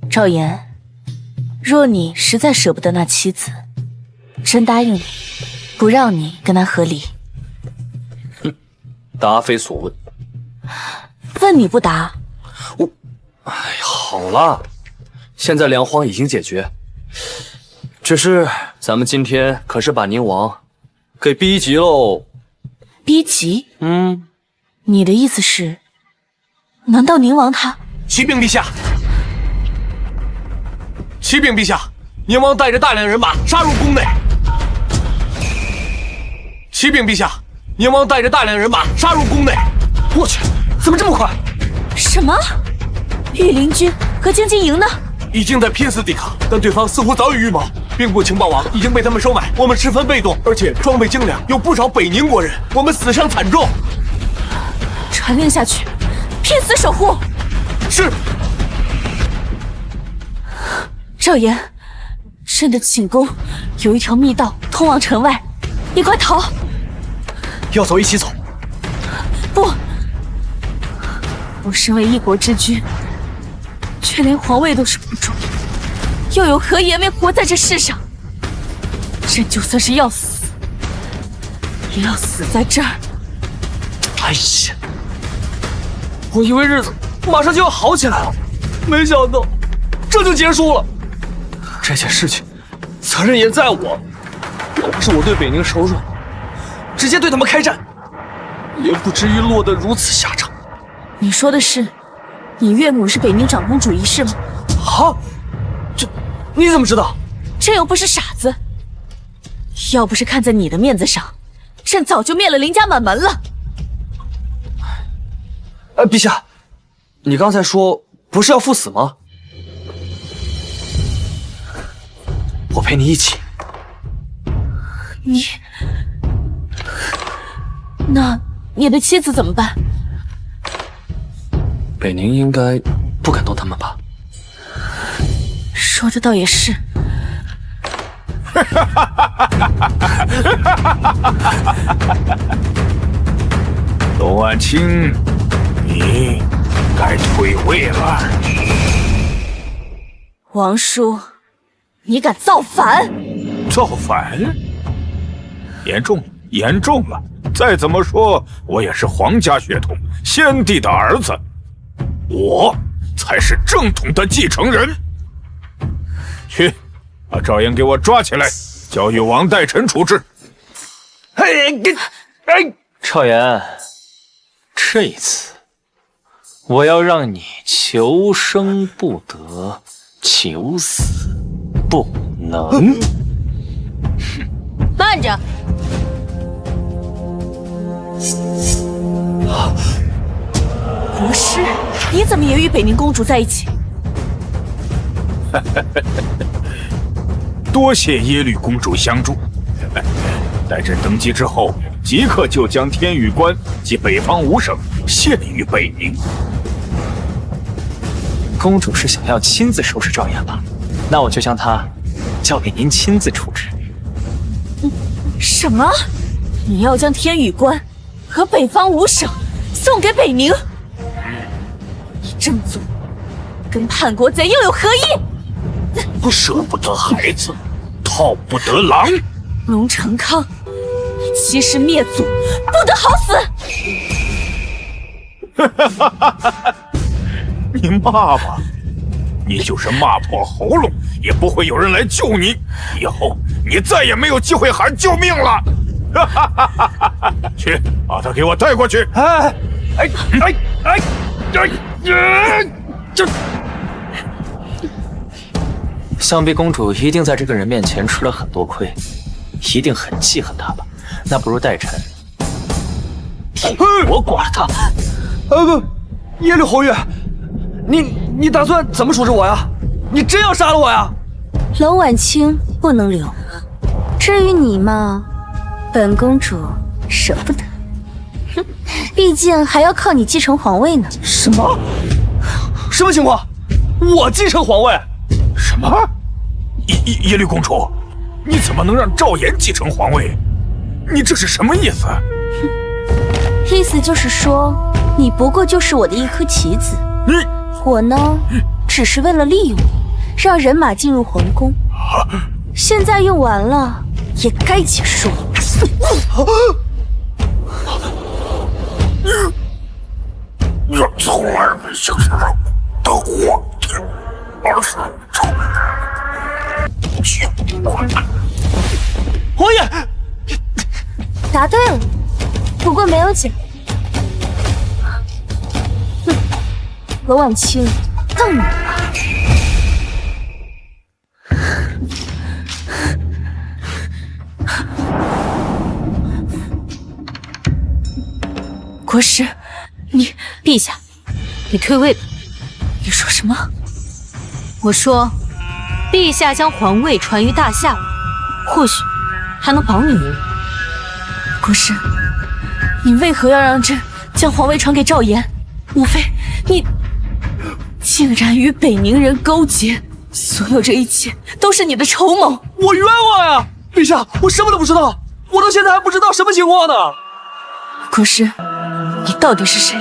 赵岩，若你实在舍不得那妻子，朕答应你，不让你跟他和离。答非所问。问你不答。好了，现在粮荒已经解决，只是咱们今天可是把宁王给逼急喽。逼急？你的意思是，难道宁王他？启禀陛下，启禀陛下，宁王带着大量人马杀入宫内。启禀陛下，宁王带着大量人马杀入宫内。我去，怎么这么快？什么？御林军和京津营呢？已经在拼死抵抗，但对方似乎早有预谋。兵部情报网已经被他们收买，我们十分被动，而且装备精良，有不少北宁国人，我们死伤惨重。传令下去，拼死守护。是。赵岩，朕的寝宫有一条密道通往城外，你快逃！要走一起走。不，我身为一国之君，却连皇位都守不住，又有何颜面活在这世上？朕就算是要死，也要死在这儿。哎呀，我以为日子马上就要好起来了，没想到这就结束了。这件事情责任也在我，要不是我对北宁手软，直接对他们开战，也不至于落得如此下场。你说的是，你岳母是北宁长公主一事吗？啊，这你怎么知道？朕又不是傻子，要不是看在你的面子上，朕早就灭了林家满门了。陛下，你刚才说不是要赴死吗？我陪你一起。那你的妻子怎么办？北宁应该不敢动他们吧？说的倒也是。董婉清，你该退位了。王叔，你敢造反？造反？严重了，严重了！再怎么说，我也是皇家血统，先帝的儿子，我才是正统的继承人。去，把赵岩给我抓起来，交与王代臣处置。赵岩，这一次我要让你求生不得，求死不能。慢着！国师，你怎么也与北宁公主在一起？多谢耶律公主相助。待朕登基之后，即刻就将天宇关及北方5省献于北宁。公主是想要亲自收拾赵岩吧？那我就将她交给您亲自处置。什么？你要将天宇关和北方5省送给北宁？你这么做，跟叛国贼又有何异？不舍不得孩子，套不得狼。龙成康，你欺师灭祖，不得好死！你骂吧，你就是骂破喉咙，也不会有人来救你。以后你再也没有机会喊救命了。去，把他给我带过去。这。想必公主一定在这个人面前吃了很多亏，一定很记恨他吧？那不如代臣替我剐了他。不，耶律侯爷，你打算怎么处置我呀？你真要杀了我呀？龙婉清不能留，至于你嘛，本公主舍不得。哼，毕竟还要靠你继承皇位呢。什么情况？我继承皇位？什么？耶律公主，你怎么能让赵岩继承皇位？你这是什么意思？意思就是说，你不过就是我的一颗棋子。我呢，只是为了利用你，让人马进入皇宫。现在用完了，也该结束了。我从来没想象到皇帝而是赵岩。答对了，不过没有奖。哼，罗婉清，到你了。国师，你陛下，你退位吧。你说什么？我说，陛下将皇位传于大夏，或许还能保你一命。国师，你为何要让朕将皇位传给赵岩？无非你竟然与北宁人勾结，所有这一切都是你的筹谋。我冤枉呀！陛下，我什么都不知道，我到现在还不知道什么情况呢。国师，你到底是谁？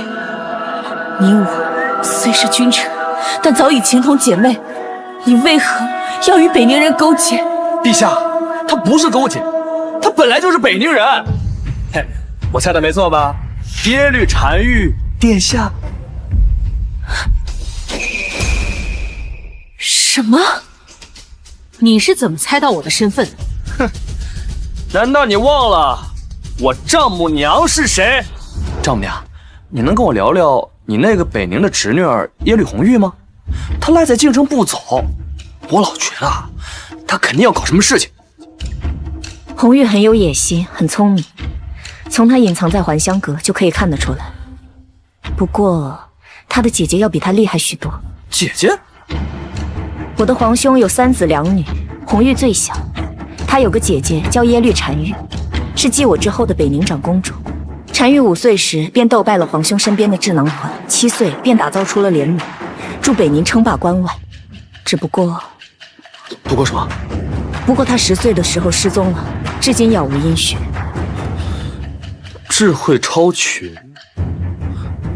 你我虽是君臣，但早已情同姐妹，你为何要与北宁人勾结？陛下，他不是勾结，他本来就是北宁人。嘿，我猜的没错吧？耶律单于殿下。什么？你是怎么猜到我的身份的？哼，难道你忘了我丈母娘是谁？丈母娘，你能跟我聊聊你那个北宁的侄女儿耶律红玉吗？她赖在京城不走，我老觉得她肯定要搞什么事情。红玉很有野心，很聪明，从她隐藏在还乡阁就可以看得出来。不过，她的姐姐要比她厉害许多。姐姐？我的皇兄有3子2女，红玉最小。她有个姐姐叫耶律单于，是继我之后的北宁长公主。单于5岁时便斗败了皇兄身边的智囊团，7岁便打造出了联盟，助北宁称霸关外。只不过什么？不过她10岁的时候失踪了，至今杳无音讯。智慧超群，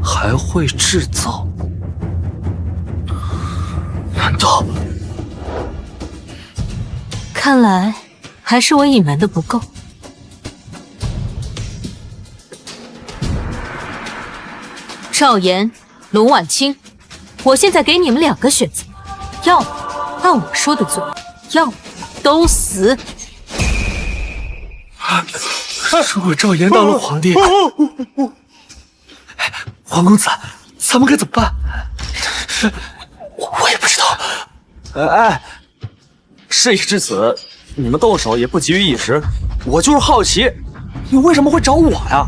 还会制造，难道？看来还是我隐瞒的不够。赵岩、龙婉清，我现在给你们2个选择，要么按我说的做，要么都死。如果赵岩当了皇帝，皇公子，咱们该怎么办？我也不知道。哎，事已至此，你们动手也不急于一时。我就是好奇，你为什么会找我呀？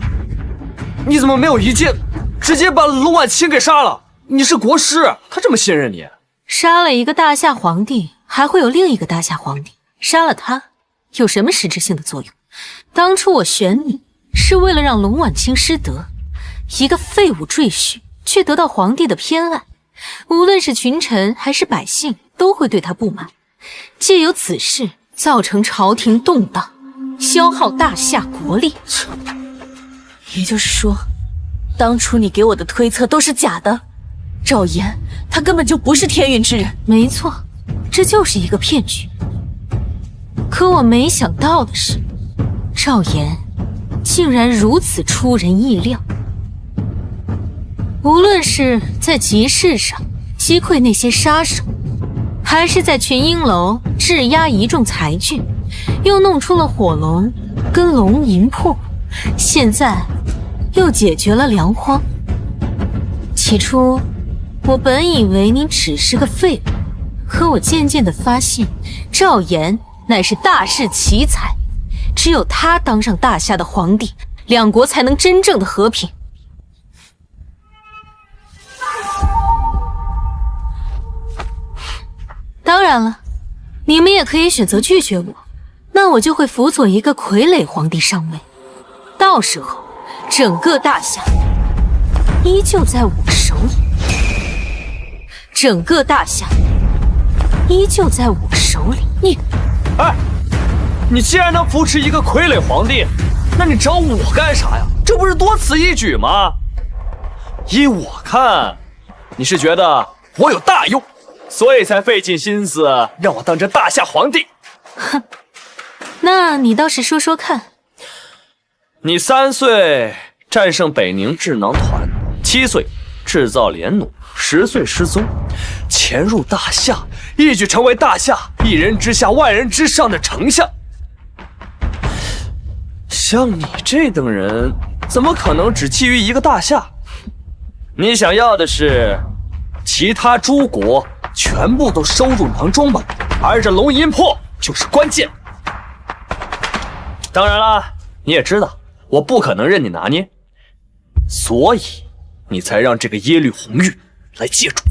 你怎么没有一剑直接把龙婉清给杀了？你是国师，他这么信任你。杀了一个大夏皇帝，还会有另一个大夏皇帝，杀了他有什么实质性的作用？当初我选你是为了让龙婉清失德，一个废物赘婿却得到皇帝的偏爱，无论是群臣还是百姓都会对他不满，借由此事造成朝廷动荡，消耗大夏国力。也就是说，当初你给我的推测都是假的，赵岩他根本就不是天运之人。没错，这就是一个骗局。可我没想到的是，赵岩竟然如此出人意料。无论是在集市上击溃那些杀手，还是在群英楼质押一众才俊，又弄出了火龙跟龙吟瀑，现在又解决了粮荒。起初我本以为你只是个废物，可我渐渐地发现，赵岩乃是大势奇才，只有他当上大夏的皇帝，两国才能真正的和平。当然了，你们也可以选择拒绝我，那我就会辅佐一个傀儡皇帝上位，到时候整个大夏依旧在我手里，整个大夏依旧在我手里。你既然能扶持一个傀儡皇帝，那你找我干啥呀？这不是多此一举吗？依我看，你是觉得我有大用，所以才费尽心思让我当这大夏皇帝。哼，那你倒是说说看。你3岁战胜北宁智囊团，7岁制造联弩，10岁失踪，潜入大夏，一举成为大夏一人之下万人之上的丞相。像你这等人，怎么可能只觊觎一个大夏？你想要的是其他诸国全部都收入囊中吧？而这龙吟魄就是关键。当然了，你也知道，我不可能任你拿捏，所以你才让这个耶律红玉来借助，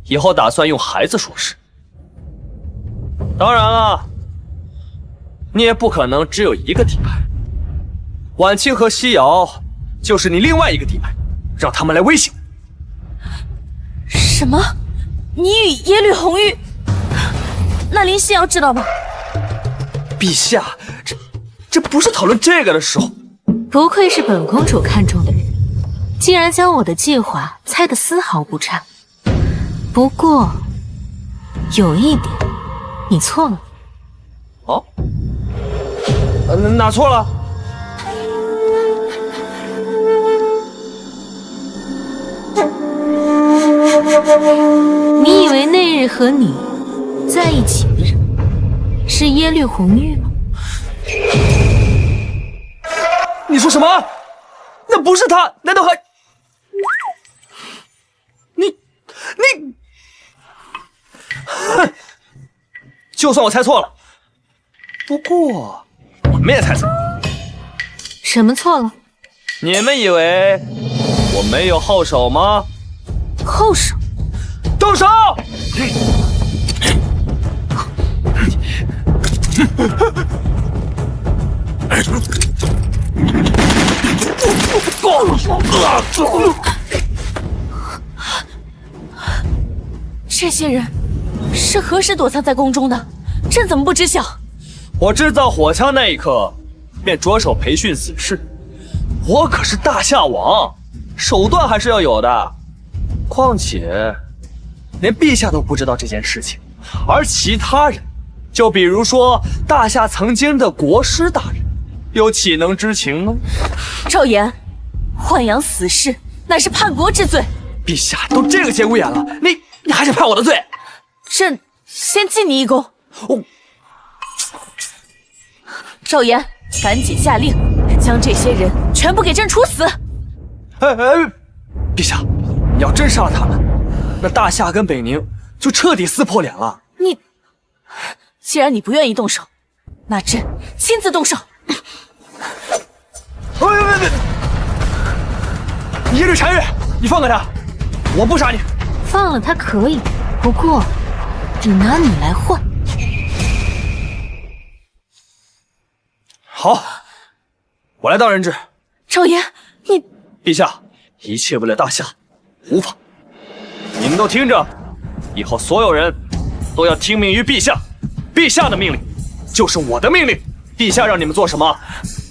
以后打算用孩子说事。当然了，你也不可能只有一个底牌。婉清和西瑶就是你另外一个底牌，让他们来威胁我。什么？你与耶律红玉？那林夕瑶知道吗？陛下，这不是讨论这个的时候。不愧是本公主看中的人，竟然将我的计划猜得丝毫不差。不过有一点，你错了。哦？哪错了？你以为那日和你在一起的人是耶律红玉吗？你说什么？那不是他，难道还……你，哼！就算我猜错了，不过你们也猜错了。什么错了？你们以为我没有后手吗？后手？动手！这些人是何时躲藏在宫中的？朕怎么不知晓？我制造火枪那一刻，便着手培训死士。我可是大夏王，手段还是要有的。况且，连陛下都不知道这件事情，而其他人，就比如说大夏曾经的国师大人，又岂能知情呢？赵岩，豢养死士乃是叛国之罪。陛下都这个节骨眼了，你还是判我的罪？朕先记你一功。赵岩，赶紧下令，将这些人全部给朕处死。陛下，你要真杀了他们，那大夏跟北宁就彻底撕破脸了。既然你不愿意动手，那朕亲自动手。耶律单于，你放开他，我不杀你。放了他可以，不过得拿你来换。好，我来当人质。赵岩，你……陛下，一切为了大夏，无妨。你们都听着，以后所有人都要听命于陛下，陛下的命令就是我的命令。陛下让你们做什么，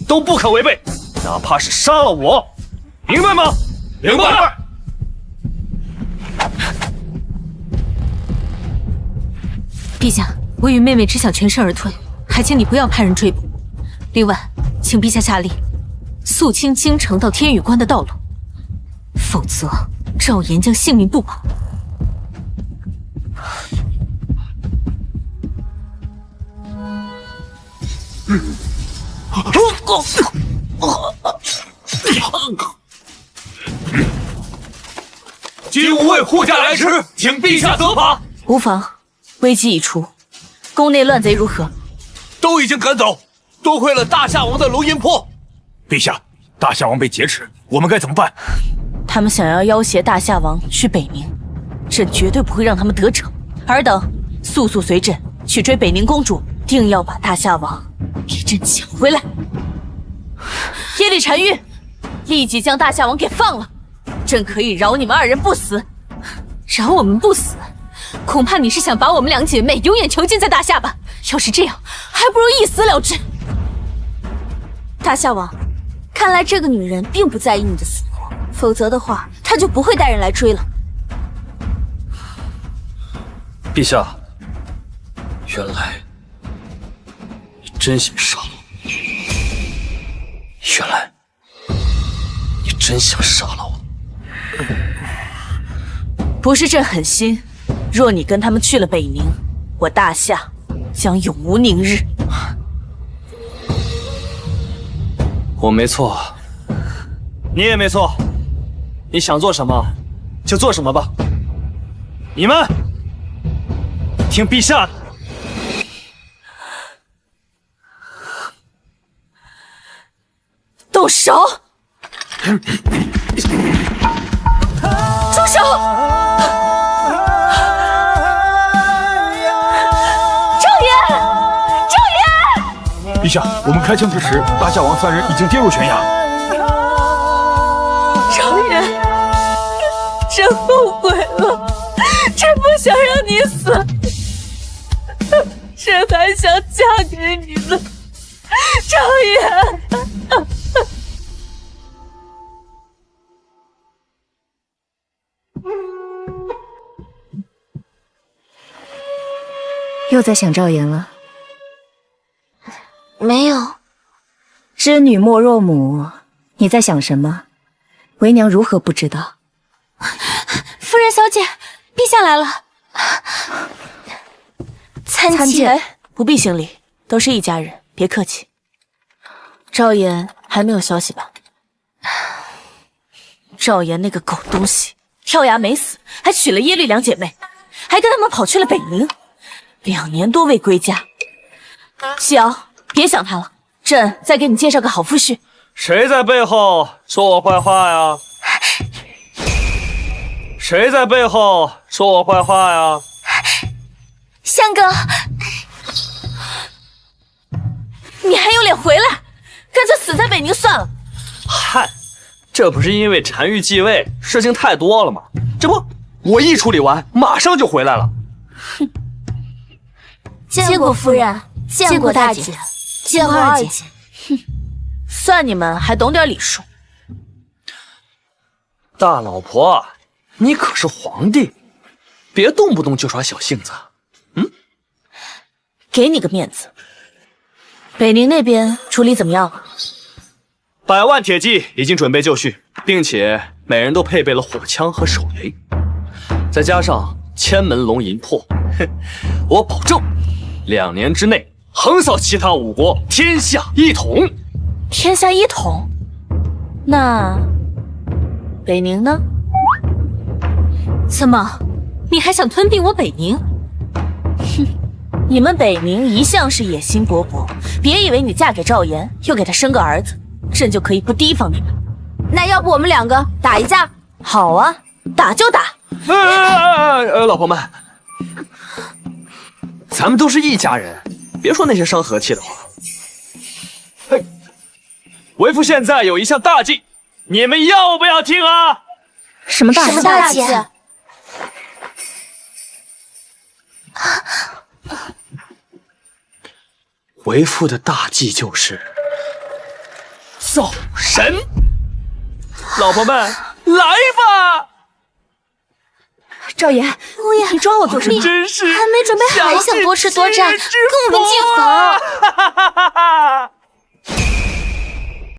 都不可违背，哪怕是杀了我，明白吗？明白。陛下，我与妹妹只想全身而退，还请你不要派人追捕。另外，请陛下下令肃清京城到天宇关的道路，否则赵岩将性命不保。金吾卫护驾来迟，请陛下责罚。无妨，危机已除，宫内乱贼如何？都已经赶走，多亏了大夏王的龙吟魄。陛下，大夏王被劫持，我们该怎么办？他们想要要挟大夏王去北宁，朕绝对不会让他们得逞。尔等速速随朕去追北宁公主，定要把大夏王给朕抢回来。耶律单于，立即将大夏王给放了，朕可以饶你们二人不死。饶我们不死？恐怕你是想把我们两姐妹永远囚禁在大夏吧？要是这样，还不如一死了之。大夏王，看来这个女人并不在意你的死活，否则的话，她就不会带人来追了。陛下，原来你真想杀了我，原来你真想杀了我。不是朕狠心，若你跟他们去了北宁，我大夏将永无宁日。我没错，你也没错。你想做什么，就做什么吧。你们听陛下的。动手！住手！陛下，我们开枪之时，大夏王3人已经跌入悬崖。赵岩，真后悔了，真不想让你死，真还想嫁给你呢，赵岩。又在想赵岩了？没有。织女莫若母，你在想什么？为娘如何不知道？夫人小姐，陛下来了。参见。不必行礼，都是一家人，别客气。赵岩还没有消息吧？赵岩那个狗东西，跳崖没死，还娶了耶律两姐妹，还跟他们跑去了北宁，2年多未归家。西瑶，别想他了，朕再给你介绍个好夫婿。谁在背后说我坏话呀？谁在背后说我坏话呀？相哥，你还有脸回来？干脆死在北宁算了。嗨，这不是因为单于继位，事情太多了吗？这不，我一处理完，马上就回来了。哼，见过夫人，见过大姐，见过二姐。哼，算你们还懂点礼数。大老婆，你可是皇帝，别动不动就耍小性子。给你个面子。北宁那边处理怎么样？100万铁骑已经准备就绪，并且每人都配备了火枪和手雷，再加上千门龙银魄，我保证2年之内横扫其他5国，天下一统。天下一统？那北宁呢？怎么，你还想吞并我北宁？哼！你们北宁一向是野心勃勃，别以为你嫁给赵岩，又给他生个儿子，朕就可以不提防你们。那要不我们2个打一架？好啊，打就打。老婆们，咱们都是一家人，别说那些伤和气的话。嘿，为父现在有一项大计，你们要不要听啊？什么大计？什么大计？为父的大计就是造神，老婆们来吧！赵岩，你抓我做什么？真是还没准备好，还想多吃多占，跟我们进房。